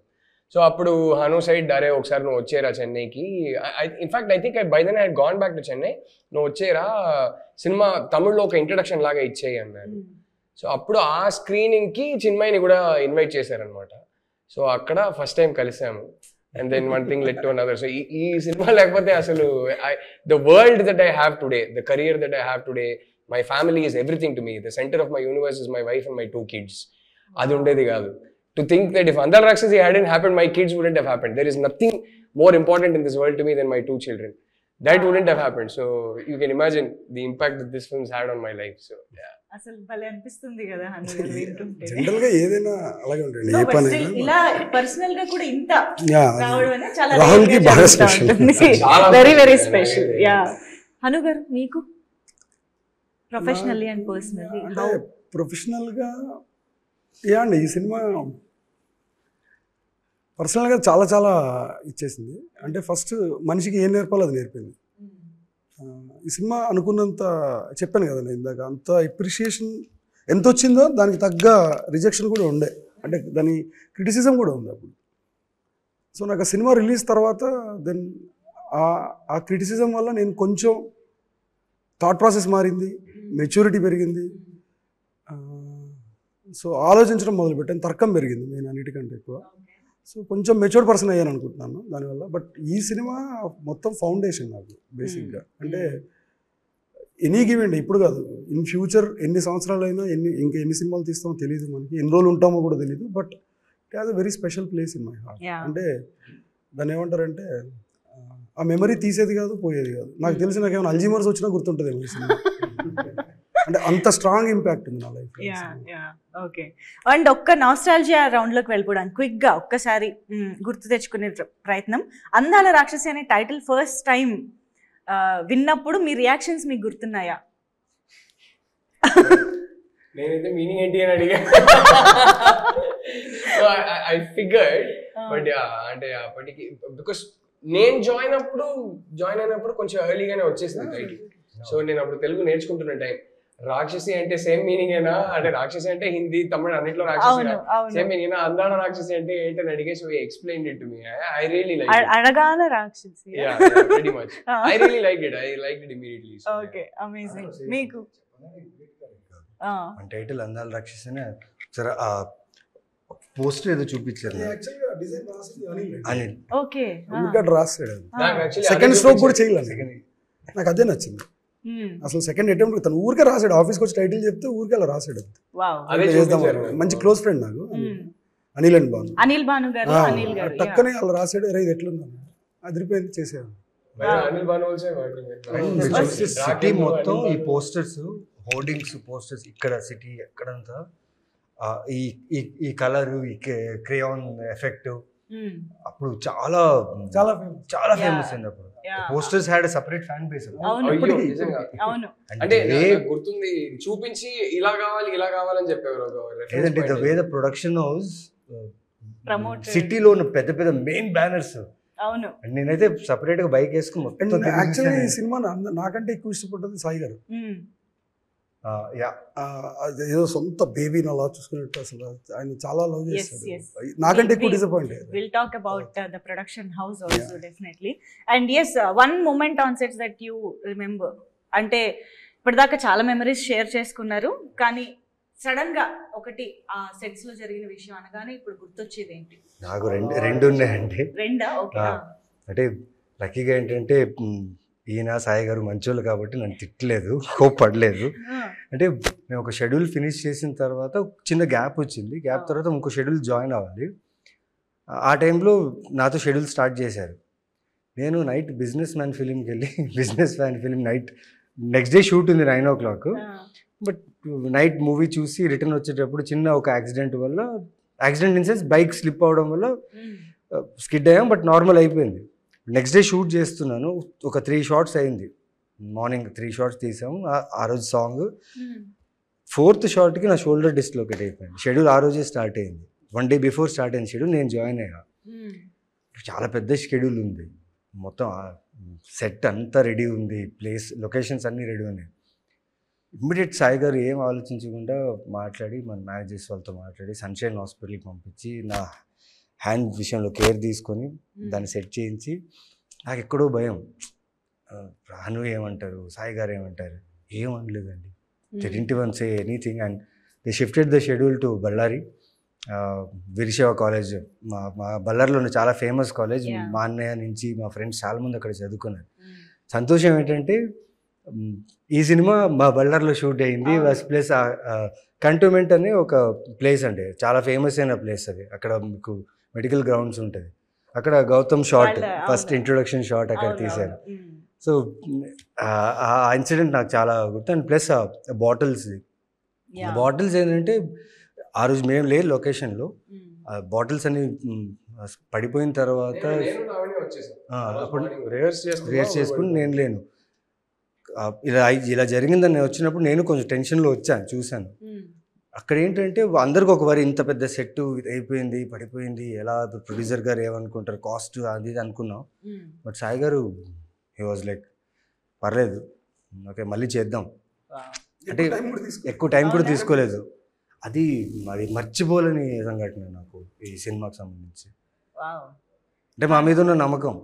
సో అప్పుడు హను సైడ్ అరే ఒకసారి నువ్వు వచ్చేరా చెన్నైకి. In fact I think by then I had gone back to Chennai. నువ్వు వచ్చేరా సినిమా తమిళ్లో ఒక ఇంట్రడక్షన్ లాగా ఇచ్చేయి అన్నారు. సో అప్పుడు ఆ స్క్రీనింగ్కి చిన్మయిని కూడా ఇన్వైట్ చేశారనమాట. సో అక్కడ ఫస్ట్ టైం కలిసాము. And then one thing led to another. So ఈ సినిమా లేకపోతే అసలు the world that I have today, the career that I have today, my family is everything to me. The center of my universe is my wife and my 2 kids. అది ఉండేది కాదు. To think that if Andal Rakshasi hadn't happened, my kids wouldn't have happened. There is nothing more important in this world to me than my 2 children. That wouldn't have happened. So you can imagine the impact that this film's had on my life. So yeah. అసలు భలే అనిపిస్తుంది కదా హను గారు వింటుంటే. General గా ఏదైనా అలాగే ఉంటుంది. ఏ పని ఇలా పర్సనల్ గా కూడా ఇంత రావడం అనేది చాలా రాహుల్ కి బాగా special, very very special. Yeah Hanu గారు మీకు professionally and personally how? Professional గా అండి ఈ సినిమా పర్సనల్గా చాలా చాలా ఇచ్చేసింది. అంటే ఫస్ట్ మనిషికి ఏం నేర్పాలో అది నేర్పింది. ఈ సినిమా అనుకున్నంత చెప్పాను కదండి ఇందాక, అంత ఎప్రిషియేషన్ ఎంత వచ్చిందో దానికి తగ్గ రిజెక్షన్ కూడా ఉండే, అంటే దాని క్రిటిసిజం కూడా ఉంది అప్పుడు. సో నాకు ఆ సినిమా రిలీజ్ తర్వాత దెన్ ఆ క్రిటిసిజం వల్ల నేను కొంచెం థాట్ ప్రాసెస్ మారింది, మెచ్యూరిటీ పెరిగింది. సో ఆలోచించడం మొదలుపెట్టాను, తర్కం పెరిగింది నేను అన్నిటికంటే ఎక్కువ. సో కొంచెం మెచ్యూర్ పర్సన్ అయ్యాను అనుకుంటున్నాను దానివల్ల. బట్ ఈ సినిమా మొత్తం ఫౌండేషన్ నాకు బేసిక్గా. అంటే ఎనీ గివెంట్ ఇప్పుడు కాదు, ఇన్ ఫ్యూచర్ ఎన్ని సంవత్సరాలైనా ఇంకా ఎన్ని సినిమాలు తీస్తామో తెలియదు, మనకి ఎన్ని రోజులు ఉంటామో కూడా తెలియదు. But it has a very special place in my heart. అంటే దాన్ని ఏమంటారంటే ఆ మెమరీ తీసేది కాదు, పోయేది కాదు. నాకు తెలిసి నాకు ఏమైనా అల్జీమర్స్ వచ్చినా గుర్తుంటుంది ఈ సినిమా. అంటే అంత స్ట్రాంగ్ ఇంపాక్ట్ ఉంది నా లైఫ్. ఓకే. అండ్ ఒక్క నాస్టాల్జియా రౌండ్ లోకి వెళ్ళిపోవడానికి క్విక్ గా ఒక్కసారి గుర్తు తెచ్చుకునే ప్రయత్నం. అందాల రాక్షసి అనే టైటిల్ ఫస్ట్ టైం విన్నప్పుడు మీ రియాక్షన్స్ మీకు గుర్తున్నాయా? నేనైతే మీనింగ్ ఏంటి అని అడిగా. ఐ ఫిగర్డ్ బట్ అంటే అప్పటికి బికాస్ నేను జాయిన్ అయినప్పుడు కొంచెం ఎర్లీగానే వచ్చేసింది టైటిల్. సో నేను అప్పుడు తెలుగు నేర్చుకుంటున్న టైం. రాక్షసి అంటే సేమ్ మీనింగ్ ఏనా అంటే రాక్షసి అంటే హిందీ తమిళ అన్నిట్లో రాక్షసి సేమ్ మీనింగ్ ఏనా అందాడ రాక్షసి అంటే ఏంటని అడిగే so explain it to me. I really like it. అడగాల రాక్షసి. Yeah pretty much. I really liked it immediately. Okay amazing. మీకు మన టైటిల్ అందాల రాక్షసి అని సరే పోస్టర్ ఏదో చూపించారు అనిల్. ఓకే రాసాడు సెకండ్ స్ట్రోక్ కూడా చేయలేదు. నాకు అదే నచ్చింది అసలు. సెకండ్ అటెంప్ట్ తను ఊరికే రాసాడు, ఆఫీస్కి వచ్చి టైటిల్ చెప్తే ఊరికే అలా రాసాడు. మంచి క్లోజ్ ఫ్రెండ్ నాకు అనిల్ అండ్ భాను. అనిల్ భాను గారు. అనిల్ గారు టక్కనే అలా రాసాడు. అరే ఇది ఎట్లుందా అదిరిపోయింది చేసాడు. సిటీ మొత్తం ఈ పోస్టర్స్ హోర్డింగ్స్ పోస్టర్స్ ఇక్కడ సిటీ ఎక్కడంతా ఈ కలర్ ఈ క్రేయాన్ ఎఫెక్ట్ అప్పుడు చాలా చాలా చాలా ఫేమస్ అయింది. అప్పుడు posters had separate fan base. అంటే గుర్తుంది చూపించి ఇలా కావాలని చెప్పేవారు. లేదంటే the way the production house సిటీలో ఉన్న పెద్ద పెద్ద మెయిన్ బ్యానర్స్. అవును నేనైతే సెపరేట్ గా బైక్ వేసుకుని మొత్తం. యాక్చువల్లీ ఈ సినిమా నాకంటే ఎక్కువ ఇష్టపడ్డది సాయి గారు. ఏదో సొంత బేబీని అలా చూసుకున్నట్టు అసలు ఆయన చాలా లవ్ చేస్తాడు. నాకంటే ఎక్కువ disappoint. Will talk about the production house also definitely. And yes, one moment on sets that you remember. అంటే ఇప్పటిదాకా చాలా మెమరీస్ షేర్ చేసుకున్నారు, కానీ సడన్ గా ఒకటి ఆ సెట్స్ లో జరిగిన విషయం అనగానే ఇప్పుడు గుర్తొచ్చేది ఏంటి? నాకు రెండు ఉన్నాయండి. రెండా? ఓకే. అంటే లక్కీగా ఏంటంటే ఈయన సాయి గారు మంచోళ్ళు కాబట్టి నన్ను తిట్టలేదు, కోప్పడలేదు. అంటే మేము ఒక షెడ్యూల్ ఫినిష్ చేసిన తర్వాత చిన్న గ్యాప్ వచ్చింది. గ్యాప్ తర్వాత ఇంకో షెడ్యూల్ జాయిన్ అవ్వాలి. ఆ టైంలో నాతో షెడ్యూల్ స్టార్ట్ చేశారు. నేను నైట్ బిజినెస్ మ్యాన్ ఫిలింకి వెళ్ళి business man film night next day shoot ఉంది 9 o'clock. బట్ నైట్ మూవీ చూసి రిటర్న్ వచ్చేటప్పుడు చిన్న ఒక accident in sense bike slip అవడం వల్ల స్కిడ్ అయ్యాం. బట్ నార్మల్ అయిపోయింది. నెక్స్ట్ డే షూట్ చేస్తున్నాను. ఒక 3 shots అయింది. మార్నింగ్ 3 shots తీసాము. ఆ రోజు సాంగ్ 4th shotకి నా షోల్డర్ డిస్లోకేట్ అయిపోయింది. షెడ్యూల్ ఆ రోజే స్టార్ట్ అయింది. 1 day బిఫోర్ స్టార్ట్ అయిన షెడ్యూల్ నేను జాయిన్ అయ్యా. చాలా పెద్ద షెడ్యూల్ ఉంది. మొత్తం సెట్ అంతా రెడీ ఉంది, ప్లేస్ లొకేషన్స్ అన్నీ రెడీ ఉన్నాయి. ఇమ్మీడియట్ సాయి గారు ఏం ఆలోచించకుండా మాట్లాడి మన మేనేజర్స్ వాళ్ళతో మాట్లాడి సన్షైన్ హాస్పిటల్కి పంపించి నా హ్యాండ్ విషయంలో కేర్ తీసుకొని దాన్ని సెట్ చేయించి, నాకు ఎక్కడో భయం, రాను ఏమంటారు, సాయి గారు ఏమంటారు, ఏం అనలేదండి. They didn't even say anything and they shifted the schedule to Bellary Veerashaiva college. మా బళ్ళారిలో ఉన్న చాలా ఫేమస్ కాలేజ్. మా అన్నయ్య నుంచి మా ఫ్రెండ్స్ చాలామంది అక్కడ చదువుకున్నారు. సంతోషం ఏంటంటే ఈ సినిమా మా బళ్ళారిలో షూట్ అయింది. ప్లస్ కంటోన్మెంట్ అనే ఒక ప్లేస్ అండి, చాలా ఫేమస్ అయిన ప్లేస్ అది. అక్కడ మీకు మెడికల్ గ్రౌండ్స్ ఉంటుంది. అక్కడ Gautham shot first introduction shot అక్కడ తీశారు. సో ఆ ఇన్సిడెంట్ నాకు చాలా గుర్తు. అండ్ ప్లస్ బాటిల్స్ ఏంటంటే ఆ రోజు మేము లేదు లొకేషన్లో. బాటిల్స్ అన్ని పడిపోయిన తర్వాత అప్పుడు రిహర్స్ చేసుకుని నేను లేను. ఇలా జరిగిందని నేను వచ్చినప్పుడు నేను కొంచెం టెన్షన్లో వచ్చాను, చూశాను. అక్కడ ఏంటంటే అందరికి ఒక వారి ఇంత పెద్ద సెట్ అయిపోయింది, పడిపోయింది, ఎలా ప్రొడ్యూసర్ గారు ఏమనుకుంటారు, కాస్ట్ అది ఇది అనుకున్నాం. బట్ సాయి గారు హీ వాజ్ లైక్ పర్లేదు, ఓకే మళ్ళీ చేద్దాం అంటే ఎక్కువ టైం కూడా తీసుకోలేదు. అది మర్చిపోలేని సంఘటన నాకు ఈ సినిమాకి సంబంధించి. అంటే మా మీద ఉన్న నమ్మకం,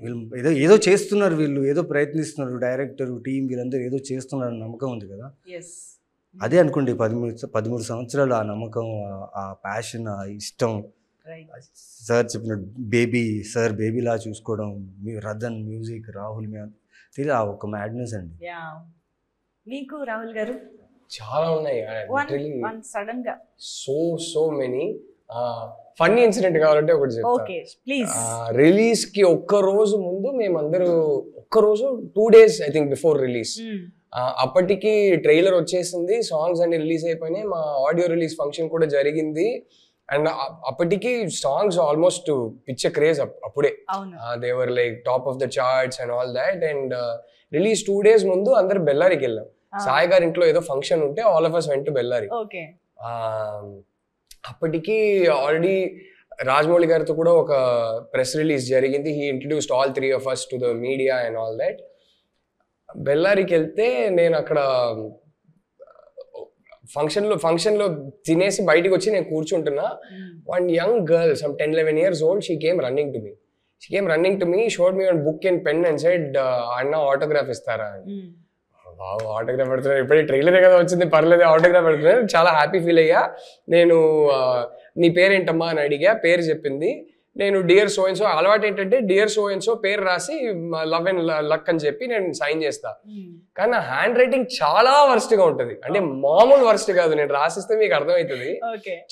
వీళ్ళు ఏదో చేస్తున్నారు, వీళ్ళు ఏదో ప్రయత్నిస్తున్నారు, డైరెక్టర్ టీం వీళ్ళందరూ ఏదో చేస్తున్నారు నమ్మకం ఉంది కదా. అదే అనుకోండి 13 సంవత్సరాలు ఆ నమ్మకం, ఆ ప్యాషన్, ఆ ఇష్టం. సార్ చెప్పిన బేబీలా చూసుకోవడం, రదన్ మ్యూజిక్, రాహుల్ తెలియదు ఆ ఒక మ్యాడ్నెస్ అండి. మీకు రాహుల్ గారు చాలా ఉన్నాయి సడన్ గా సో మెనీ. ఫన్నీ ఇన్సిడెంట్ కావాలంటే ఒకటి చెప్తా. రిలీజ్ కి ఒక్క రోజు ముందు మేమందరూ, ఒక్క రోజు 2 days I think before release, అప్పటికి ట్రైలర్ వచ్చేసింది, సాంగ్స్ అన్ని రిలీజ్ అయిపోయినాయి, మా ఆడియో రిలీజ్ ఫంక్షన్ కూడా జరిగింది. అండ్ అప్పటికి సాంగ్స్ ఆల్మోస్ట్ పిచ్చ క్రేజ్ అప్పుడే, they were like top of the charts and all that. And release 2 days ముందు అందరు బెల్లారికి వెళ్ళాం. సాయి గారి ఇంట్లో ఏదో ఫంక్షన్ ఉంటే all of us went to Bellary. అప్పటికి ఆల్రెడీ రాజమౌళి గారితో కూడా ఒక ప్రెస్ రిలీజ్ జరిగింది. He introduced all 3 of us to the media and all that. బెల్లారికి వెళ్తే నేను అక్కడ ఫంక్షన్లో తినేసి బయటకు వచ్చి నేను కూర్చుంటున్నా. One young girl, some 10-11 years old, she came running to me, showed me one book and pen and said, అన్న ఆటోగ్రాఫ్ ఇస్తారా అని. ఆటోగ్రాఫ్ పెడుతున్నారు, ఇప్పుడే ట్రైలరే కదా వచ్చింది, పర్లేదు ఆటోగ్రాఫ్ పెడుతున్నారు. చాలా హ్యాపీ ఫీల్ అయ్యా. నేను నీ పేరేంటమ్మా అని అడిగా, పేరు చెప్పింది. నేను డియర్ సో అండ్ సో, అలవాటు ఏంటంటే డియర్ సో అండ్ సో పేరు రాసి లవ్ అండ్ లక్ అని చెప్పి నేను సైన్ చేస్తా. కానీ నా హ్యాండ్ రైటింగ్ చాలా వర్స్ట్ గా ఉంటది, అంటే మామూలు వర్స్ట్ కాదు. నేను రాసిస్తే మీకు అర్థమవుతుంది,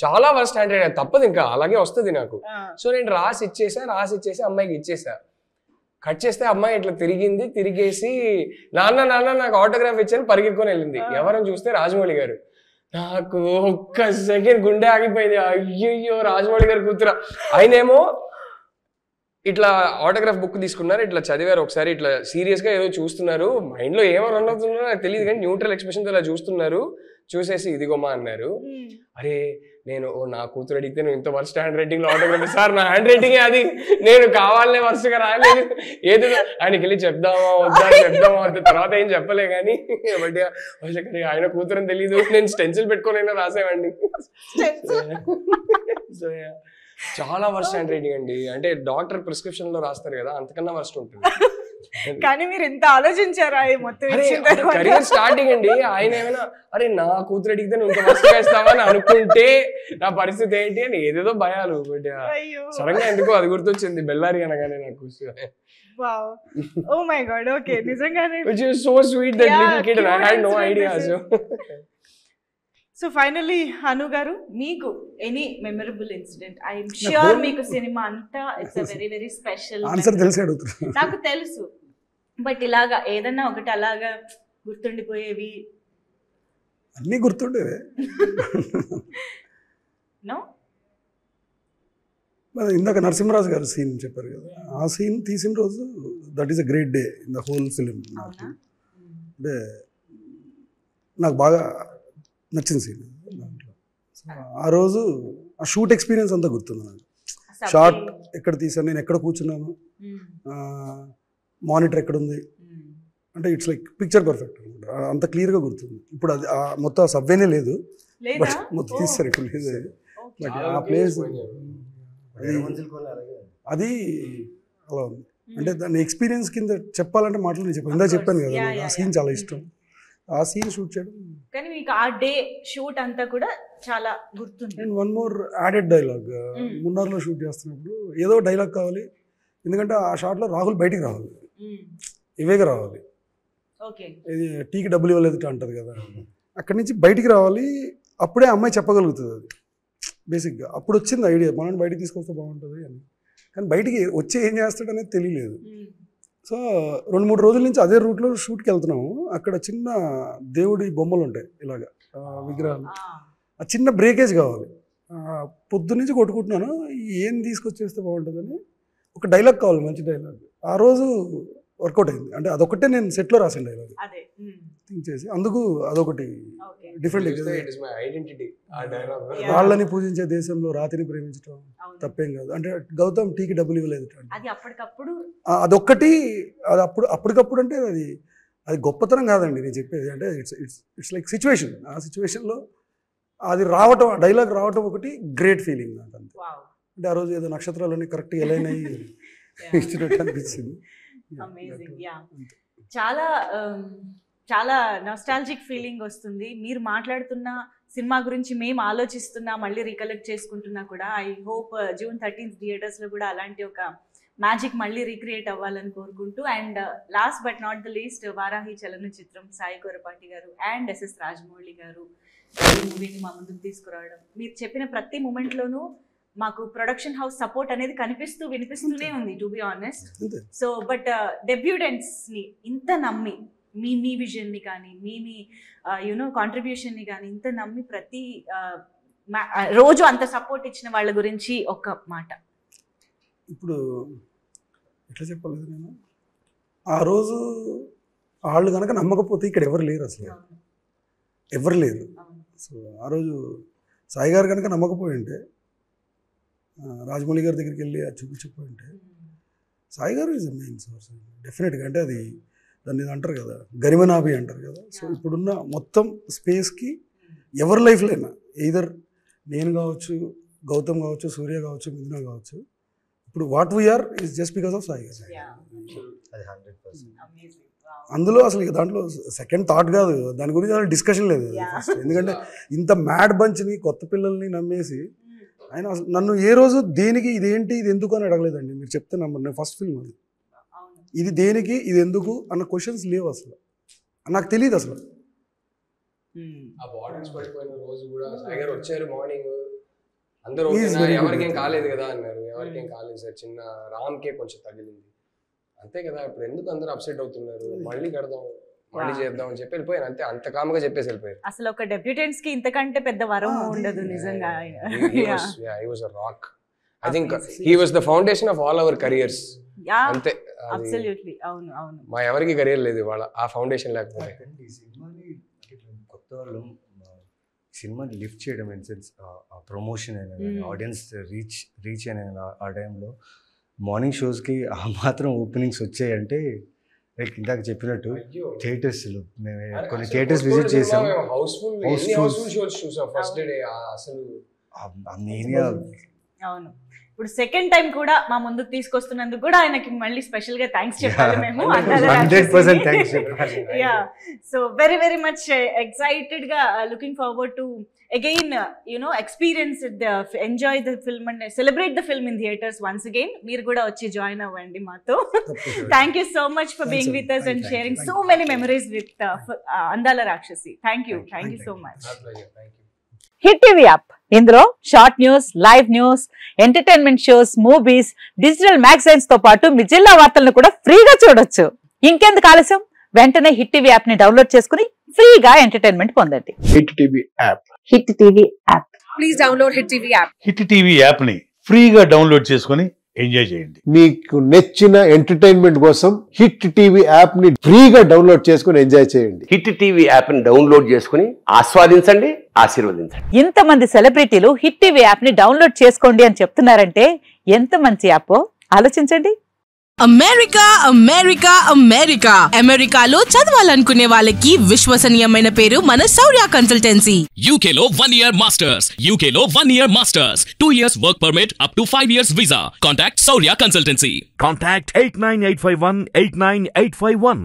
చాలా వర్స్ట్ హ్యాండ్ రైటింగ్, తప్పదు ఇంకా అలాగే వస్తుంది నాకు. సో నేను రాసి ఇచ్చేసి అమ్మాయికి ఇచ్చేసా. కట్ చేస్తే అమ్మాయి ఇట్లా తిరిగేసి నాన్న నాకు ఆటోగ్రాఫ్ ఇచ్చాను పరిగెత్తుకొని వెళ్ళింది. ఎవరని చూస్తే రాజమౌళి గారు. నాకు ఒక్క సెకండ్ గుండె ఆగిపోయింది. అయ్యో రాజమౌళి గారు కూతురా. ఆయనేమో ఇట్లా ఆటోగ్రాఫ్ బుక్ తీసుకున్నారు, ఇట్లా చదివారు ఒకసారి, ఇట్లా సీరియస్ గా ఏదో చూస్తున్నారు, మైండ్ లో ఏమో రన్ అవుతున్నారో నాకు తెలియదు కానీ న్యూట్రల్ ఎక్స్ప్రెషన్ ఇలా చూస్తున్నారు. చూసేసి ఇదిగోమా అన్నారు. అరే నేను నా కూతురు అడిగితే నువ్వు ఇంత వర్స్ట్ హ్యాండ్ రైటింగ్ లో ఆటోగ్రాఫ్, సార్ నా హ్యాండ్ రైటింగే అది, నేను కావాలనే వర్స్ట్ గా రాయలేదు, ఏదో ఆయనకి వెళ్ళి చెప్దామా వద్దా తర్వాత ఏం చెప్పలే కానీ బట్ ఆయన కూతురని తెలీదు, నేను స్టెన్సిల్ పెట్టుకొని రాసేవాడిని. చాలా వర్స్ట్ హ్యాండ్ రైటింగ్ అండి, అంటే డాక్టర్ ప్రిస్క్రిప్షన్ లో రాస్తారు కదా అంతకన్నా వర్స్ట్ ఉంటుంది. కానీ మీరు ఎంత ఆలోచించారా మొత్తం కెరీర్ స్టార్టింగ్ అండి. ఆయన ఏమైనా అరే నా కూతురు అడిగితే నువ్వు ఇంత వర్స్ట్ వేస్తావా అని అనుకుంటే నా పరిస్థితి ఏంటి అని ఏదేదో భయాలు. బట్ సడన్ గా ఎందుకో అది గుర్తొచ్చింది బెల్లారి అనగానే నాకు. Oh my God, okay, నిజంగానే which is so sweet, that little kid, and I had no idea. So finally Anu garu, మీకు any memorable incident? I'm sure మీకు సినిమా అంతా it's very very special. Answer తెలిసి అడుగుతున్నా, నాకు తెలుసు, బట్ ఇలాగా ఏదన్నా ఒకటి అలాగా గుర్తుండిపోయేవి? అన్నీ గుర్తుండేవే. నో, ఇందాక నరసింహరాజు గారు సీన్ చెప్పారు కదా, ఆ సీన్ తీసిన రోజు that is a great day in the whole film. అంటే నాకు బాగా నచ్చిన సీన్ దాంట్లో. ఆ రోజు ఆ షూట్ ఎక్స్పీరియన్స్ అంతా గుర్తుంది నాకు. షార్ట్ ఎక్కడ తీసాను, నేను ఎక్కడ కూర్చున్నాను, మానిటర్ ఎక్కడ ఉంది, అంటే ఇట్స్ లైక్ పిక్చర్ పర్ఫెక్ట్ అనమాట. అంత క్లియర్గా గుర్తుంది. ఇప్పుడు అది మొత్తం సబ్వేనే లేదు, బట్ మొత్తం తీస్తారు ఇప్పుడు లేదు. బట్ ఆ ప్లేస్ అది అలా ఉంది. అంటే దాని ఎక్స్పీరియన్స్ కింద చెప్పాలంటే మాటలు నేను చెప్పాను, ఇందా చెప్పాను కదా, ఆ సీన్ చాలా ఇష్టం. ఆ సీన్ షూట్ చేయడం, కానీ మీకు ఆ డే షూట్ అంతా కూడా చాలా గుర్తుంది. And one more added dialogue, మున్నార్లో షూట్ చేస్తున్నప్పుడు ఏదో డైలాగ్ కావాలి, ఎందుకంటే ఆ షాట్లో రాహుల్ బయటికి రావాలి, ఇవేగా రావాలి, ఇది టీకి డబ్బులు ఇవ్వలేదు అంటది కదా, అక్కడి నుంచి బయటికి రావాలి, అప్పుడే అమ్మాయి చెప్పగలుగుతుంది అది బేసిక్గా. అప్పుడు వచ్చింది ఐడియా, మనల్ని బయటికి తీసుకొస్తే బాగుంటుంది అని. కానీ బయటికి వచ్చి ఏం చేస్తాడు అనేది తెలియలేదు. సో 2-3 రోజుల నుంచి అదే రూట్లో షూట్కి వెళ్తున్నాము. అక్కడ చిన్న దేవుడి బొమ్మలు ఉంటాయి ఇలాగా విగ్రహాలు, ఆ చిన్న బ్రేకేజ్ కావాలి. పొద్దున్నుంచి కొట్టుకుంటున్నాను ఏం తీసుకొచ్చేస్తే బాగుంటుందని, ఒక డైలాగ్ కావాలి, మంచి డైలాగ్. ఆ రోజు వర్కౌట్ అయింది. అంటే అదొకటే నేను సెట్లో రాసిన డైలాగ్ థింక్ చేసి, అందుకు అదొకటి డిఫరెంట్. వాళ్ళని పూజించే దేశంలో రాతిని ప్రేమించడం తప్పేం కాదు, అంటే గౌతమ్ టీకి డబ్బులు ఇవ్వలేదు, అదొక్కటి. అది అప్పటికప్పుడు అంటే అది గొప్పతనం కాదండి నేను చెప్పేది, అంటే ఇట్స్ లైక్ సిచ్యువేషన్. ఆ సిచ్యువేషన్లో అది రావటం, డైలాగ్ రావటం ఒకటి గ్రేట్ ఫీలింగ్ నాకు అంతే. అంటే ఆ రోజు ఏదో నక్షత్రాలన్నీ కరెక్ట్గా ఎలైన్ అయ్యి ఇచ్చినట్టు అనిపించింది. చాలా చాలా నాస్టాల్జిక్ ఫీలింగ్ వస్తుంది. మీరు మాట్లాడుతున్న సినిమా గురించి మేము ఆలోచిస్తున్నా, మళ్ళీ రీకలెక్ట్ చేసుకుంటున్నా కూడా. ఐ హోప్ June 13th థియేటర్స్లో కూడా అలాంటి ఒక మ్యాజిక్ మళ్ళీ రీక్రియేట్ అవ్వాలని కోరుకుంటూ, and last but not the least, Varahi Chalanachitram Sai Korapati garu and SS Rajamouli గారు ఈ మూవీని మా ముందుకు తీసుకురావడం, మీరు చెప్పిన ప్రతి మూమెంట్లోనూ మాకు ప్రొడక్షన్ హౌస్ సపోర్ట్ అనేది వినిపిస్తూనే ఉంది, to be honest. So but డెబ్యూటెంట్స్ని ఇంత నమ్మి, మీ విజన్ని కానీ, మీ కాంట్రిబ్యూషన్ని కానీ ఇంత నమ్మి ప్రతి రోజు అంత సపోర్ట్ ఇచ్చిన వాళ్ళ గురించి ఒక మాట. ఇప్పుడు ఎట్లా చెప్పలేదు, నేను ఆ రోజు వాళ్ళు కనుక నమ్మకపోతే ఇక్కడ ఎవరు లేరు, అసలు ఎవరు లేరు. సో ఆ రోజు సాయి గారు కనుక నమ్మకపోయి ఉంటే, రాజమౌళి గారి దగ్గరికి వెళ్ళి అది చూపించకపోయి ఉంటే, సాయి గారు ఈజ్ మెయిన్ సోర్స్ డెఫినెట్గా. అంటే అది దాన్ని అంటారు కదా, గరిమనాభి అంటారు కదా. సో ఇప్పుడున్న మొత్తం స్పేస్కి ఎవరి లైఫ్లో అయినా ఎయిదర్ నేను కావచ్చు, గౌతమ్ కావచ్చు, సూర్య కావచ్చు, మిథున కావచ్చు, ఇప్పుడు what we are is just because of Sai garu. అది 100%. అందులో అసలు ఇక దాంట్లో సెకండ్ థాట్ కాదు, దాని గురించి అసలు డిస్కషన్ లేదు ఫస్ట్. ఎందుకంటే ఇంత మ్యాడ్ బంచ్ని, కొత్త పిల్లల్ని నమ్మేసి ఆయన అసలు నన్ను ఏ రోజు దేనికి ఇదేంటి ఇది ఎందుకు అని అడగలేదండి. మీరు చెప్తే నమ్మరు, నేను ఫస్ట్ ఫిల్మ్ అది, ఇది దేనికి ఇది ఎందుకు అన్న క్వశ్చన్స్ లేవు అసలు, నాకు తెలియదు అసలు. ఆ బాటిల్స్ పడిపోయిన రోజు కూడా సాయి గారు వచ్చారు మార్నింగ్, అందరూ ఎవరికేం కాలేదు కదా అన్నారు. ఎవరికేం కాలేదు సార్, చిన్న రామ్కే కొంచెం తగిలింది అంతే కదా, ఇప్పుడు ఎందుకు అందరూ అప్సెట్ అవుతున్నారు, మళ్ళీ కడదాం మళ్ళీ చేద్దాం అని చెప్పి వెళ్ళిపోయారు అంతే, అంత కామ్గా చెప్పేసి వెళ్ళిపోయారు. అసలు ఒక డెబ్యూటెంట్స్ కి ఇంతకంటే పెద్ద వరం ఉండదు నిజంగా. He was a rock. I think he was the foundation of all our careers. అంతే, అబ్సల్యూట్లీ. అవును అవును, మా ఎవరికి కెరియర్ లేదు వాళ్ళ ఆ ఫౌండేషన్ లేకపోతే. ఈ సినిమాని కొత్త వాళ్ళు సినిమాని లిఫ్ట్ చేయడం ఇన్ సెన్స్ ప్రమోషన్ అయినా కానీ, ఆడియన్స్ రీచ్ అయినా ఆ టైంలో మార్నింగ్ షోస్కి ఆ మాత్రం ఓపెనింగ్స్ వచ్చాయంటే, లైక్ ఇందాక చెప్పినట్టు థియేటర్స్లో మేము కొన్ని థియేటర్స్ విజిట్ చేసాం. అవును. ఇప్పుడు సెకండ్ టైం కూడా మా ముందుకు తీసుకొస్తున్నందుకు కూడా ఆయనకి మళ్ళీ స్పెషల్ గా థ్యాంక్స్ చెప్పాలి మేము. 100% థ్యాంక్స్ చెప్పాలి. Yeah, so very very much excited గా looking forward to again experience enjoy the film and celebrate the film in theatres once again. మీరు కూడా వచ్చి జాయిన్ అవ్వండి మాతో. Thank you so much for being with us and sharing so many memories with Andala Rakshasi. Thank you so much. Hit TV app, ఇందులో short news, live news, entertainment shows, movies, digital magazines తో పాటు మీ జిల్లా వార్తలను కూడా ఫ్రీగా చూడొచ్చు. ఇంకెందుకు ఆలస్యం, వెంటనే హిట్ టీవీ యాప్ ని డౌన్లోడ్ చేసుకుని ఫ్రీగా ఎంటర్టైన్మెంట్ పొందండి. Hit TV app, hit TV app, please download hit TV app. Hit TV app ని ఫ్రీగా డౌన్లోడ్ చేసుకుని ఎంజాయ్ చేయండి. మీకు నచ్చిన ఎంటర్టైన్మెంట్ కోసం హిట్ టీవీ యాప్ ని ఫ్రీగా డౌన్లోడ్ చేసుకుని ఎంజాయ్ చేయండి. హిట్ టీవీ యాప్ ని డౌన్లోడ్ చేసుకుని ఆస్వాదించండి, ఆశీర్వదించండి. ఇంతమంది సెలబ్రిటీలు హిట్ టీవీ యాప్ ని డౌన్లోడ్ చేసుకోండి అని చెప్తున్నారంటే ఎంత మంచి యాప్ ఆలోచించండి. అమెరికా అమెరికా అమెరికా అమెరికాలో చదవాలనుకునే వాళ్ళకి విశ్వసనీయమైన పేరు మన శౌర్య కన్సల్టెన్సీ. UK లో 1 year masters, UK లో 1 year masters, 2 years work permit up to 5 years visa. Contact Saurya Consultancy. Contact 89851 89851.